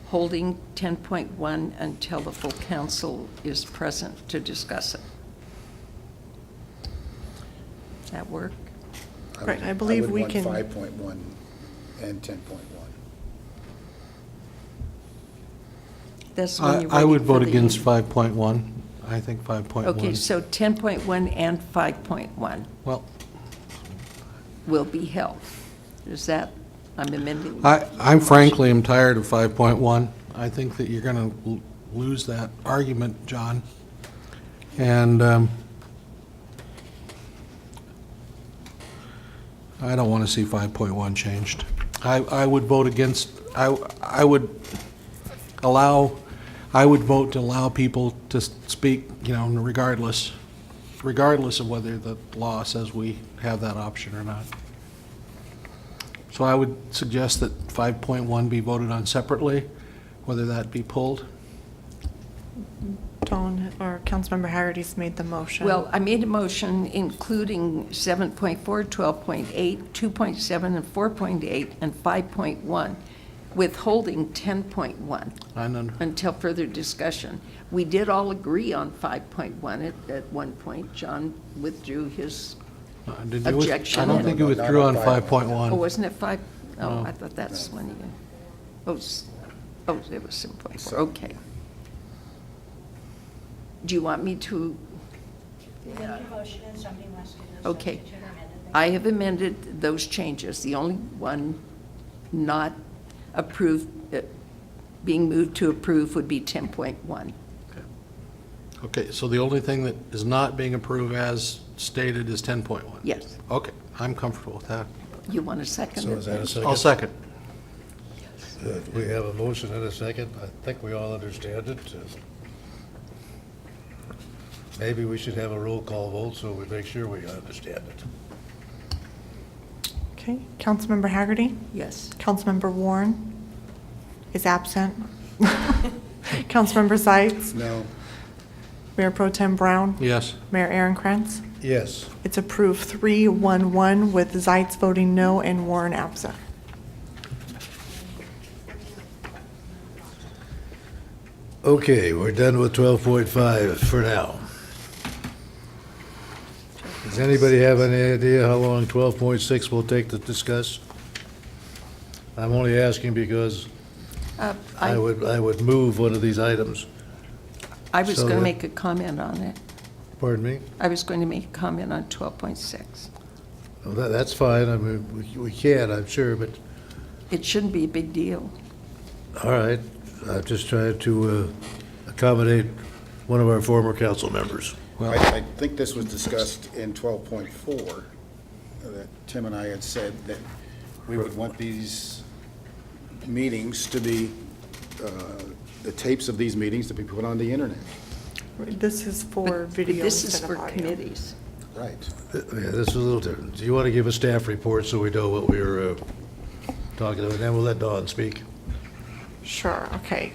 holding 10.1 until the full council is present to discuss it. Does that work? Right, I believe we can. I would want 5.1 and 10.1. That's when you're I would ready for vote the- against 5.1. I think 5.1. Okay, so 10.1 and 5.1 Well, will be held. Is that, I'm amending? I'm frankly am tired of 5.1. I think that you're going to lose that argument, John. And I don't want to see 5.1 changed. I would vote against, I would vote to allow people to speak, regardless of whether the law says we have that option or not. So I would suggest that 5.1 be voted on separately, whether that be pulled. Dawn or Councilmember Haggerty's made the motion. Well, I made a motion including 7.4, 12.8, 2.7, and 4.8, and 5.1, withholding 10.1 until further discussion. We did all agree on 5.1 at one point. John withdrew his Did you objection. I don't think you withdrew on 5.1. Oh, wasn't it 5? Oh, I thought that's when you, oh, it was 7.4, okay. Do you want me to? Okay. I have amended those changes. The only one not approved, being moved to approve would be 10.1. Okay, so the only thing that is not being approved as stated is 10.1? Yes. Okay, I'm comfortable with that. You want a second? So is that a second? I'll second. We have a motion and a second. I think we all understand it. Maybe we should have a roll call vote so we make sure we understand it. Okay, Councilmember Haggerty? Yes. Councilmember Warren is absent. Councilmember Seitz? No. Mayor Pro Tem Brown? Yes. Mayor Aaron Krantz? Yes. It's approved 3-1-1 with Seitz voting no and Warren absent. Okay, we're done with 12.5 for now. Does anybody have any idea how long 12.6 will take to discuss? I'm only asking because I would move one of these items. I was So going to that- make a comment on it. Pardon me? I was going to make a comment on 12.6. Well, that's fine. I mean, we can, I'm sure, but, It shouldn't be a big deal. all right. I'm just trying to accommodate one of our former council members. I think this was discussed in 12.4, that Tim and I had said that we would want these meetings to be, the tapes of these meetings to be put on the internet. This is for video This is instead for of audio. committees. Right. Yeah, this is a little different. Do you want to give a staff report so we know what we're talking about? And then we'll let Dawn speak. Sure, okay.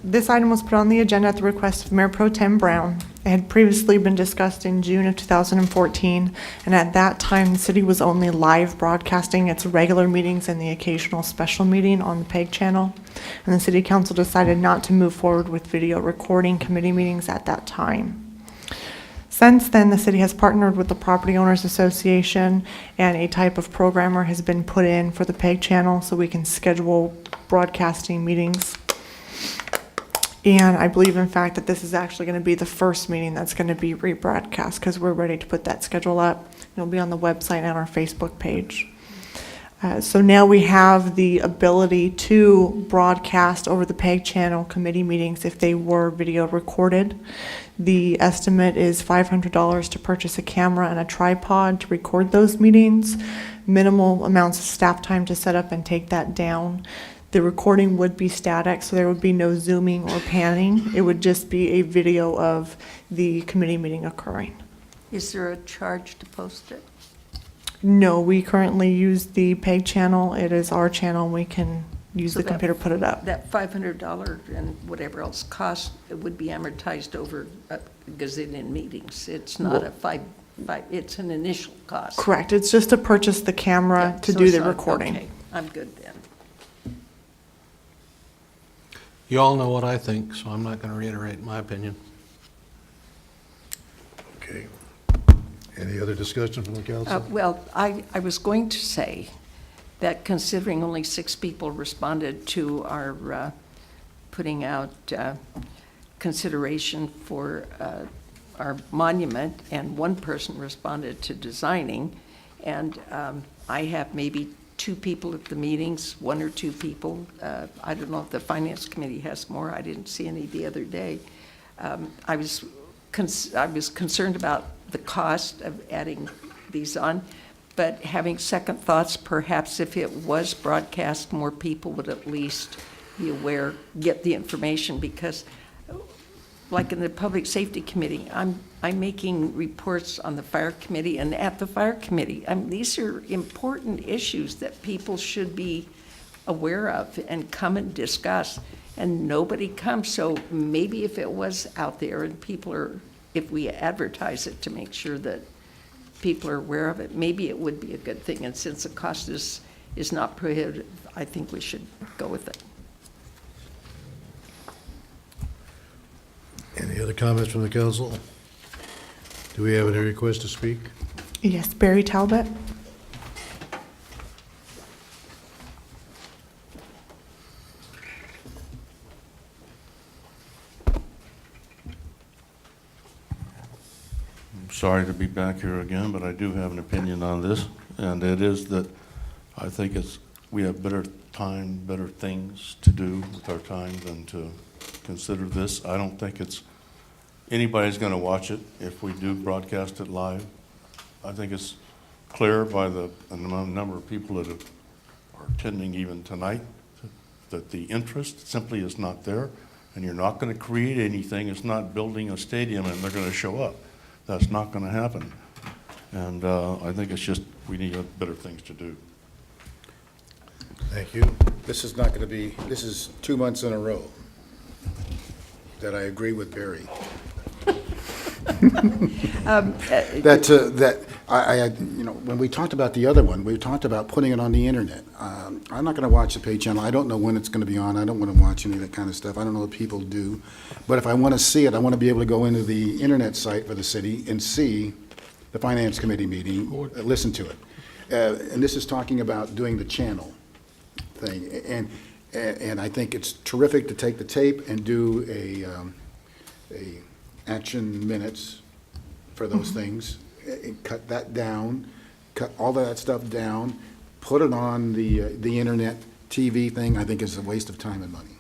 This item was put on the agenda at the request of Mayor Pro Tem Brown. It had previously been discussed in June of 2014, and at that time, the city was only live broadcasting its regular meetings and the occasional special meeting on the PEG channel, and the city council decided not to move forward with video recording committee meetings at that time. Since then, the city has partnered with the Property Owners Association, and a type of programmer has been put in for the PEG channel so we can schedule broadcasting meetings. And I believe, in fact, that this is actually going to be the first meeting that's going to be rebroadcast because we're ready to put that schedule up. It'll be on the website and our Facebook page. So now we have the ability to broadcast over the PEG channel committee meetings if they were video recorded. The estimate is $500 to purchase a camera and a tripod to record those meetings. Minimal amounts of staff time to set up and take that down. The recording would be static, so there would be no zooming or panning. It would just be a video of the committee meeting occurring. Is there a charge to post it? No, we currently use the PEG channel. It is our channel, and we can use So the computer, put it up. That $500 and whatever else cost, it would be amortized over a gazillion meetings. It's not a it's an initial cost. Correct. It's just to purchase the camera Yeah, to so do it's the not- recording. Okay, I'm good then. You all know what I think, so I'm not going to reiterate my opinion. Okay. Any other discussion from the council? Well, I was going to say that considering only 6 people responded to our putting out consideration for our monument, and 1 person responded to designing, and I have maybe 2 people at the meetings, 1 or 2 people. I don't know if the Finance Committee has more. I didn't see any the other day. I was concerned about the cost of adding these on, but having second thoughts, perhaps if it was broadcast, more people would at least be aware, get the information, because like in the Public Safety Committee, I'm making reports on the Fire Committee and at the Fire Committee. These are important issues that people should be aware of and come and discuss, and nobody comes. So maybe if it was out there and if we advertise it to make sure that people are aware of it, maybe it would be a good thing. And since the cost is not prohibitive, I think we should go with it. Any other comments from the council? Do we have any requests to speak? Yes, Barry Talbot. I'm sorry to be back here again, but I do have an opinion on this, and it is that I think we have better time, better things to do with our time than to consider this. I don't think anybody's going to watch it if we do broadcast it live. I think it's clear by the number of people that are attending even tonight that the interest simply is not there, and you're not going to create anything. It's not building a stadium and they're going to show up. That's not going to happen. And I think it's just we need better things to do. Thank you. This is not going to be, this is 2 months in a row that I agree with Barry. When we talked about the other one, we talked about putting it on the internet. I'm not going to watch the pay channel. I don't know when it's going to be on. I don't want to watch any of that kind of stuff. I don't know what people do. But if I want to see it, I want to be able to go into the internet site for the city and see the Finance Committee meeting, listen to it. And this is talking about doing the channel thing. And I think it's terrific to take the tape and do a action minutes for those things, and cut that down, cut all of that stuff down, put it on the internet TV thing. I think is a waste of time and money.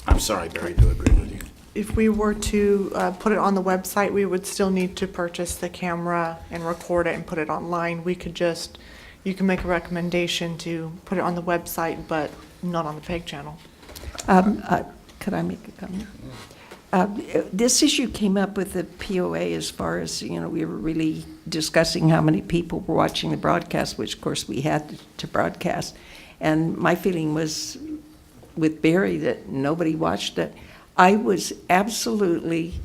I'm sorry, Barry, to agree with you. If we were to put it on the website, we would still need to purchase the camera and record it and put it online. You can make a recommendation to put it on the website, but not on the PEG channel. Could I make a comment? This issue came up with the POA as far as, we were really discussing how many people were watching the broadcast, which of course we had to broadcast. And my feeling was with Barry that nobody watched it. I was absolutely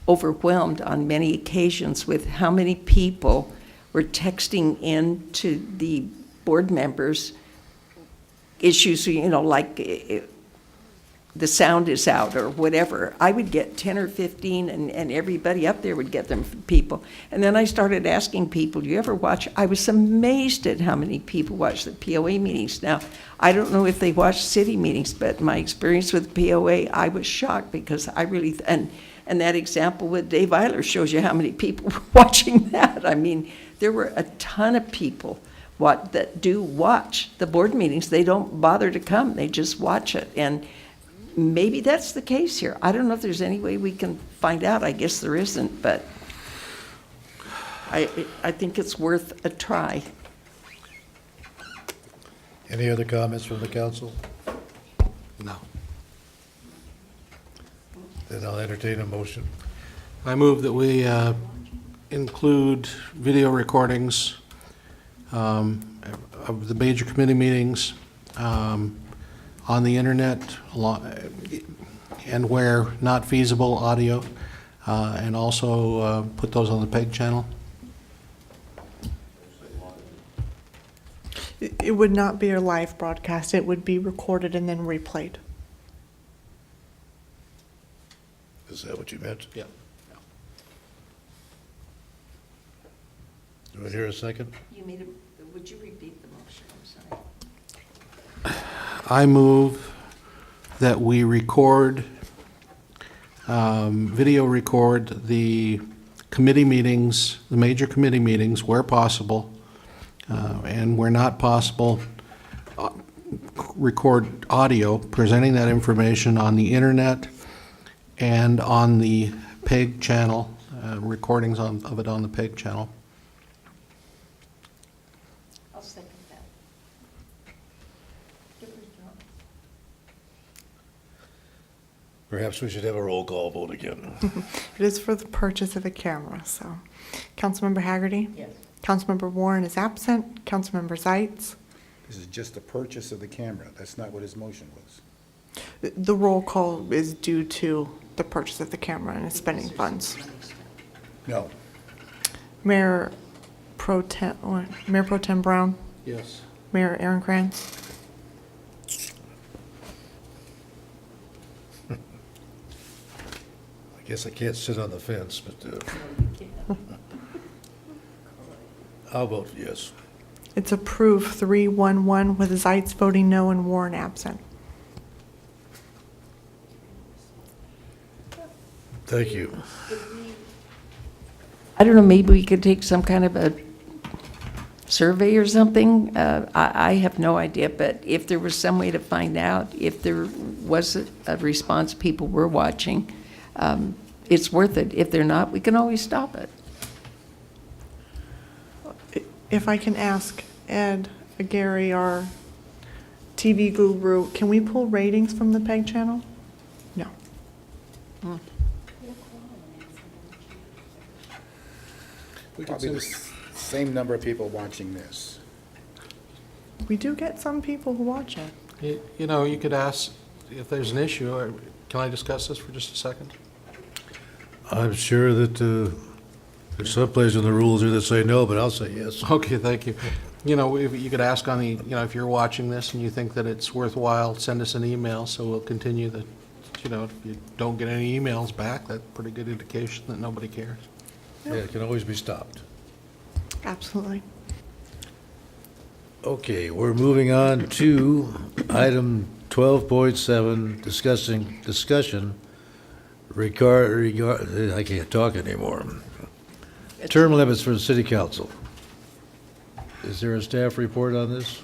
overwhelmed on many occasions with how many people were texting in to the board members issues, like the sound is out or whatever. I would get 10 or 15 and everybody up there would get them from people. And then I started asking people, do you ever watch? I was amazed at how many people watch the POA meetings. Now, I don't know if they watch city meetings, but my experience with POA, I was shocked because I really, and that example with Dave Eiler shows you how many people were watching that. I mean, there were a ton of people that do watch the board meetings. They don't bother to come, they just watch it. And maybe that's the case here. I don't know if there's any way we can find out. I guess there isn't, but I think it's worth a try. Any other comments from the council? No. Then I'll entertain a motion. I move that we include video recordings of the major committee meetings on the internet, and where not feasible, audio. and also put those on the PEG channel? It would not be a live broadcast. It would be recorded and then replayed. Is that what you meant? Yeah. Do I hear a second? Would you repeat the motion? I'm sorry. I move that we record, video record the committee meetings, the major committee meetings where possible, and where not possible, record audio presenting that information on the internet and on the PEG channel, recordings of it on the PEG channel. I'll second that. Perhaps we should have a roll call vote again. It is for the purchase of a camera, so. Councilmember Haggerty? Yes. Councilmember Warren is absent. Councilmember Zeitz? This is just the purchase of the camera. That's not what his motion was. The roll call is due to the purchase of the camera and its spending funds. No. Mayor Pro Tem Brown? Yes. Mayor Aaron Krantz? I guess I can't sit on the fence, but I'll vote yes. It's approved 3-1-1 with Zeitz voting no and Warren absent. Thank you. I don't know, maybe we could take some kind of a survey or something. I have no idea, but if there was some way to find out if there was a response, people were watching, it's worth it. If they're not, we can always stop it. If I can ask Ed, Gary, our TV guru, can we pull ratings from the PEG channel? No. Probably the same number of people watching this. We do get some people who watch it. You know, you could ask if there's an issue, or can I discuss this for just a second? I'm sure that there's some place in the rules here that say no, but I'll say yes. Okay, thank you. You know, if you could ask on the, you know, if you're watching this and you think that it's worthwhile, send us an email, so we'll continue the, you know, if you don't get any emails back, that's a pretty good indication that nobody cares. Yeah, it can always be stopped. Absolutely. Okay, we're moving on to item 12.7, discussion I can't talk anymore. Term limits for the city council. Is there a staff report on this?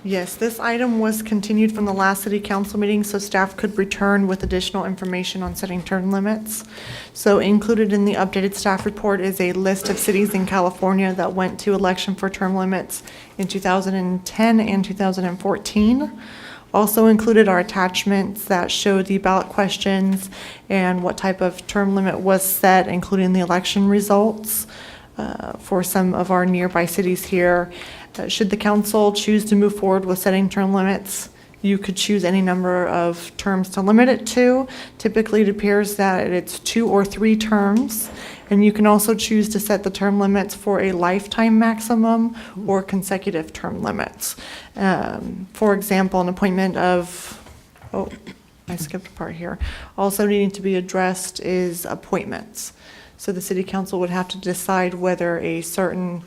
Yes, this item was continued from the last city council meeting, so staff could return with additional information on setting term limits. So included in the updated staff report is a list of cities in California that went to election for term limits in 2010 and 2014. Also included are attachments that show the ballot questions and what type of term limit was set, including the election results for some of our nearby cities here. Should the council choose to move forward with setting term limits, you could choose any number of terms to limit it to. Typically, it appears that it's 2 or 3 terms, and you can also choose to set the term limits for a lifetime maximum or consecutive term limits. For example, an appointment of, oh, I skipped a part here. Also needing to be addressed is appointments. So the city council would have to decide whether a certain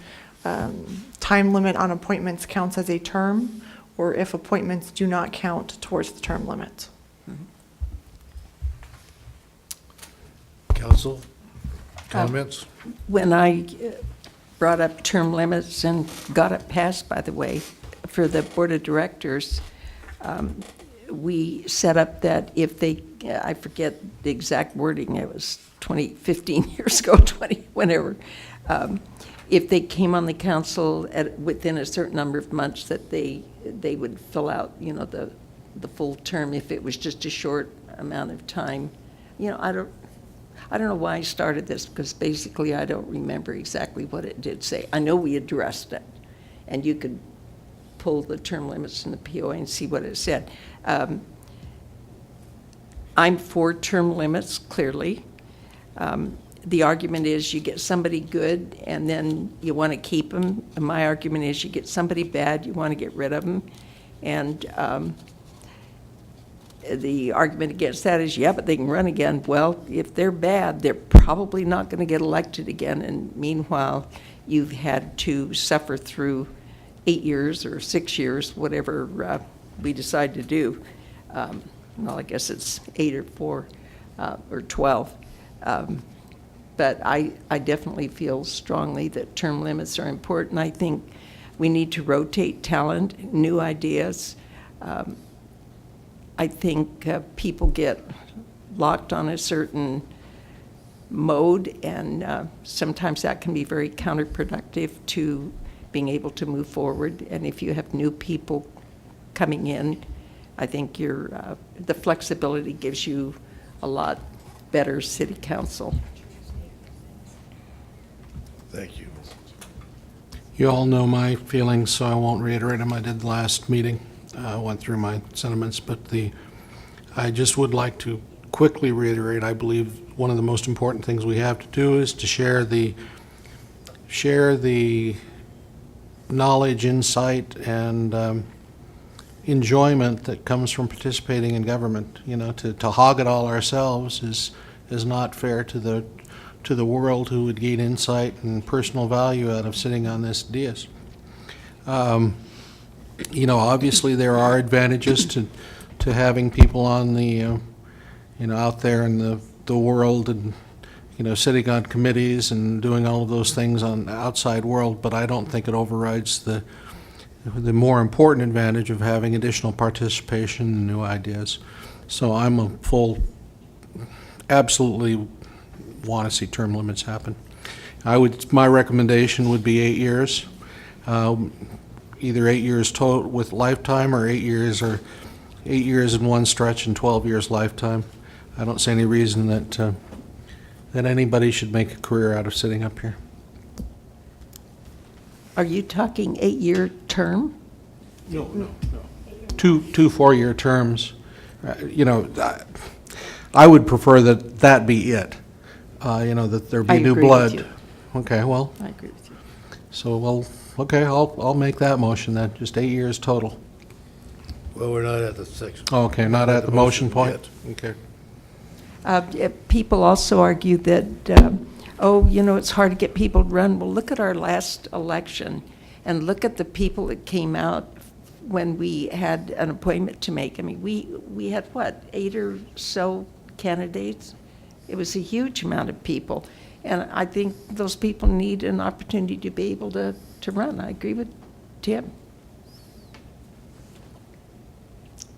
time limit on appointments counts as a term, or if appointments do not count towards the term limit. Council, comments? When I brought up term limits and got it passed, by the way, for the board of directors, we set up that if they, I forget the exact wording, it was 15 years ago, 20, whenever, if they came on the council within a certain number of months, that they would fill out, you know, the full term if it was just a short amount of time. You know, I don't know why I started this, because basically I don't remember exactly what it did say. I know we addressed it, and you could pull the term limits in the POA and see what it said. I'm for term limits, clearly. The argument is you get somebody good and then you want to keep them. And my argument is you get somebody bad, you want to get rid of them. And the argument against that is, yeah, but they can run again. Well, if they're bad, they're probably not going to get elected again. And meanwhile, you've had to suffer through 8 years or 6 years, whatever we decide to do. Well, I guess it's 8 or 4 or 12. But I definitely feel strongly that term limits are important. I think we need to rotate talent, new ideas. I think people get locked on a certain mode, and sometimes that can be very counterproductive to being able to move forward. And if you have new people coming in, I think the flexibility gives you a lot better city council. Thank you. You all know my feelings, so I won't reiterate them. I did the last meeting, went through my sentiments, but I just would like to quickly reiterate, I believe one of the most important things we have to do is to share the knowledge, insight, and enjoyment that comes from participating in government. You know, to hog it all ourselves is not fair to the world, who would gain insight and personal value out of sitting on this dais. You know, obviously there are advantages to having people on the, out there in the world and, sitting on committees and doing all of those things on the outside world, but I don't think it overrides the more important advantage of having additional participation and new ideas. So I'm absolutely want to see term limits happen. My recommendation would be 8 years, either 8 years total with lifetime, or 8 years, or 8 years in one stretch and 12 years lifetime. I don't see any reason that anybody should make a career out of sitting up here. Are you talking 8-year term? No. Two 4-year terms. I would prefer that be it. That there be I new agree blood. with you. Okay, well, I agree with you. so, okay, I'll make that motion then, just 8 years total. Well, we're not at the 6. Okay, not at the motion point? yet. Okay. People also argue that, it's hard to get people to run. Well, look at our last election, and look at the people that came out when we had an appointment to make. I mean, we had, 8 or so candidates? It was a huge amount of people. And I think those people need an opportunity to be able to run. I agree with Tim.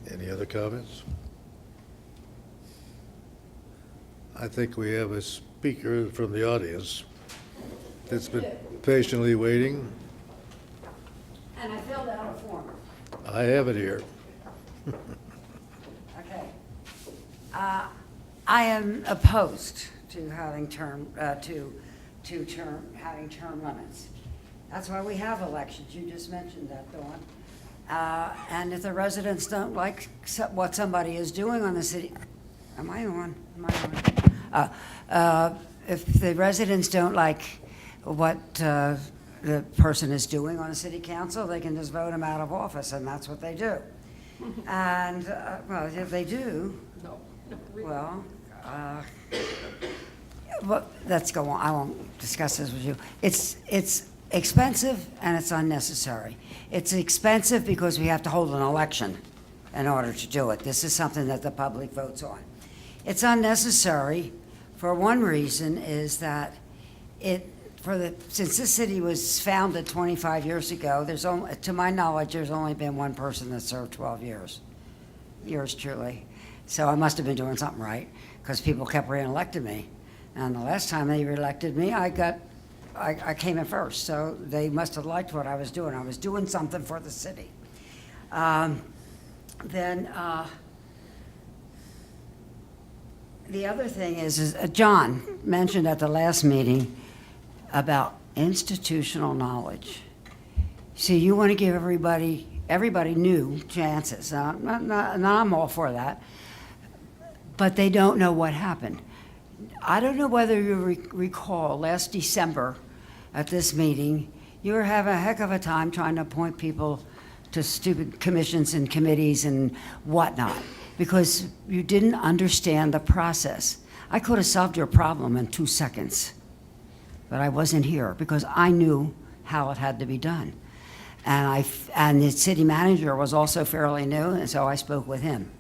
Any other comments? I think we have a speaker from the audience that's been patiently waiting. And I filled out a form. I have it here. Okay. I am opposed to having term limits. That's why we have elections. You just mentioned that, Dawn. And if the residents don't like what somebody is doing on the city, am I on? If the residents don't like what the person is doing on the city council, they can just vote him out of office, and that's what they do. And, well, if they do, well, let's go on. I won't discuss this with you. It's expensive and it's unnecessary. It's expensive because we have to hold an election in order to do it. This is something that the public votes on. It's unnecessary for one reason, is that since this city was founded 25 years ago, to my knowledge, there's only been one person that served 12 years. Yours truly. So I must have been doing something right, because people kept re-electing me. And the last time they re-elected me, I came in first, so they must have liked what I was doing. I was doing something for the city. The other thing is John mentioned at the last meeting about institutional knowledge. See, you want to give everybody new chances. And I'm all for that. but they don't know what happened. I don't know whether you recall last December at this meeting, you were having a heck of a time trying to appoint people to stupid commissions and committees and whatnot, because you didn't understand the process. I could have solved your problem in 2 seconds, but I wasn't here because I knew how it had to be done. And the city manager was also fairly new, and so I spoke with him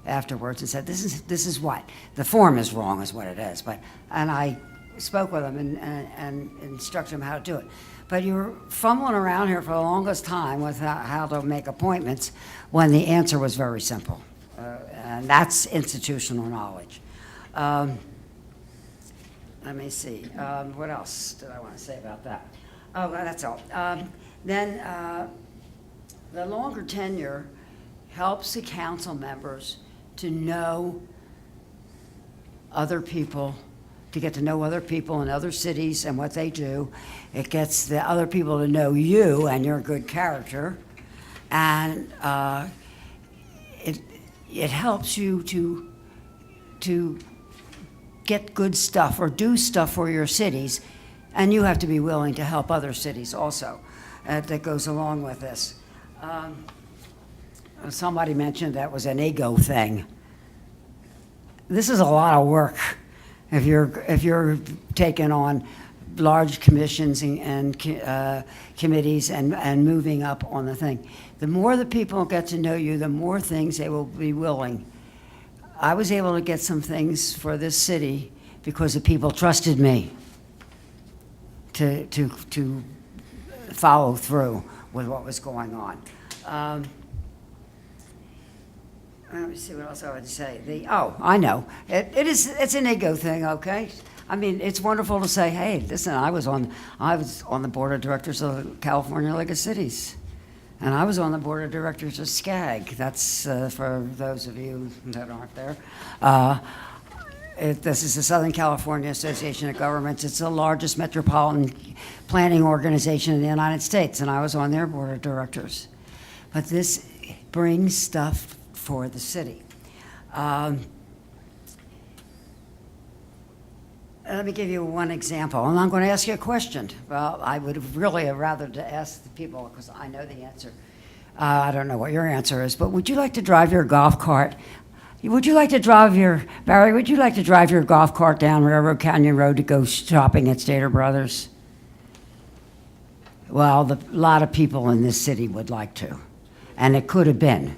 afterwards and said, this is what, the form is wrong is what it is, and I spoke with him and instructed him how to do it. But you were fumbling around here for the longest time with how to make appointments when the answer was very simple. And that's institutional knowledge. Let me see, what else did I want to say about that? Oh, well, that's all. Then the longer tenure helps the council members to know other people, to get to know other people in other cities and what they do. It gets the other people to know you and your good character. And it helps you to get good stuff or do stuff for your cities. And you have to be willing to help other cities also. That goes along with this. Somebody mentioned that was an ego thing. This is a lot of work if you're taking on large commissions and committees and moving up on the thing. The more the people get to know you, the more things they will be willing. I was able to get some things for this city because the people trusted me to follow through with what was going on. Let me see what else I would say. I know. It's an ego thing, okay? I mean, it's wonderful to say, hey, listen, I was on the board of directors of the California League of Cities. And I was on the board of directors of SCAG. That's for those of you that aren't there. This is the Southern California Association of Governments. It's the largest metropolitan planning organization in the United States, and I was on their board of directors. But this brings stuff for the city. Let me give you one example, and I'm going to ask you a question. Well, I would have really rather to ask the people because I know the answer. I don't know what your answer is, but would you like to drive your golf cart? Would you like to drive Barry, would you like to drive your golf cart down Railroad Canyon Road to go shopping at Stater Brothers? Well, a lot of people in this city would like to, and it could have been.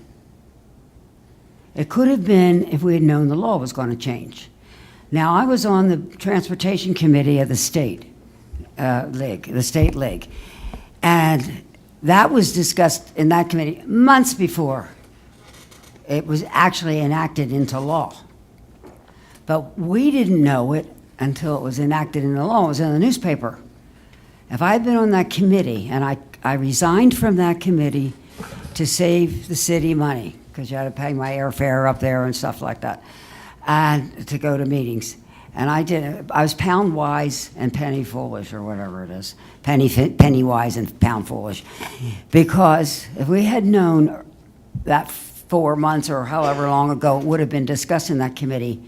It could have been if we had known the law was going to change. Now, I was on the Transportation Committee of the State League, and that was discussed in that committee months before it was actually enacted into law. But we didn't know it until it was enacted into law. It was in the newspaper. If I had been on that committee, and I resigned from that committee to save the city money, because you had to pay my airfare up there and stuff like that, and to go to meetings. And I did. I was pound wise and penny foolish, or whatever it is. Penny wise and pound foolish. Because if we had known that 4 months or however long ago it would have been discussed in that committee,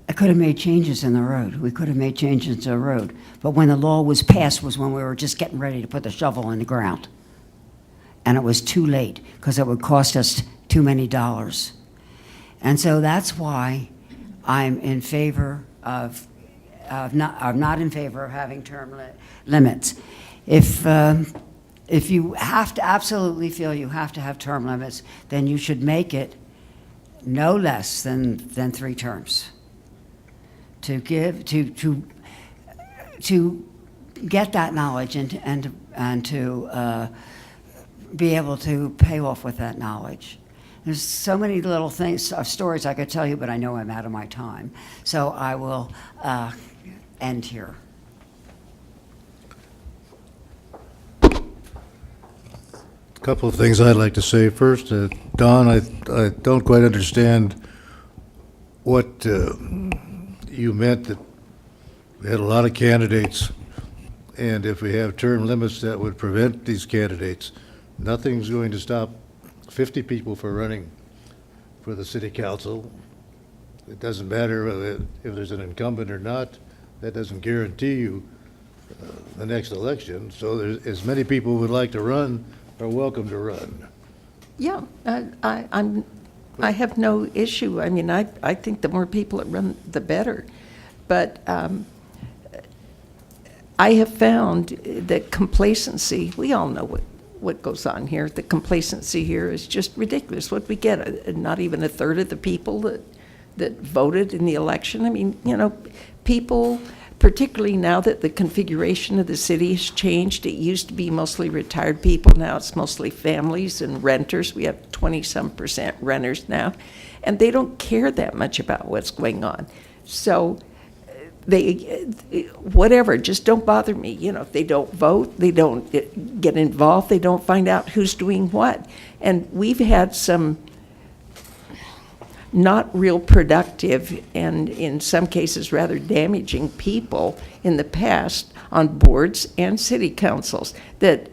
I could have made changes in the road. We could have made changes in the road. But when the law was passed was when we were just getting ready to put the shovel in the ground. And it was too late because it would cost us too many dollars. And so that's why I'm in favor of not in favor of having term limits. If you have to absolutely feel you have to have term limits, then you should make it no less than 3 terms. To get that knowledge and to be able to pay off with that knowledge. There's so many little things, stories I could tell you, but I know I'm out of my time. So I will end here. A couple of things I'd like to say. First, Don, I don't quite understand what you meant that we had a lot of candidates, and if we have term limits that would prevent these candidates, nothing's going to stop 50 people from running for the city council it doesn't matter if there's an incumbent or not. That doesn't guarantee you the next election. So there's, as many people who would like to run are welcome to run. Yeah, I have no issue. I mean, I think the more people that run, the better. But I have found that complacency, we all know what goes on here. The complacency here is just ridiculous. What we get, not even a third of the people that voted in the election. I mean, you know, people, particularly now that the configuration of the city has changed, it used to be mostly retired people, now it's mostly families and renters. We have 20-some% renters now, and they don't care that much about what's going on. So they, whatever, just don't bother me. You know, if they don't vote, they don't get involved, they don't find out who's doing what. And we've had some not real productive and in some cases rather damaging people in the past on boards and city councils that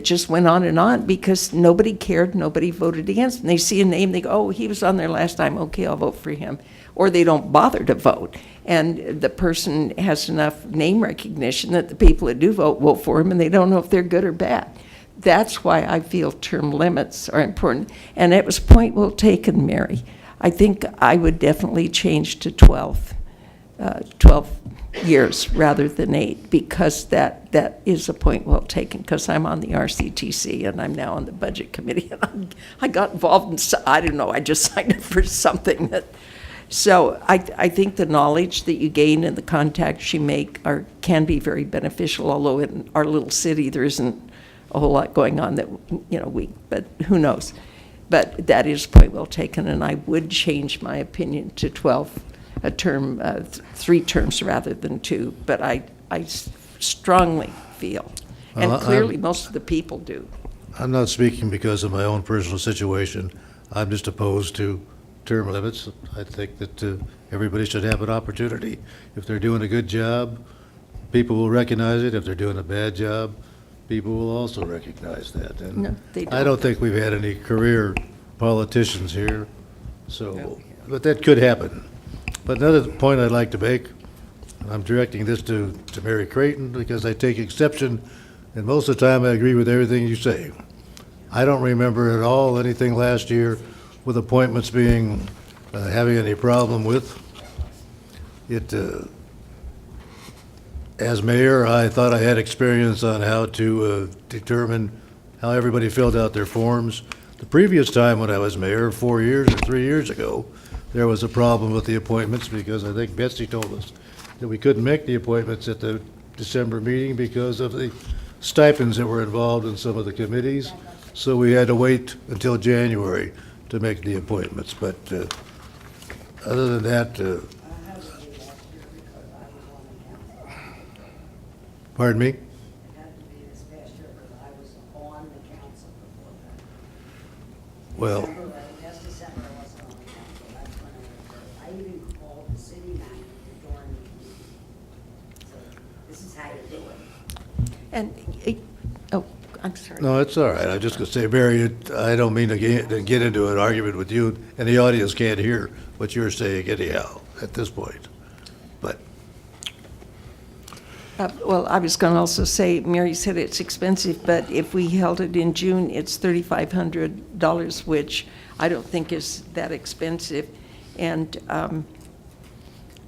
just went on and on because nobody cared, nobody voted against them. They see a name, they go, oh, he was on there last time, okay, I'll vote for him. Or they don't bother to vote. And the person has enough name recognition that the people that do vote for him, and they don't know if they're good or bad. That's why I feel term limits are important. And it was a point well taken, Mary. I think I would definitely change to 12 years rather than 8, because that is a point well taken, because I'm on the RCTC and I'm now on the budget committee, and I got involved in, I don't know, I just signed up for something that, so I think the knowledge that you gain and the contacts you make can be very beneficial, although in our little city there isn't a whole lot going on that, you know, but who knows. But that is a point well taken, and I would change my opinion to 12, a term, 3 terms rather than 2. But I strongly feel, and Well, clearly most of the people do. I'm not speaking because of my own personal situation. I'm just opposed to term limits. I think that everybody should have an opportunity. If they're doing a good job, people will recognize it. If they're doing a bad job, people will also recognize that. And No, they I don't think we've had any career politicians here, so, but that could happen. But another point I'd like to make, and I'm directing this to Mary Creighton, because I take exception, and most of the time I agree with everything you say. I don't remember at all anything last year with appointments being, having any problem with. It, as mayor, I thought I had experience on how to determine how everybody filled out their forms. The previous time when I was mayor, 4 years or 3 years ago, there was a problem with the appointments because I think Betsy told us that we couldn't make the appointments at the December meeting because of the stipends that were involved in some of the committees. So we had to wait until January to make the appointments. But other than that, pardon me? It had to be this past year because I was on the council before that. Well, Last December, I wasn't on the council. That's when I even called the city manager to join me. So this is how you do it. And, oh, I'm sorry. no, it's all right. I was just going to say, Mary, I don't mean to get into an argument with you, and the audience can't hear what you're saying anyhow at this point. But Well, I was going to also say, Mary said it's expensive, but if we held it in June, it's $3,500, which I don't think is that expensive. And I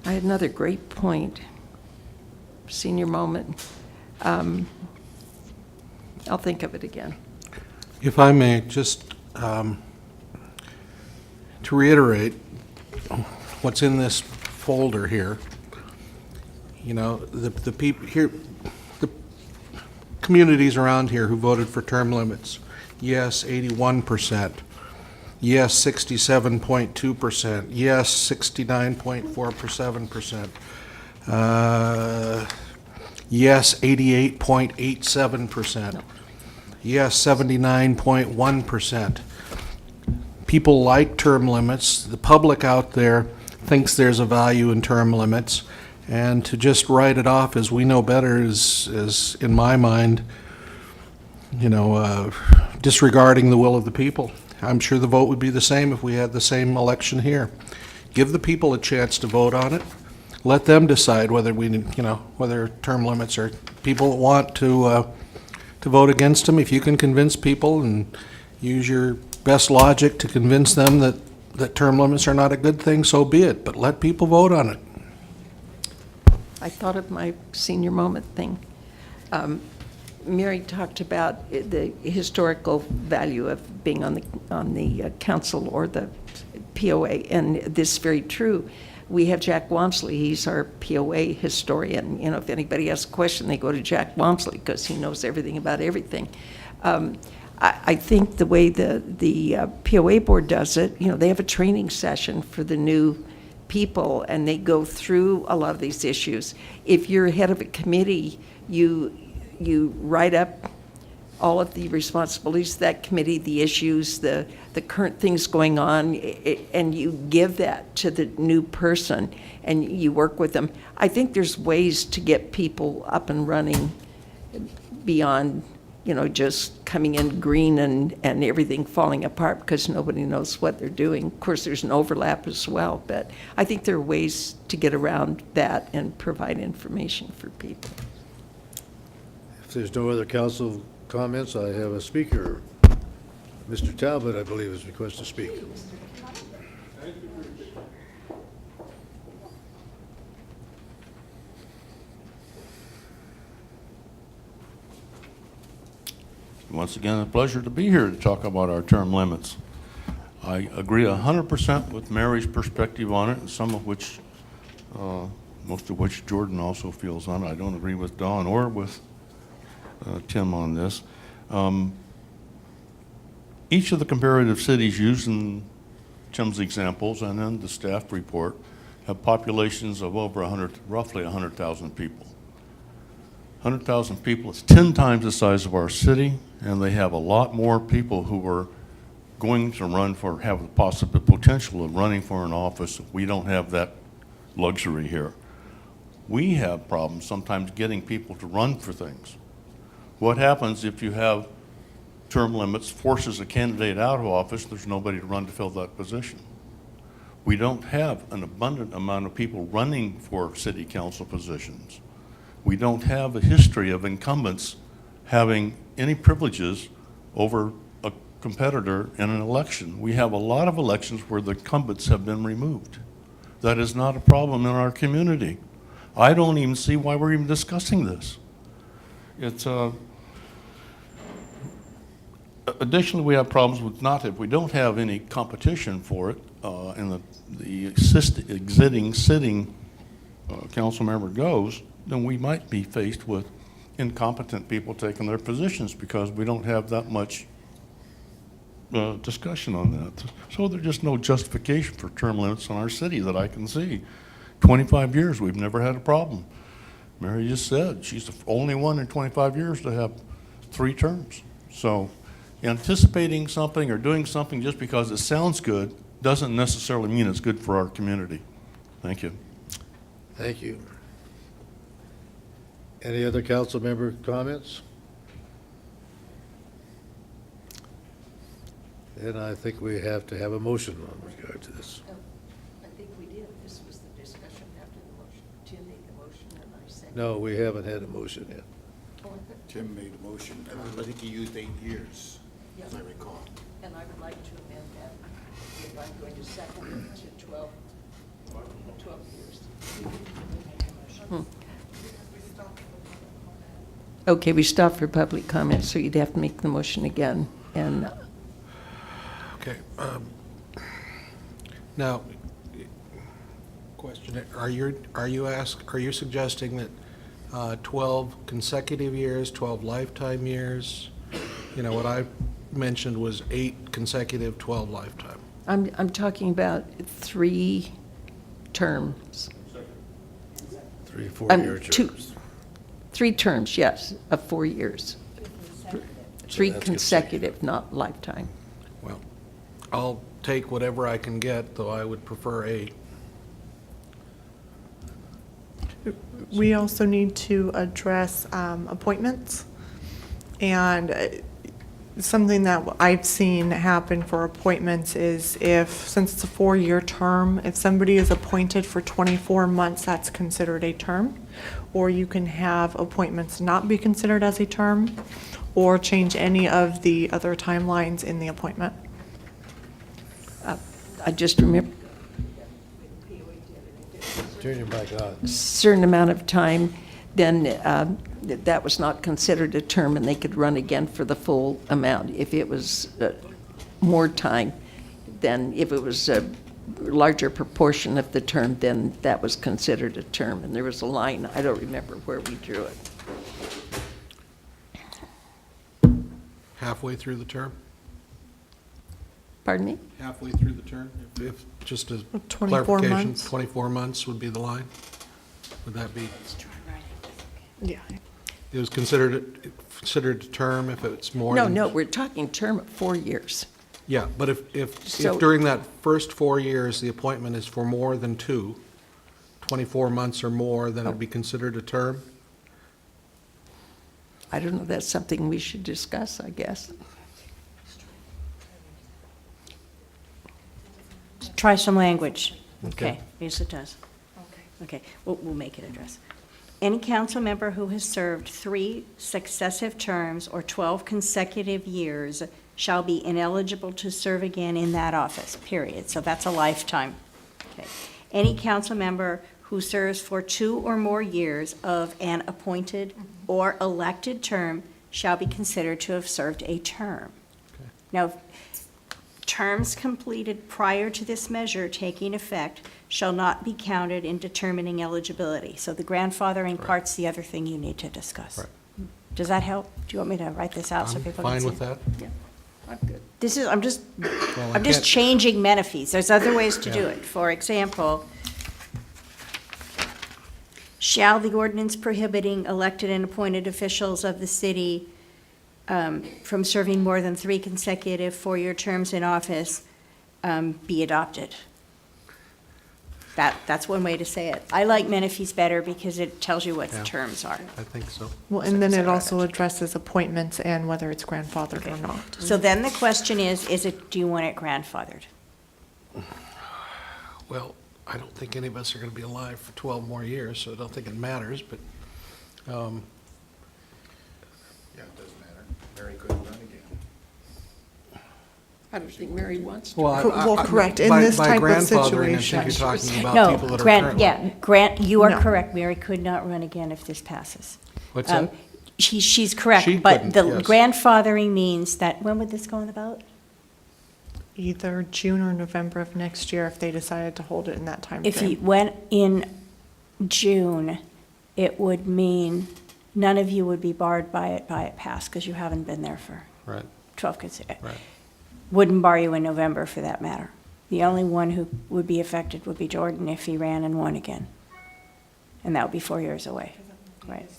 had another great point, senior moment. I'll think of it again. If I may, just to reiterate what's in this folder here, you know, the people here, the communities around here who voted for term limits, yes, 81%, yes, 67.2%, yes, 69.47%, yes, 88.87%, yes, 79.1%. People like term limits. The public out there thinks there's a value in term limits. And to just write it off as we know better is in my mind, you know, disregarding the will of the people. I'm sure the vote would be the same if we had the same election here. Give the people a chance to vote on it. Let them decide whether whether term limits are, people want to vote against them. If you can convince people and use your best logic to convince them that term limits are not a good thing, so be it, but let people vote on it. I thought of my senior moment thing. Mary talked about the historical value of being on the council or the POA, and this is very true. We have Jack Wamsley, he's our POA historian. You know, if anybody has a question, they go to Jack Wamsley because he knows everything about everything. I think the way the POA board does it, they have a training session for the new people, and they go through a lot of these issues. If you're head of a committee, you write up all of the responsibilities of that committee, the issues, the current things going on, and you give that to the new person, and you work with them. I think there's ways to get people up and running beyond, just coming in green and everything falling apart because nobody knows what they're doing. Of course, there's an overlap as well, but I think there are ways to get around that and provide information for people. If there's no other council comments, I have a speaker. Mr. Talbot, I believe, is requested to speak. Once again, a pleasure to be here to talk about our term limits. I agree 100% with Mary's perspective on it, and some of which, most of which Jordan also feels on it. I don't agree with Dawn or with Tim on this. Each of the comparative cities used in Tim's examples and in the staff report have populations of over roughly 100,000 people. 100,000 people is 10 times the size of our city, and they have a lot more people who are going to have the possible potential of running for an office. We don't have that luxury here. We have problems sometimes getting people to run for things. What happens if you have term limits, forces a candidate out of office, there's nobody to run to fill that position. We don't have an abundant amount of people running for city council positions. We don't have a history of incumbents having any privileges over a competitor in an election. We have a lot of elections where the incumbents have been removed. That is not a problem in our community. I don't even see why we're even discussing this. It's additionally, we have problems with if we don't have any competition for it, and the sitting council member goes, then we might be faced with incompetent people taking their positions because we don't have that much discussion on that. So there's just no justification for term limits in our city that I can see. 25 years, we've never had a problem. Mary just said she's the only one in 25 years to have 3 terms. So anticipating something or doing something just because it sounds good doesn't necessarily mean it's good for our community. Thank you. Thank you. Any other council member comments? Then I think we have to have a motion on regard to this. I think we did. This was the discussion after the motion. Tim made the motion and I seconded. No, we haven't had a motion yet. Tim made a motion. I think he used 8 years, as I recall. And I would like to amend that, if I'm going to second it to 12 years. Okay, we stopped for public comment, so you'd have to make the motion again. And Okay. Now, question, are you suggesting that 12 consecutive years, 12 lifetime years? What I mentioned was 8 consecutive, 12 lifetime. I'm talking about 3 terms. 3 4-year terms. 3 terms, yes, of 4 years. 3 that's consecutive, not lifetime. Well, I'll take whatever I can get, though I would prefer 8. We also need to address appointments. And Something that I've seen happen for appointments is since it's a 4-year term, if somebody is appointed for 24 months, that's considered a term. Or you can have appointments not be considered as a term, or change any of the other timelines in the appointment. I just remember Turn your mic on. certain amount of time, then that was not considered a term, and they could run again for the full amount. If it was more time, then if it was a larger proportion of the term, then that was considered a term. And there was a line, I don't remember where we drew it. Halfway through the term? Pardon me? Halfway through the term? If, just as 24 clarification, months. 24 months would be the line? Would that be, Yeah. it was considered a term if it's more than? No, we're talking term of 4 years. Yeah, but if So- during that first 4 years, the appointment is for more than 24 months or more, then it'd be considered a term? I don't know, that's something we should discuss, I guess. Try some language. Okay. Okay, yes, it does. Okay, we'll make it address. Any council member who has served 3 successive terms or 12 consecutive years shall be ineligible to serve again in that office, period. So that's a lifetime. Okay. Any council member who serves for 2 or more years of an appointed or elected term shall be considered to have served a term. Okay. Now, terms completed prior to this measure taking effect shall not be counted in determining eligibility. So the grandfathering part's the other thing you need to discuss. Right. Does that help? Do you want me to write this out so I'm people can fine see? with that. Yeah, I'm good. This is, I'm just Well, I can't- changing Menifees. There's other ways to do Yeah. it. For example, shall the ordinance prohibiting elected and appointed officials of the city from serving more than 3 consecutive 4-year terms in office be adopted? That's one way to say it. I like Menifees better because it tells you what the Yeah. terms are. I think so. Well, and then it also addresses appointments and whether it's grandfathered or not. So then the question is do you want it grandfathered? Well, I don't think any of us are going to be alive for 12 more years, so I don't think it matters, but, Yeah, it doesn't matter. Mary couldn't run again. I don't think Mary wants to. Well, correct, in this type of By grandfathering, I situation. think you're talking about No, people that are currently. you are No. correct. Mary could not run again if this passes. What's that? She's correct, She but couldn't, the yes. grandfathering means that, when would this go on the ballot? Either June or November of next year if they decided to hold it in that time If you frame. went in June, it would mean none of you would be barred by it passed, because you haven't been there for Right, 12 consecutive. right. Wouldn't bar you in November, for that matter. The only one who would be affected would be Jordan if he ran and won again. And that would be 4 years away, right?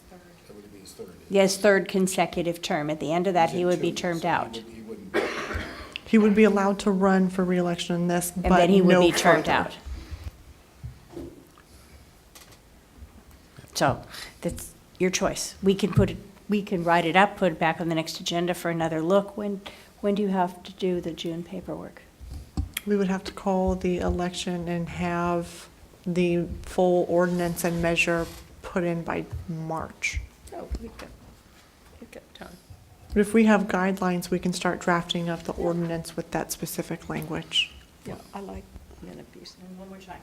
That would be his third. His 3rd consecutive term. At the end of that, he would be termed out, He wouldn't. He would be allowed to run for reelection in this, and but then he would no be termed further. out. So, that's your choice. We can write it up, put it back on the next agenda for another look. When do you have to do the June paperwork? We would have to call the election and have the full ordinance and measure put in by March. Oh, we've got time. But if we have guidelines, we can start drafting up the ordinance with that specific language. Yeah, I like Menifees. And one more time.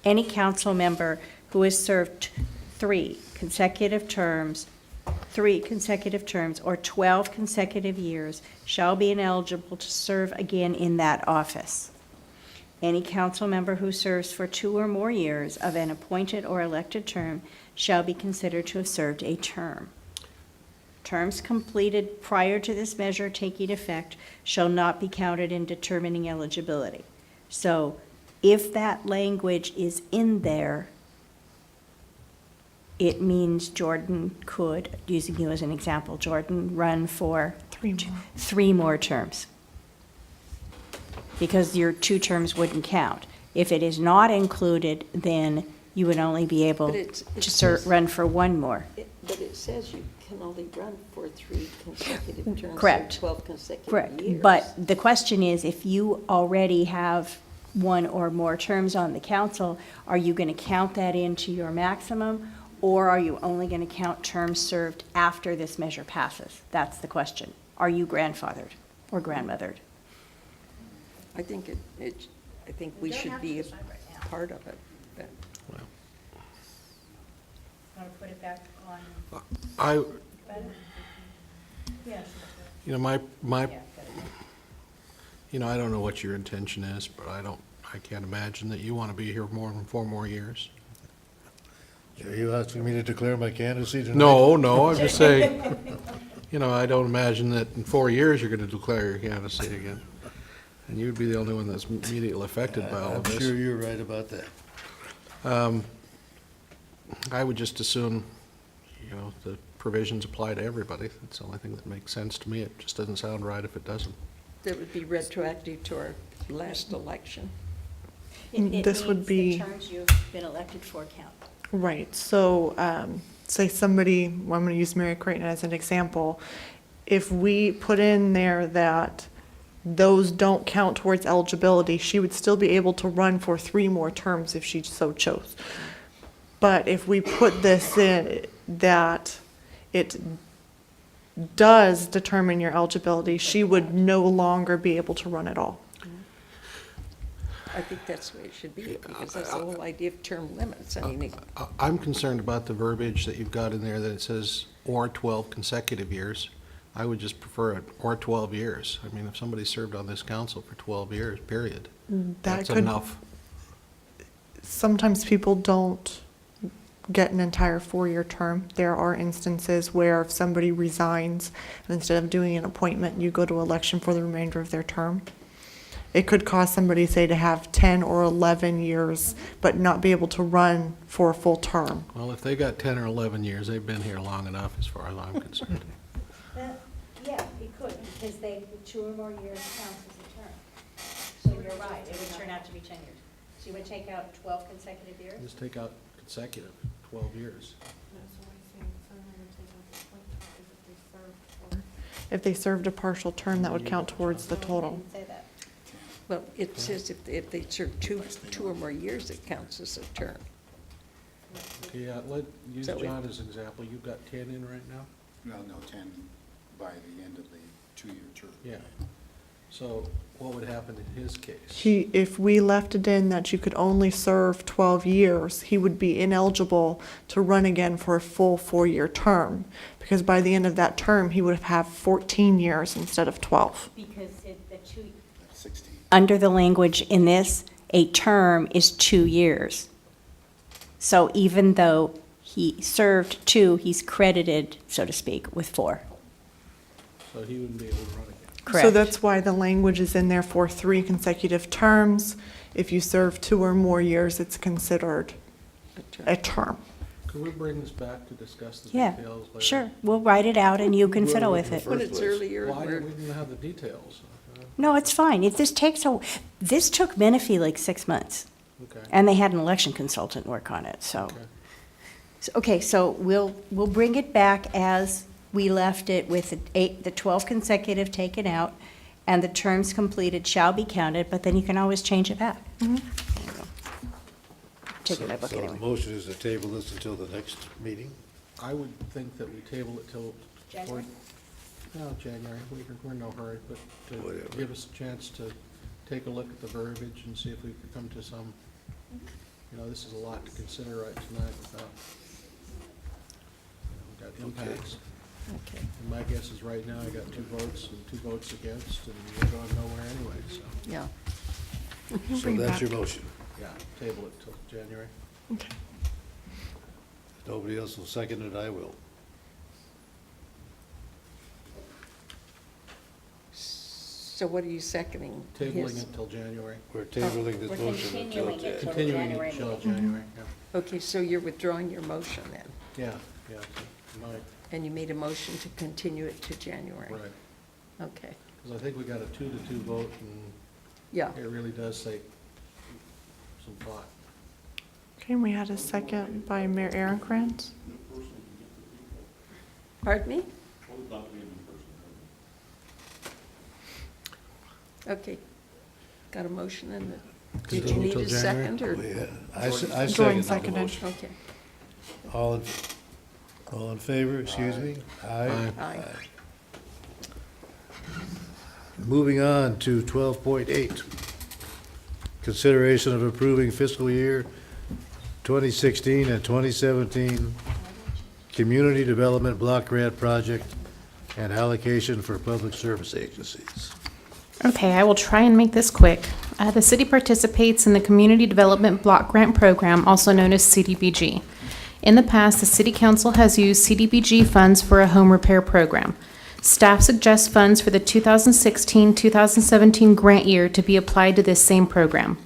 Any council member who has served 3 consecutive terms or 12 consecutive years shall be ineligible to serve again in that office. Any council member who serves for 2 or more years of an appointed or elected term shall be considered to have served a term. Terms completed prior to this measure taking effect shall not be counted in determining eligibility. So if that language is in there, it means Jordan could, using you as an example, Jordan run for 3 more terms. Because your 2 terms wouldn't count. If it is not included, then you would only be able But it to says- run for one more. But it says you can only run for 3 consecutive terms. or Correct. 12 consecutive Correct. years. But the question is, if you already have one or more terms on the council, are you going to count that into your maximum? Or are you only going to count terms served after this measure passes? That's the question. Are you grandfathered or grandmothered? I think I think we should be a part of it. but- Want to put it back on? I, Yes. you know, I don't know what your intention is, but I can't imagine that you want to be here more than 4 more years. Are you asking me to declare my candidacy tonight? No, I'm just saying, I don't imagine that in 4 years you're going to declare your candidacy again. And you'd be the only one that's immediately affected by all of I'm this. sure you're right about that. I would just assume, the provisions apply to everybody. That's the only thing that makes sense to me. It just doesn't sound right if it doesn't. That would be retroactive to our last election. This would be- The terms you've been elected for count. Right, so, say somebody, well, I'm gonna use Mary Creighton as an example. If we put in there that those don't count towards eligibility, she would still be able to run for 3 more terms if she so chose. But if we put this in, that it does determine your eligibility, she would no longer be able to run at all. I think that's the way it should be, because that's the whole idea of term limits. I mean, I'm concerned about the verbiage that you've got in there that it says or 12 consecutive years. I would just prefer it or 12 years. I mean, if somebody served on this council for 12 years, period, that's could- enough. Sometimes people don't get an entire 4-year term. There are instances where if somebody resigns, and instead of doing an appointment, you go to election for the remainder of their term. It could cause somebody, say, to have 10 or 11 years, but not be able to run for a full term. Well, if they got 10 or 11 years, they've been here long enough as far as I'm concerned. Yeah, it could, because 2 or more years counts as a term. So you're right, it would turn out to be 10 years. So you would take out 12 consecutive years? Just take out consecutive, 12 years. If they served a partial term, that would count towards the total. Say that. well, it says if they serve two or more years, it counts as a term. Okay, yeah, use So we- John as an example. You've got 10 in right now? No, 10 by the end of the 2-year term. Yeah. So what would happen in his case? If we left it in that you could only serve 12 years, he would be ineligible to run again for a full 4-year term, because by the end of that term, he would have 14 years instead of 12. Because the 2. 16. Under the language in this, a term is 2 years. So even though he served 2, he's credited, so to speak, with 4. So he wouldn't be able to run again. Correct. So that's why the language is in there for 3 consecutive terms. If you serve 2 or more years, it's considered a term. Could we bring this back to discuss the Yeah, details later? sure. We'll write it out and you can fiddle with it. When it's earlier, Why we're- do we didn't have the details? No, it's fine. This took Menifee like 6 months. Okay. And they had an election consultant work on it, so. Okay. So we'll bring it back as we left it with the 12 consecutive taken out, and the terms completed shall be counted, but then you can always change it back. Take my book So the anyway. motion is to table this until the next meeting? I would think that we table it till. January? No, January. We're in no hurry, but to Whatever. give us a chance to take a look at the verbiage and see if we could come to some, this is a lot to consider right tonight without, we've got impacts. Okay. And my guess is right now I got 2 votes and 2 votes against, and we're going nowhere anyway, so, Yeah. So Bring it that's back. your motion. yeah, table it till January. Okay. If nobody else will second it, I will. So what are you seconding? Tabling His- it till January. We're tabling this We're motion until continuing it till Continuing January it till meeting. January, Okay, so you're withdrawing your motion then, yeah, so, right, and you made a motion to continue it to January? right. Okay, Because I think we got a 2-2 vote, and yeah. it really does take some thought. Okay, and we had a second by Mayor Aaronkrantz. Pardon me? Okay. Got a motion and did you need a second or? I Jordan second. seconded. Okay. All in favor, excuse me? Aye. Aye. Moving on to 12.8. Consideration of approving fiscal year 2016 and 2017 Community Development Block Grant Project and allocation for public service agencies. Okay, I will try and make this quick. The city participates in the Community Development Block Grant Program, also known as CDBG. In the past, the City Council has used CDBG funds for a home repair program. Staff suggests funds for the 2016-2017 grant year to be applied to this same program.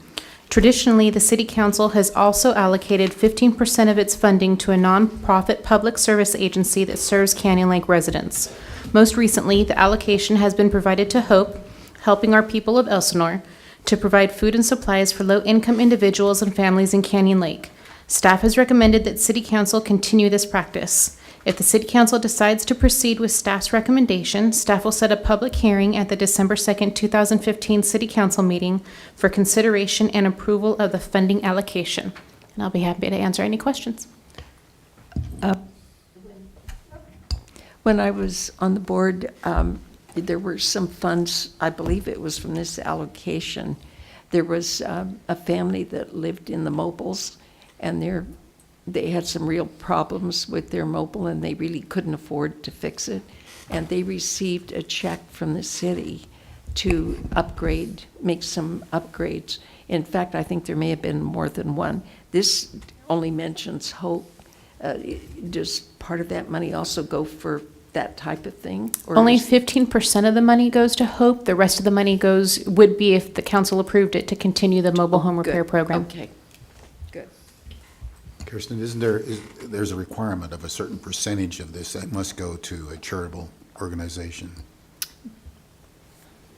Traditionally, the City Council has also allocated 15% of its funding to a nonprofit public service agency that serves Canyon Lake residents. Most recently, the allocation has been provided to HOPE, Helping Our People of Elsinore, to provide food and supplies for low-income individuals and families in Canyon Lake. Staff has recommended that City Council continue this practice. If the City Council decides to proceed with staff's recommendation, staff will set a public hearing at the December 2nd, 2015 City Council meeting for consideration and approval of the funding allocation. And I'll be happy to answer any questions. When I was on the board, there were some funds, I believe it was from this allocation. There was a family that lived in the mobiles, and they had some real problems with their mobile, and they really couldn't afford to fix it. And they received a check from the city to upgrade, make some upgrades. In fact, I think there may have been more than one. This only mentions HOPE. Does part of that money also go for that type of thing? Or Only is- 15% of the money goes to HOPE. The rest of the money would be, if the council approved it, to continue the mobile home repair Good. program. Okay, good. Kirsten, there's a requirement of a certain percentage of this that must go to a charitable organization?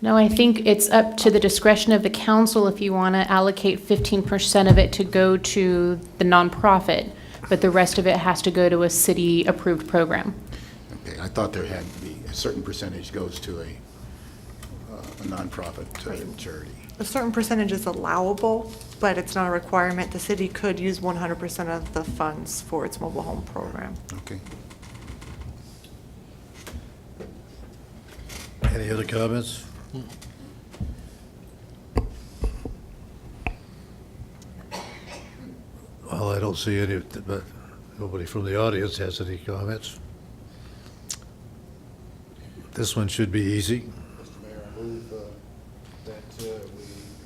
No, I think it's up to the discretion of the council if you want to allocate 15% of it to go to the nonprofit, but the rest of it has to go to a city-approved program. Okay, I thought there had to be a certain percentage goes to a nonprofit charity. A certain percentage is allowable, but it's not a requirement. The city could use 100% of the funds for its mobile home program. Okay. Any other comments? Well, I don't see any, but nobody from the audience has any comments. This one should be easy. Mr. Mayor, I move that we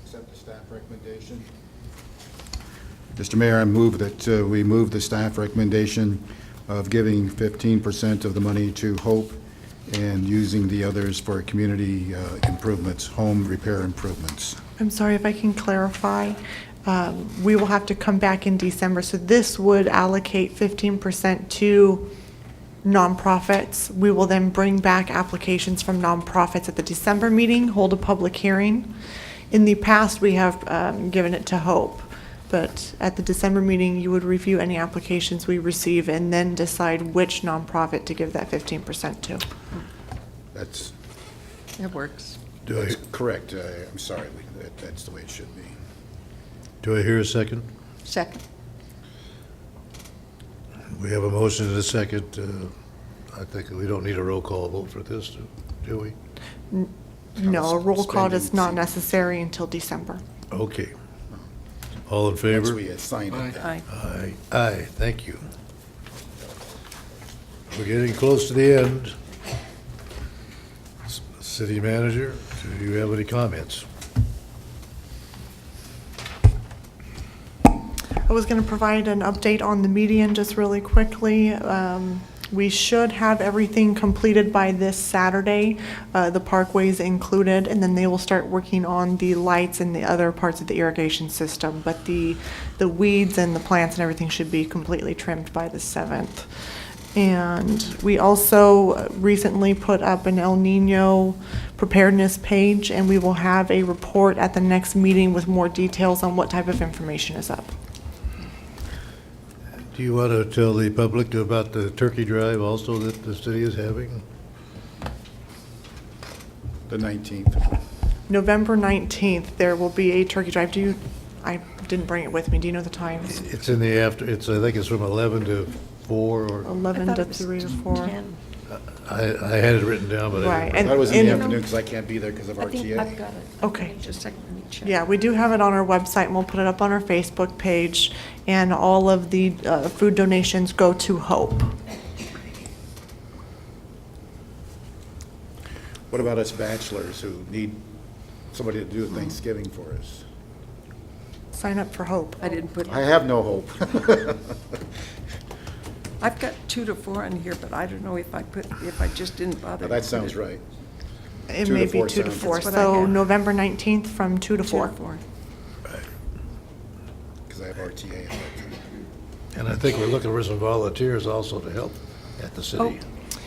accept the staff recommendation. Mr. Mayor, I move that we move the staff recommendation of giving 15% of the money to HOPE and using the others for community improvements, home repair improvements. I'm sorry, if I can clarify, we will have to come back in December. So this would allocate 15% to nonprofits. We will then bring back applications from nonprofits at the December meeting, hold a public hearing. In the past, we have given it to HOPE, but at the December meeting, you would review any applications we receive and then decide which nonprofit to give that 15% to. That's That works. correct. I'm sorry, that's the way it should be. Do I hear a second? Second. We have a motion and a second. I think we don't need a roll call vote for this, do we? No, a roll call is Spending. not necessary until December. Okay. All in Once favor? we assign it. then. Aye. Aye. Aye, thank you. We're getting close to the end. City manager, do you have any comments? I was going to provide an update on the median just really quickly. We should have everything completed by this Saturday, the parkways included, and then they will start working on the lights and the other parts of the irrigation system. But the weeds and the plants and everything should be completely trimmed by the 7th. And we also recently put up an El Nino preparedness page, and we will have a report at the next meeting with more details on what type of information is up. Do you want to tell the public about the turkey drive also that the city is having? The 19th. November 19th, there will be a turkey drive. I didn't bring it with me. Do you know the times? It's in the after, I think it's from 11 to 4 or, 11 to 3 to 4. 10. I had it written down, but I Right, didn't. and That was in the in- afternoon because I can't be there because of I think RTA. I've got it. Okay. Just a second, let me check. Yeah, we do have it on our website, and we'll put it up on our Facebook page, and all of the food donations go to Hope. What about us bachelors who need somebody to do Thanksgiving for us? Sign up for Hope. I didn't put, I have no hope. I've got 2 to 4 on here, but I don't know if I just didn't bother. That to sounds put right. It 2 may to be 4 2 to sounds- 4, That's what I so have. November 19th from 2 to 2 4. to 4. Because I have RTA at that time. And I think we're looking for some volunteers also to help at the city.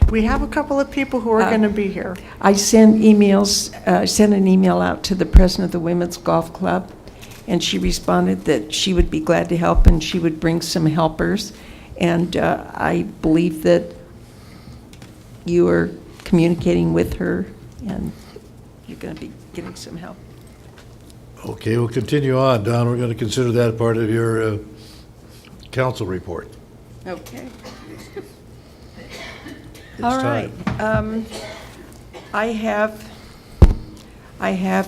We have a couple of people who are going to be here. I sent sent an email out to the president of the Women's Golf Club, and she responded that she would be glad to help and she would bring some helpers. And I believe that you are communicating with her and you're going to be getting some help. Okay, we'll continue on. Don, we're going to consider that part of your council report. Okay. It's All right. time. I have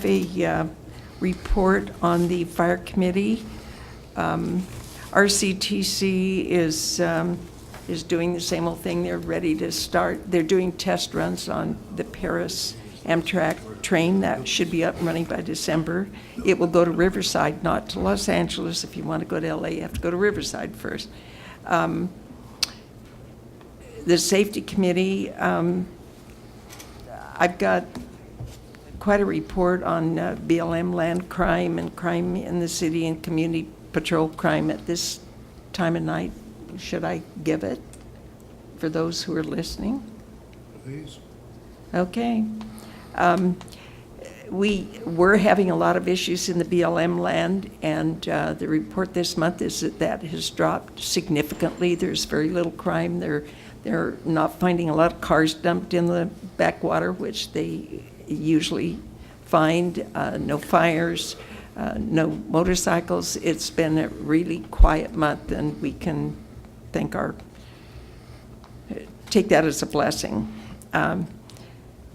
a report on the fire committee. RCTC is doing the same old thing. They're ready to start. They're doing test runs on the Paris Amtrak train. That should be up and running by December. It will go to Riverside, not to Los Angeles. If you want to go to LA, you have to go to Riverside first. The safety committee, I've got quite a report on BLM land crime and crime in the city and community patrol crime at this time of night. Should I give it for those who are listening? Please. Okay. We were having a lot of issues in the BLM land, and the report this month is that has dropped significantly. There's very little crime. They're not finding a lot of cars dumped in the backwater, which they usually find. No fires, no motorcycles. It's been a really quiet month, and we can take that as a blessing.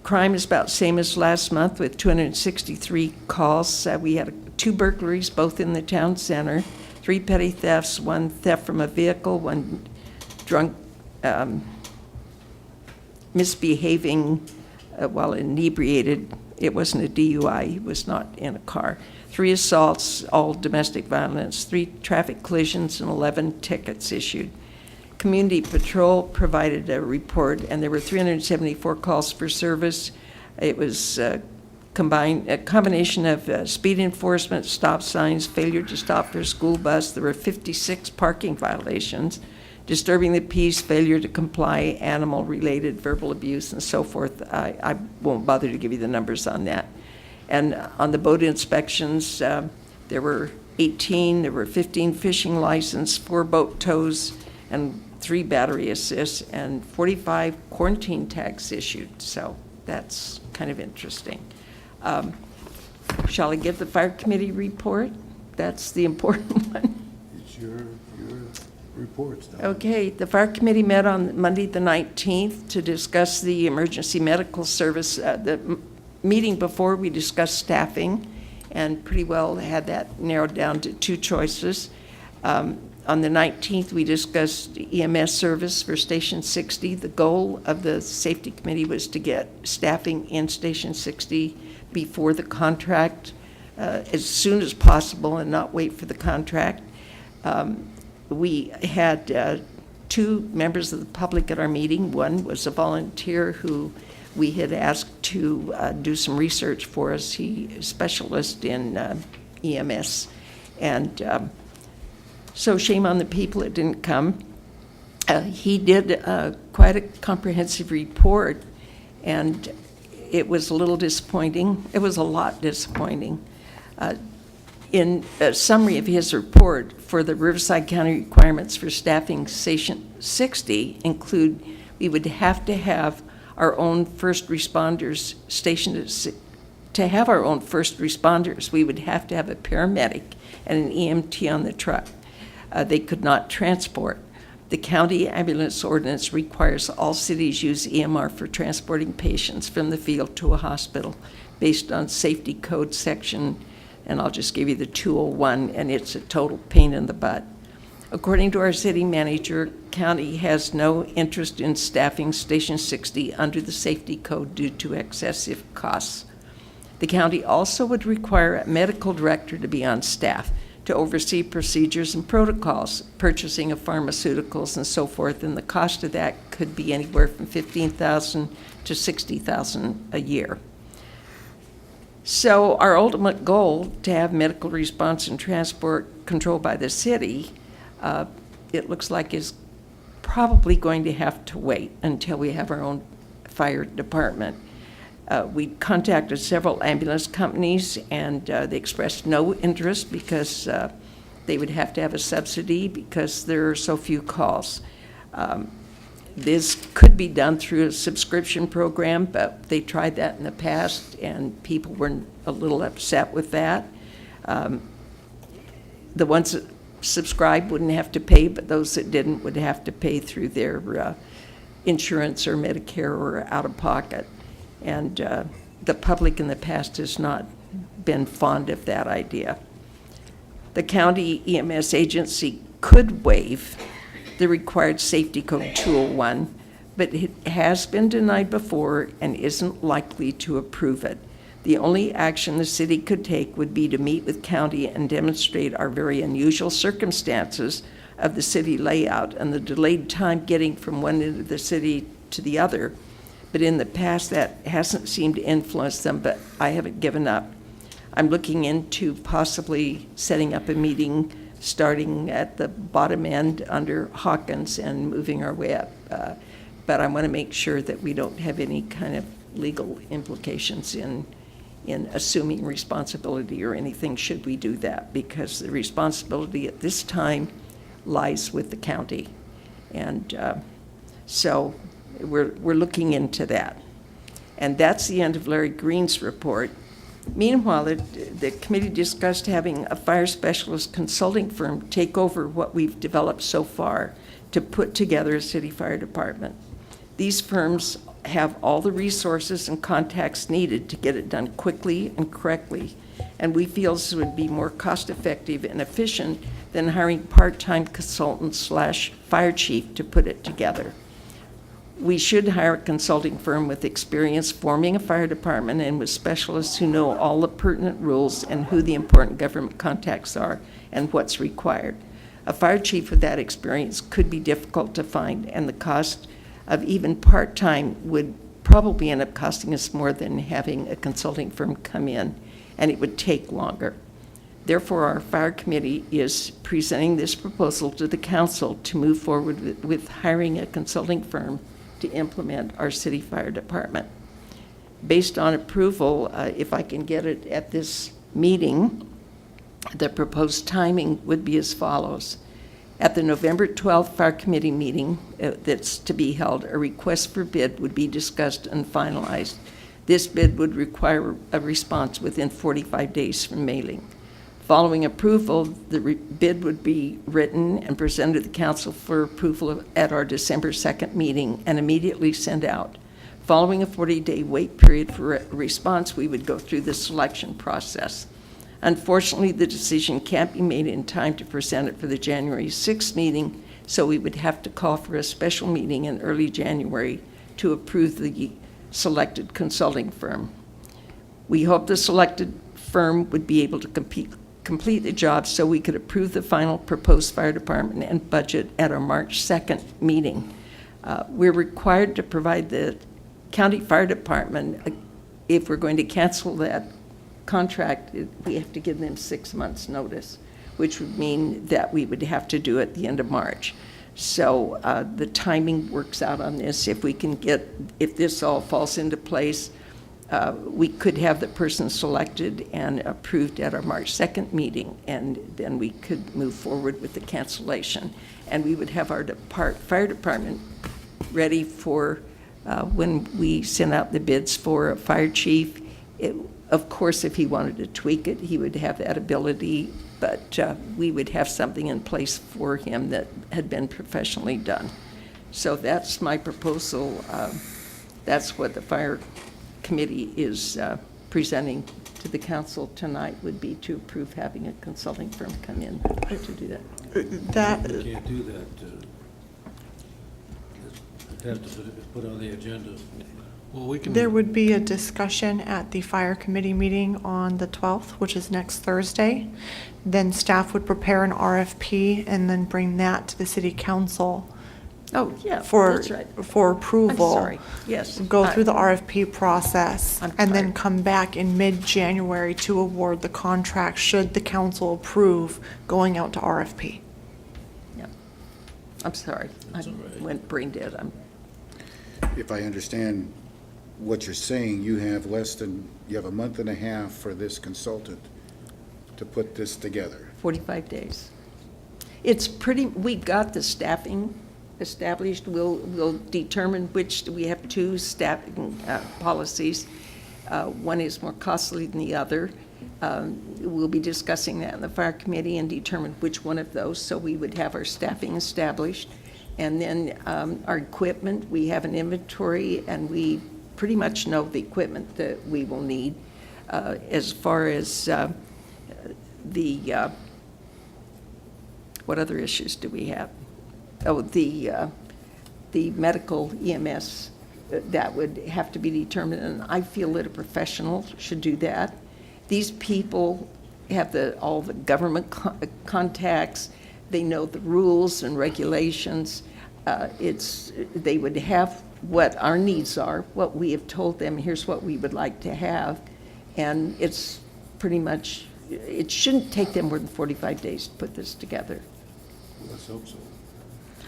Crime is about the same as last month with 263 calls. We had 2 burglaries, both in the town center, 3 petty thefts, 1 theft from a vehicle, 1 drunk misbehaving while inebriated. It wasn't a DUI. He was not in a car. 3 assaults, all domestic violence, 3 traffic collisions, and 11 tickets issued. Community Patrol provided a report, and there were 374 calls for service. It was a combination of speed enforcement, stop signs, failure to stop for a school bus. There were 56 parking violations, disturbing the peace, failure to comply, animal-related verbal abuse, and so forth. I won't bother to give you the numbers on that. And on the boat inspections, there were 18. There were 15 fishing licenses, 4 boat tows, and 3 battery assists, and 45 quarantine tags issued. So that's kind of interesting. Shall I give the fire committee report? That's the important one. It's your reports, Don. Okay, the fire committee met on Monday, the 19th, to discuss the emergency medical service. The meeting before, we discussed staffing, and pretty well had that narrowed down to 2 choices. On the 19th, we discussed EMS service for Station 60. The goal of the safety committee was to get staffing in Station 60 before the contract, as soon as possible, and not wait for the contract. We had 2 members of the public at our meeting. One was a volunteer who we had asked to do some research for us. He's a specialist in EMS. And so shame on the people that didn't come. He did quite a comprehensive report, and it was a little disappointing. It was a lot disappointing. In a summary of his report for the Riverside County requirements for staffing Station 60 include we would have to have our own first responders stationed at to have our own first responders, we would have to have a paramedic and an EMT on the truck. They could not transport. The county ambulance ordinance requires all cities use EMR for transporting patients from the field to a hospital based on safety code section, and I'll just give you the 201, and it's a total pain in the butt. According to our city manager, county has no interest in staffing Station 60 under the safety code due to excessive costs. The county also would require a medical director to be on staff to oversee procedures and protocols, purchasing of pharmaceuticals and so forth, and the cost of that could be anywhere from $15,000 to $60,000 a year. So our ultimate goal, to have medical response and transport controlled by the city, it looks like is probably going to have to wait until we have our own fire department. We contacted several ambulance companies, and they expressed no interest because they would have to have a subsidy because there are so few calls. This could be done through a subscription program, but they tried that in the past, and people were a little upset with that. The ones that subscribed wouldn't have to pay, but those that didn't would have to pay through their insurance or Medicare or out-of-pocket. And the public in the past has not been fond of that idea. The county EMS agency could waive the required safety code 201, but it has been denied before and isn't likely to approve it. The only action the city could take would be to meet with county and demonstrate our very unusual circumstances of the city layout and the delayed time getting from one end of the city to the other. But in the past, that hasn't seemed to influence them, but I haven't given up. I'm looking into possibly setting up a meeting starting at the bottom end under Hawkins and moving our way up. But I want to make sure that we don't have any kind of legal implications in assuming responsibility or anything should we do that, because the responsibility at this time lies with the county. And so we're looking into that. And that's the end of Larry Green's report. Meanwhile, the committee discussed having a fire specialist consulting firm take over what we've developed so far to put together a city fire department. These firms have all the resources and contacts needed to get it done quickly and correctly, and we feel this would be more cost-effective and efficient than hiring part-time consultant / fire chief to put it together. We should hire a consulting firm with experience forming a fire department and with specialists who know all the pertinent rules and who the important government contacts are and what's required. A fire chief with that experience could be difficult to find, and the cost of even part-time would probably end up costing us more than having a consulting firm come in, and it would take longer. Therefore, our fire committee is presenting this proposal to the council to move forward with hiring a consulting firm to implement our city fire department. Based on approval, if I can get it at this meeting, the proposed timing would be as follows. At the November 12th Fire Committee meeting that's to be held, a request for bid would be discussed and finalized. This bid would require a response within 45 days from mailing. Following approval, the bid would be written and presented to the council for approval at our December 2nd meeting and immediately sent out. Following a 40-day wait period for a response, we would go through the selection process. Unfortunately, the decision can't be made in time to present it for the January 6th meeting, so we would have to call for a special meeting in early January to approve the selected consulting firm. We hope the selected firm would be able to complete the job so we could approve the final proposed fire department and budget at our March 2nd meeting. We're required to provide the county fire department, if we're going to cancel that contract, we have to give them 6 months notice, which would mean that we would have to do it at the end of March. So the timing works out on this. If we can if this all falls into place, we could have the person selected and approved at our March 2nd meeting, and then we could move forward with the cancellation. And we would have our fire department ready for when we send out the bids for a fire chief. Of course, if he wanted to tweak it, he would have that ability, but we would have something in place for him that had been professionally done. So that's my proposal. That's what the fire committee is presenting to the council tonight, would be to approve having a consulting firm come in to do that. You can't do that. It has to put on the agenda. Well, we can. There would be a discussion at the fire committee meeting on the 12th, which is next Thursday. Then staff would prepare an RFP and then bring that to the city council. Oh, yeah, For that's right. approval. I'm sorry, yes. Go through the RFP process I'm and then sorry. come back in mid-January to award the contract should the council approve going out to RFP. Yeah. I'm sorry. I went brain dead. If I understand what you're saying, you have you have a month and a half for this consultant to put this together. 45 days. It's we've got the staffing established. We'll determine which, we have two staffing policies. One is more costly than the other. We'll be discussing that in the fire committee and determine which one of those. So we would have our staffing established. And then our equipment, we have an inventory, and we pretty much know the equipment that we will need. As far as what other issues do we have? Oh, the medical EMS, that would have to be determined, and I feel that a professional should do that. These people have all the government contacts. They know the rules and regulations. They would have what our needs are, what we have told them, here's what we would like to have. And it's pretty much, it shouldn't take them more than 45 days to put this together. Let's hope so.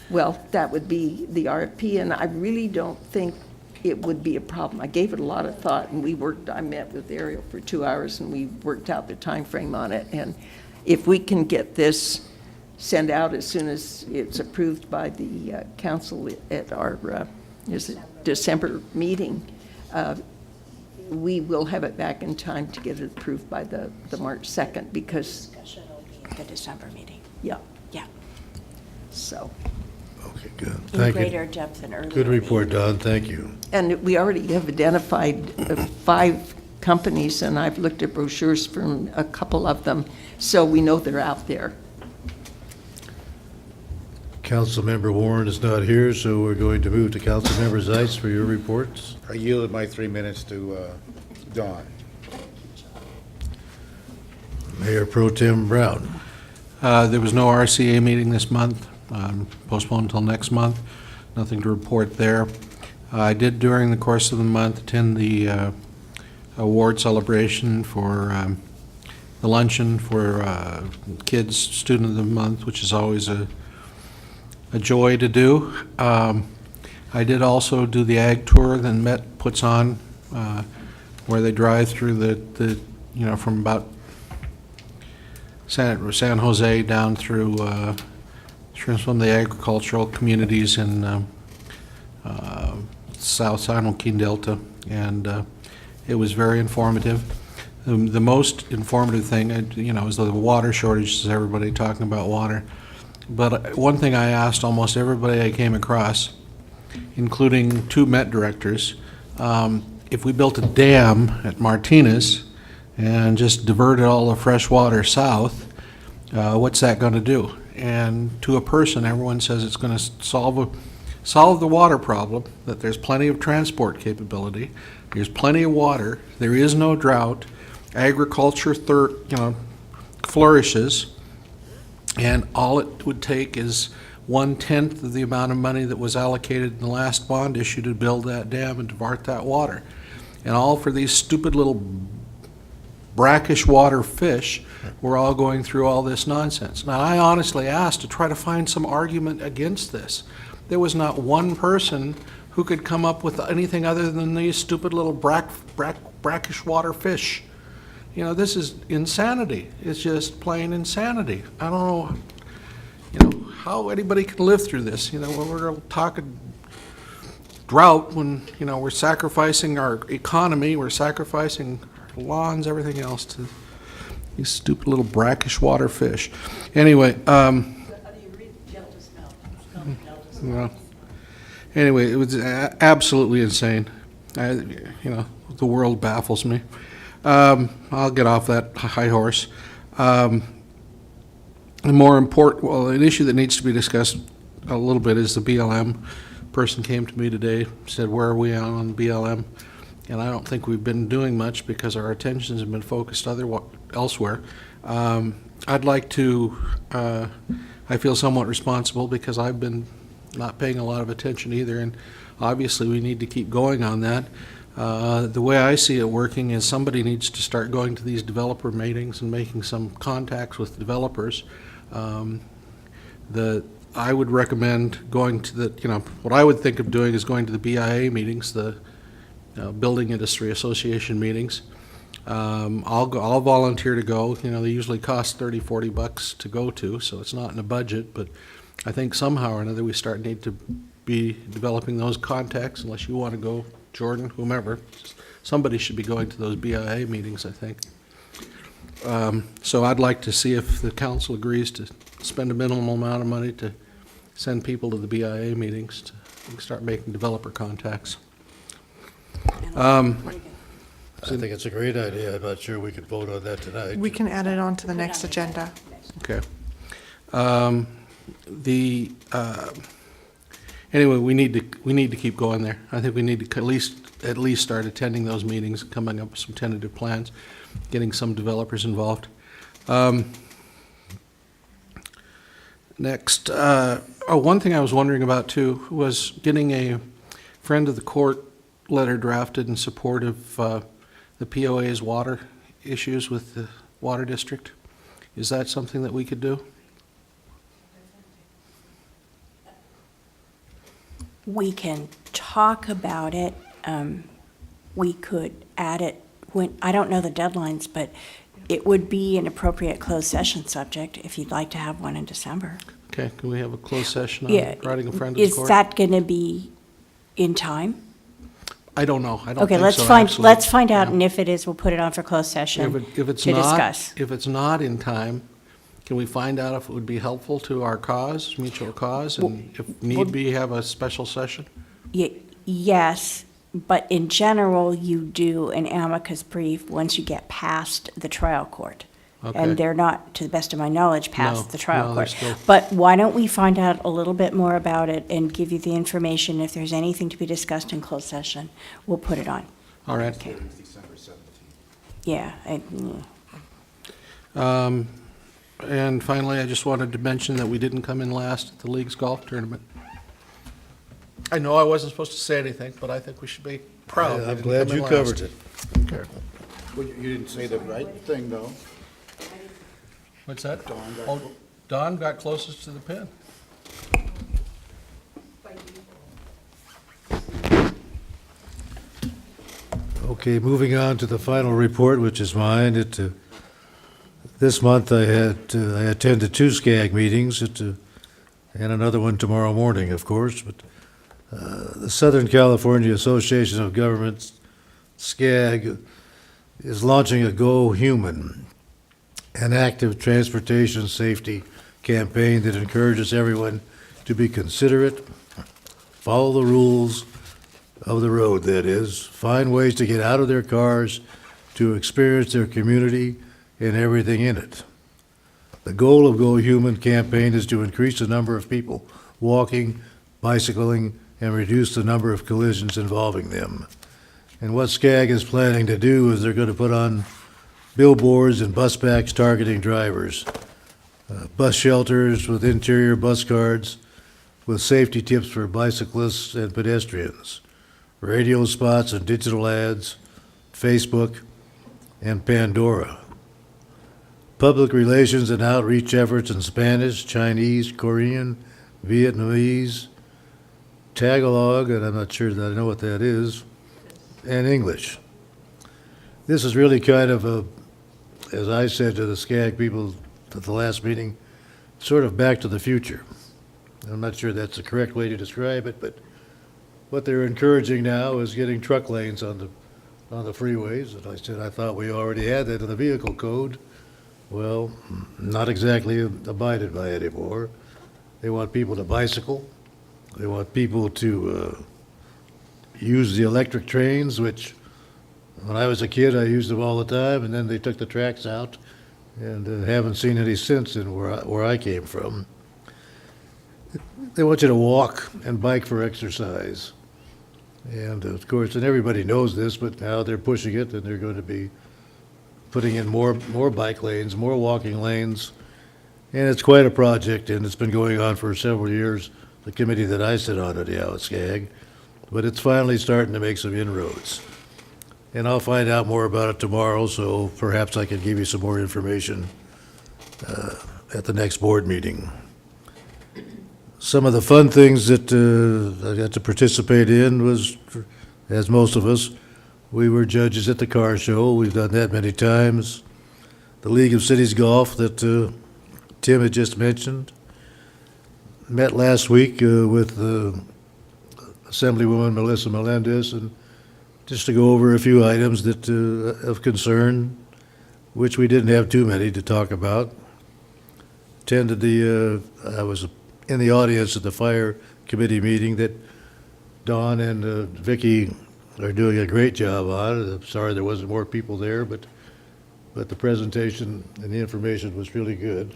Well, that would be the RFP, and I really don't think it would be a problem. I gave it a lot of thought, and I met with Ariel for 2 hours, and we worked out the time frame on it. And if we can get this sent out as soon as it's approved by the council at our December meeting, we will have it back in time to get it approved by the March 2nd, because, Discussion will be the December meeting. yeah, Yeah. so. Okay, good. In Thank you. greater depth than earlier. Good report, Don. Thank you. And we already have identified 5 companies, and I've looked at brochures from a couple of them, so we know they're out there. Councilmember Warren is not here, so we're going to move to Councilmember Zeitz for your reports. I yielded my 3 minutes to Dawn. Mayor Pro Tem Brown. There was no RCA meeting this month, postponed until next month. Nothing to report there. I did, during the course of the month, attend the award celebration for the luncheon for Kids Student of the Month, which is always a joy to do. I did also do the ag tour that Met puts on, where they drive through the from about San Jose down through some of the agricultural communities in South San Joaquin Delta, and it was very informative. The most informative thing, is the water shortages, everybody talking about water. But one thing I asked almost everybody I came across, including 2 Met directors, if we built a dam at Martinez and just diverted all the fresh water south, what's that going to do? And to a person, everyone says it's going to solve the water problem, that there's plenty of transport capability, there's plenty of water, there is no drought, agriculture flourishes, and all it would take is 1/10 of the amount of money that was allocated in the last bond issue to build that dam and divert that water. And all for these stupid little brackish water fish, we're all going through all this nonsense. Now, I honestly asked to try to find some argument against this. There was not one person who could come up with anything other than these stupid little brackish water fish. You know, this is insanity. It's just plain insanity. I don't know, how anybody can live through this. When we're talking drought, when, we're sacrificing our economy, we're sacrificing our lawns, everything else to these stupid little brackish water fish. Anyway, well, anyway, it was absolutely insane. The world baffles me. I'll get off that high horse. The more important, well, an issue that needs to be discussed a little bit is the BLM. Person came to me today, said, where are we on BLM? And I don't think we've been doing much because our attentions have been focused elsewhere. I'd like to, I feel somewhat responsible because I've been not paying a lot of attention either, and obviously we need to keep going on that. The way I see it working is somebody needs to start going to these developer meetings and making some contacts with developers. I would recommend going to what I would think of doing is going to the BIA meetings, the Building Industry Association meetings. I'll volunteer to go. They usually cost $30-40 to go to, so it's not in the budget, but I think somehow or another we need to be developing those contacts, unless you want to go, Jordan, whomever. Somebody should be going to those BIA meetings, I think. So I'd like to see if the council agrees to spend a minimal amount of money to send people to the BIA meetings to start making developer contacts. I think it's a great idea. I'm not sure we could vote on that tonight. We can add it on to the next agenda. Okay. Anyway, we need to keep going there. I think we need to at least start attending those meetings, coming up with some tentative plans, getting some developers involved. Next, one thing I was wondering about too was getting a friend of the court letter drafted in support of the POA's water issues with the water district. Is that something that we could do? We can talk about it. We could add it when, I don't know the deadlines, but it would be an appropriate closed session subject if you'd like to have one in December. Okay, can we have a closed session on Yeah. writing a friend of the Is court? that going to be in time? I don't know. I don't Okay, think let's so, find, actually. let's find out, Yeah. and if it is, we'll put it on for closed session If it's to not, discuss. if it's not in time, can we find out if it would be helpful to our cause, mutual cause, and if need be, have a special session? Yes, but in general, you do an amicus brief once you get past the trial court. Okay. And they're not, to the best of my knowledge, past No, the trial no, they're court. still- But why don't we find out a little bit more about it and give you the information? If there's anything to be discussed in closed session, we'll put it on. All right. Yeah. And finally, I just wanted to mention that we didn't come in last at the league's golf tournament. I know I wasn't supposed to say anything, but I think we should be proud. we I'm didn't glad come in you last. covered it. Okay. Well, you didn't say the right thing, though. What's that? Oh, Don got closest to the pin. Okay, moving on to the final report, which is mine. This month I attended 2 SCAG meetings, and another one tomorrow morning, of course. But the Southern California Association of Governments, SCAG, is launching a Go Human, an active transportation safety campaign that encourages everyone to be considerate, follow the rules of the road, that is, find ways to get out of their cars to experience their community and everything in it. The goal of Go Human campaign is to increase the number of people walking, bicycling, and reduce the number of collisions involving them. And what SCAG is planning to do is they're going to put on billboards and bus backs targeting drivers, bus shelters with interior bus cards with safety tips for bicyclists and pedestrians, radio spots and digital ads, Facebook, and Pandora. Public relations and outreach efforts in Spanish, Chinese, Korean, Vietnamese, Tagalog, and I'm not sure that I know what that is, and English. this is really kind of a, as I said to the SCAG people at the last meeting, sort of back to the future. I'm not sure that's the correct way to describe it, but what they're encouraging now is getting truck lanes on the freeways. And I said, I thought we already had that in the vehicle code. Well, not exactly abided by anymore. They want people to bicycle. They want people to use the electric trains, which when I was a kid, I used them all the time, and then they took the tracks out, and haven't seen any since in where I came from. They want you to walk and bike for exercise. And of course, and everybody knows this, but now they're pushing it, and they're going to be putting in more bike lanes, more walking lanes. And it's quite a project, and it's been going on for several years, the committee that I sit on at the SCAG. But it's finally starting to make some inroads. And I'll find out more about it tomorrow, so perhaps I can give you some more information at the next board meeting. Some of the fun things that I got to participate in was, as most of us, we were judges at the car show. We've done that many times. The League of Cities Golf that Tim had just mentioned. Met last week with Assemblywoman Melissa Melendez, and just to go over a few items that of concern, which we didn't have too many to talk about. I was in the audience at the fire committee meeting that Don and Vicki are doing a great job on. I'm sorry there wasn't more people there, but the presentation and the information was really good.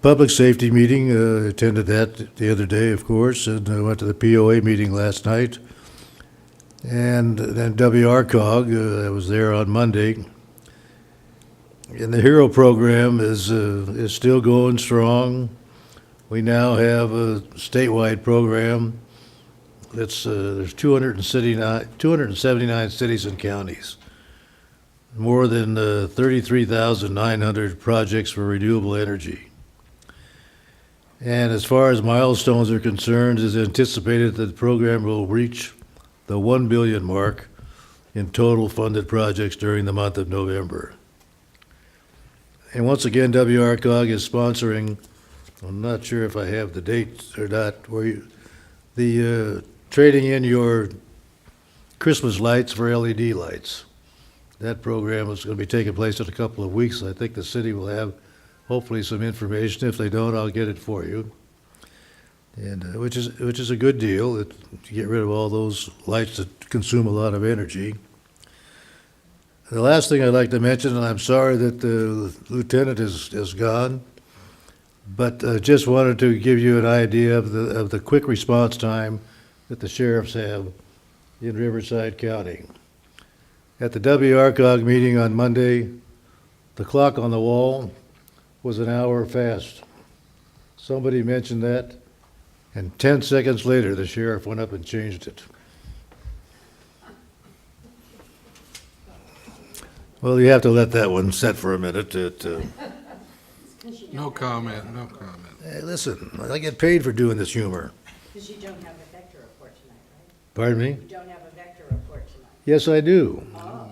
Public safety meeting, attended that the other day, of course, and I went to the POA meeting last night. And then WRCOG, I was there on Monday. And the HERO program is still going strong. We now have a statewide program that's, there's 279 cities and counties. More than 33,900 projects for renewable energy. And as far as milestones are concerned, it's anticipated that the program will reach the 1 billion mark in total funded projects during the month of November. And once again, WRCOG is sponsoring, I'm not sure if I have the dates or not, where the trading in your Christmas lights for LED lights. That program is going to be taking place in a couple of weeks. I think the city will have hopefully some information. If they don't, I'll get it for you. And which is a good deal to get rid of all those lights that consume a lot of energy. The last thing I'd like to mention, and I'm sorry that the lieutenant is gone, but just wanted to give you an idea of the quick response time that the sheriffs have in Riverside County. At the WRCOG meeting on Monday, the clock on the wall was an hour fast. Somebody mentioned that, and 10 seconds later, the sheriff went up and changed it. Well, you have to let that one set for a minute. No comment, no comment. Hey, listen, I get paid for doing this humor. Because you don't have a vector report tonight, right? Pardon me? You don't have a vector report tonight. Yes, I do. Oh.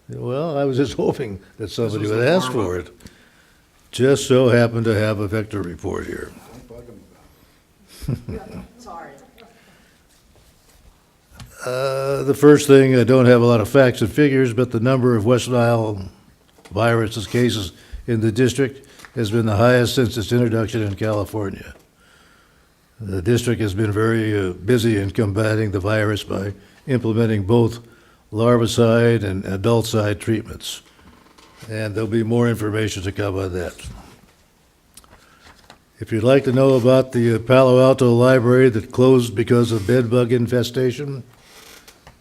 Well, I was just hoping that somebody was would the ask warm-up. for it. Just so happened to have a vector report here. Sorry. The first thing, I don't have a lot of facts and figures, but the number of West Nile virus cases in the district has been the highest since its introduction in California. The district has been very busy in combating the virus by implementing both larvicide and adulticide treatments. And there'll be more information to come on that. If you'd like to know about the Palo Alto Library that closed because of bedbug infestation,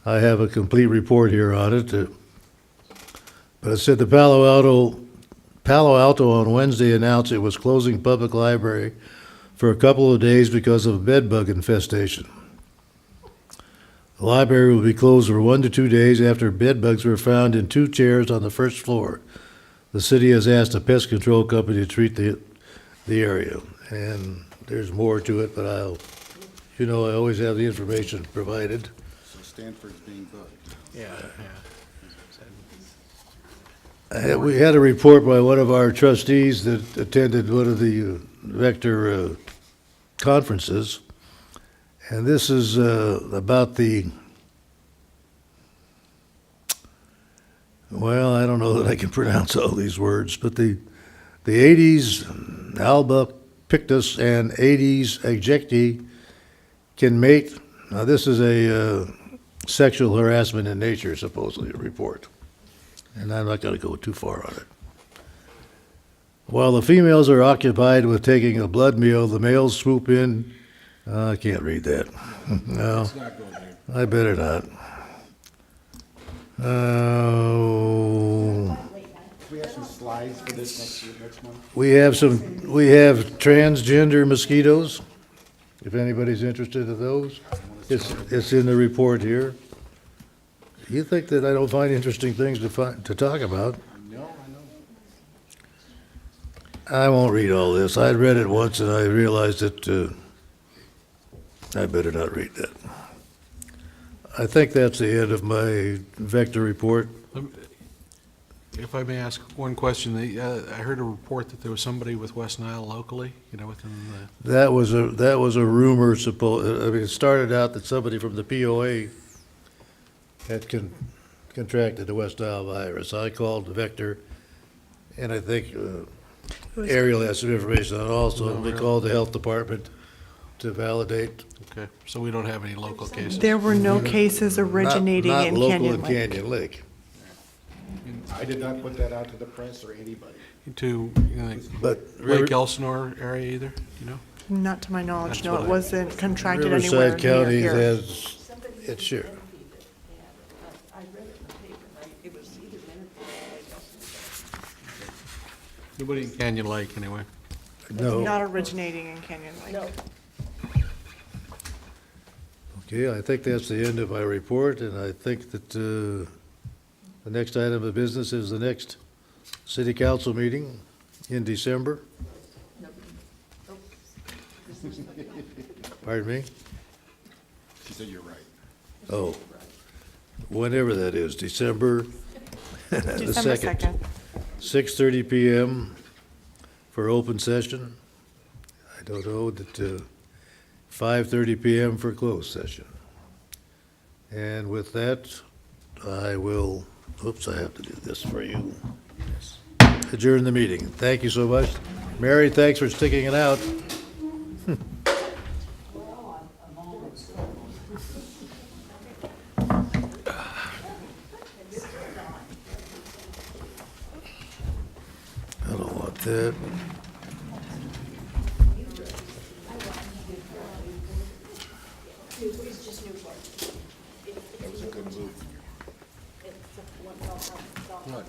I have a complete report here on it. But it said the Palo Alto on Wednesday announced it was closing public library for a couple of days because of bedbug infestation. The library will be closed for 1 to 2 days after bedbugs were found in 2 chairs on the first floor. The city has asked a pest control company to treat the area, and there's more to it, but I always have the information provided. So Stanford's being bugged. Yeah, We had a report by one of our trustees that attended one of the Vector conferences, and this is about well, I don't know that I can pronounce all these words, but the 80s Alba pictus and 80s ejecti can mate. Now, this is a sexual harassment in nature, supposedly, a report. And I'm not going to go too far on it. While the females are occupied with taking a blood meal, the males swoop in. I can't read that. No, I better not. We have some slides for this next month. We have transgender mosquitoes, if anybody's interested in those. It's in the report here. You think that I don't find interesting things to talk about? No, I know. I won't read all this. I read it once and I realized that I better not read that. I think that's the end of my Vector report. If I may ask one question, I heard a report that there was somebody with West Nile locally, within the... That was a rumor. It started out that somebody from the POA had contracted the West Nile virus. I called Vector, and I think Ariel has some information on it also. We called the health department to validate. Okay, so we don't have any local cases? There were no cases originating in Canyon Lake. Not local in Canyon Lake. I did not put that out to the press or anybody. To, But Lake Elsinore area either, Not to my knowledge, That's no, what it I- wasn't contracted anywhere Riverside near County here. has its share. I read it in the paper, it was either Nobody in Canyon Lake, anyway. No. Not originating in Canyon Lake. No. Okay, I think that's the end of my report, and I think that the next item of business is the next city council meeting in December. Pardon me? She said you're right. Oh, whenever that is, December the December 2nd. 6:30 PM for open session. I don't know, that 5:30 PM for closed session. And with that, I will, oops, I have to do this for you. Adjourn the meeting. Thank you so much. Mary, thanks for sticking it out. I don't want that. What?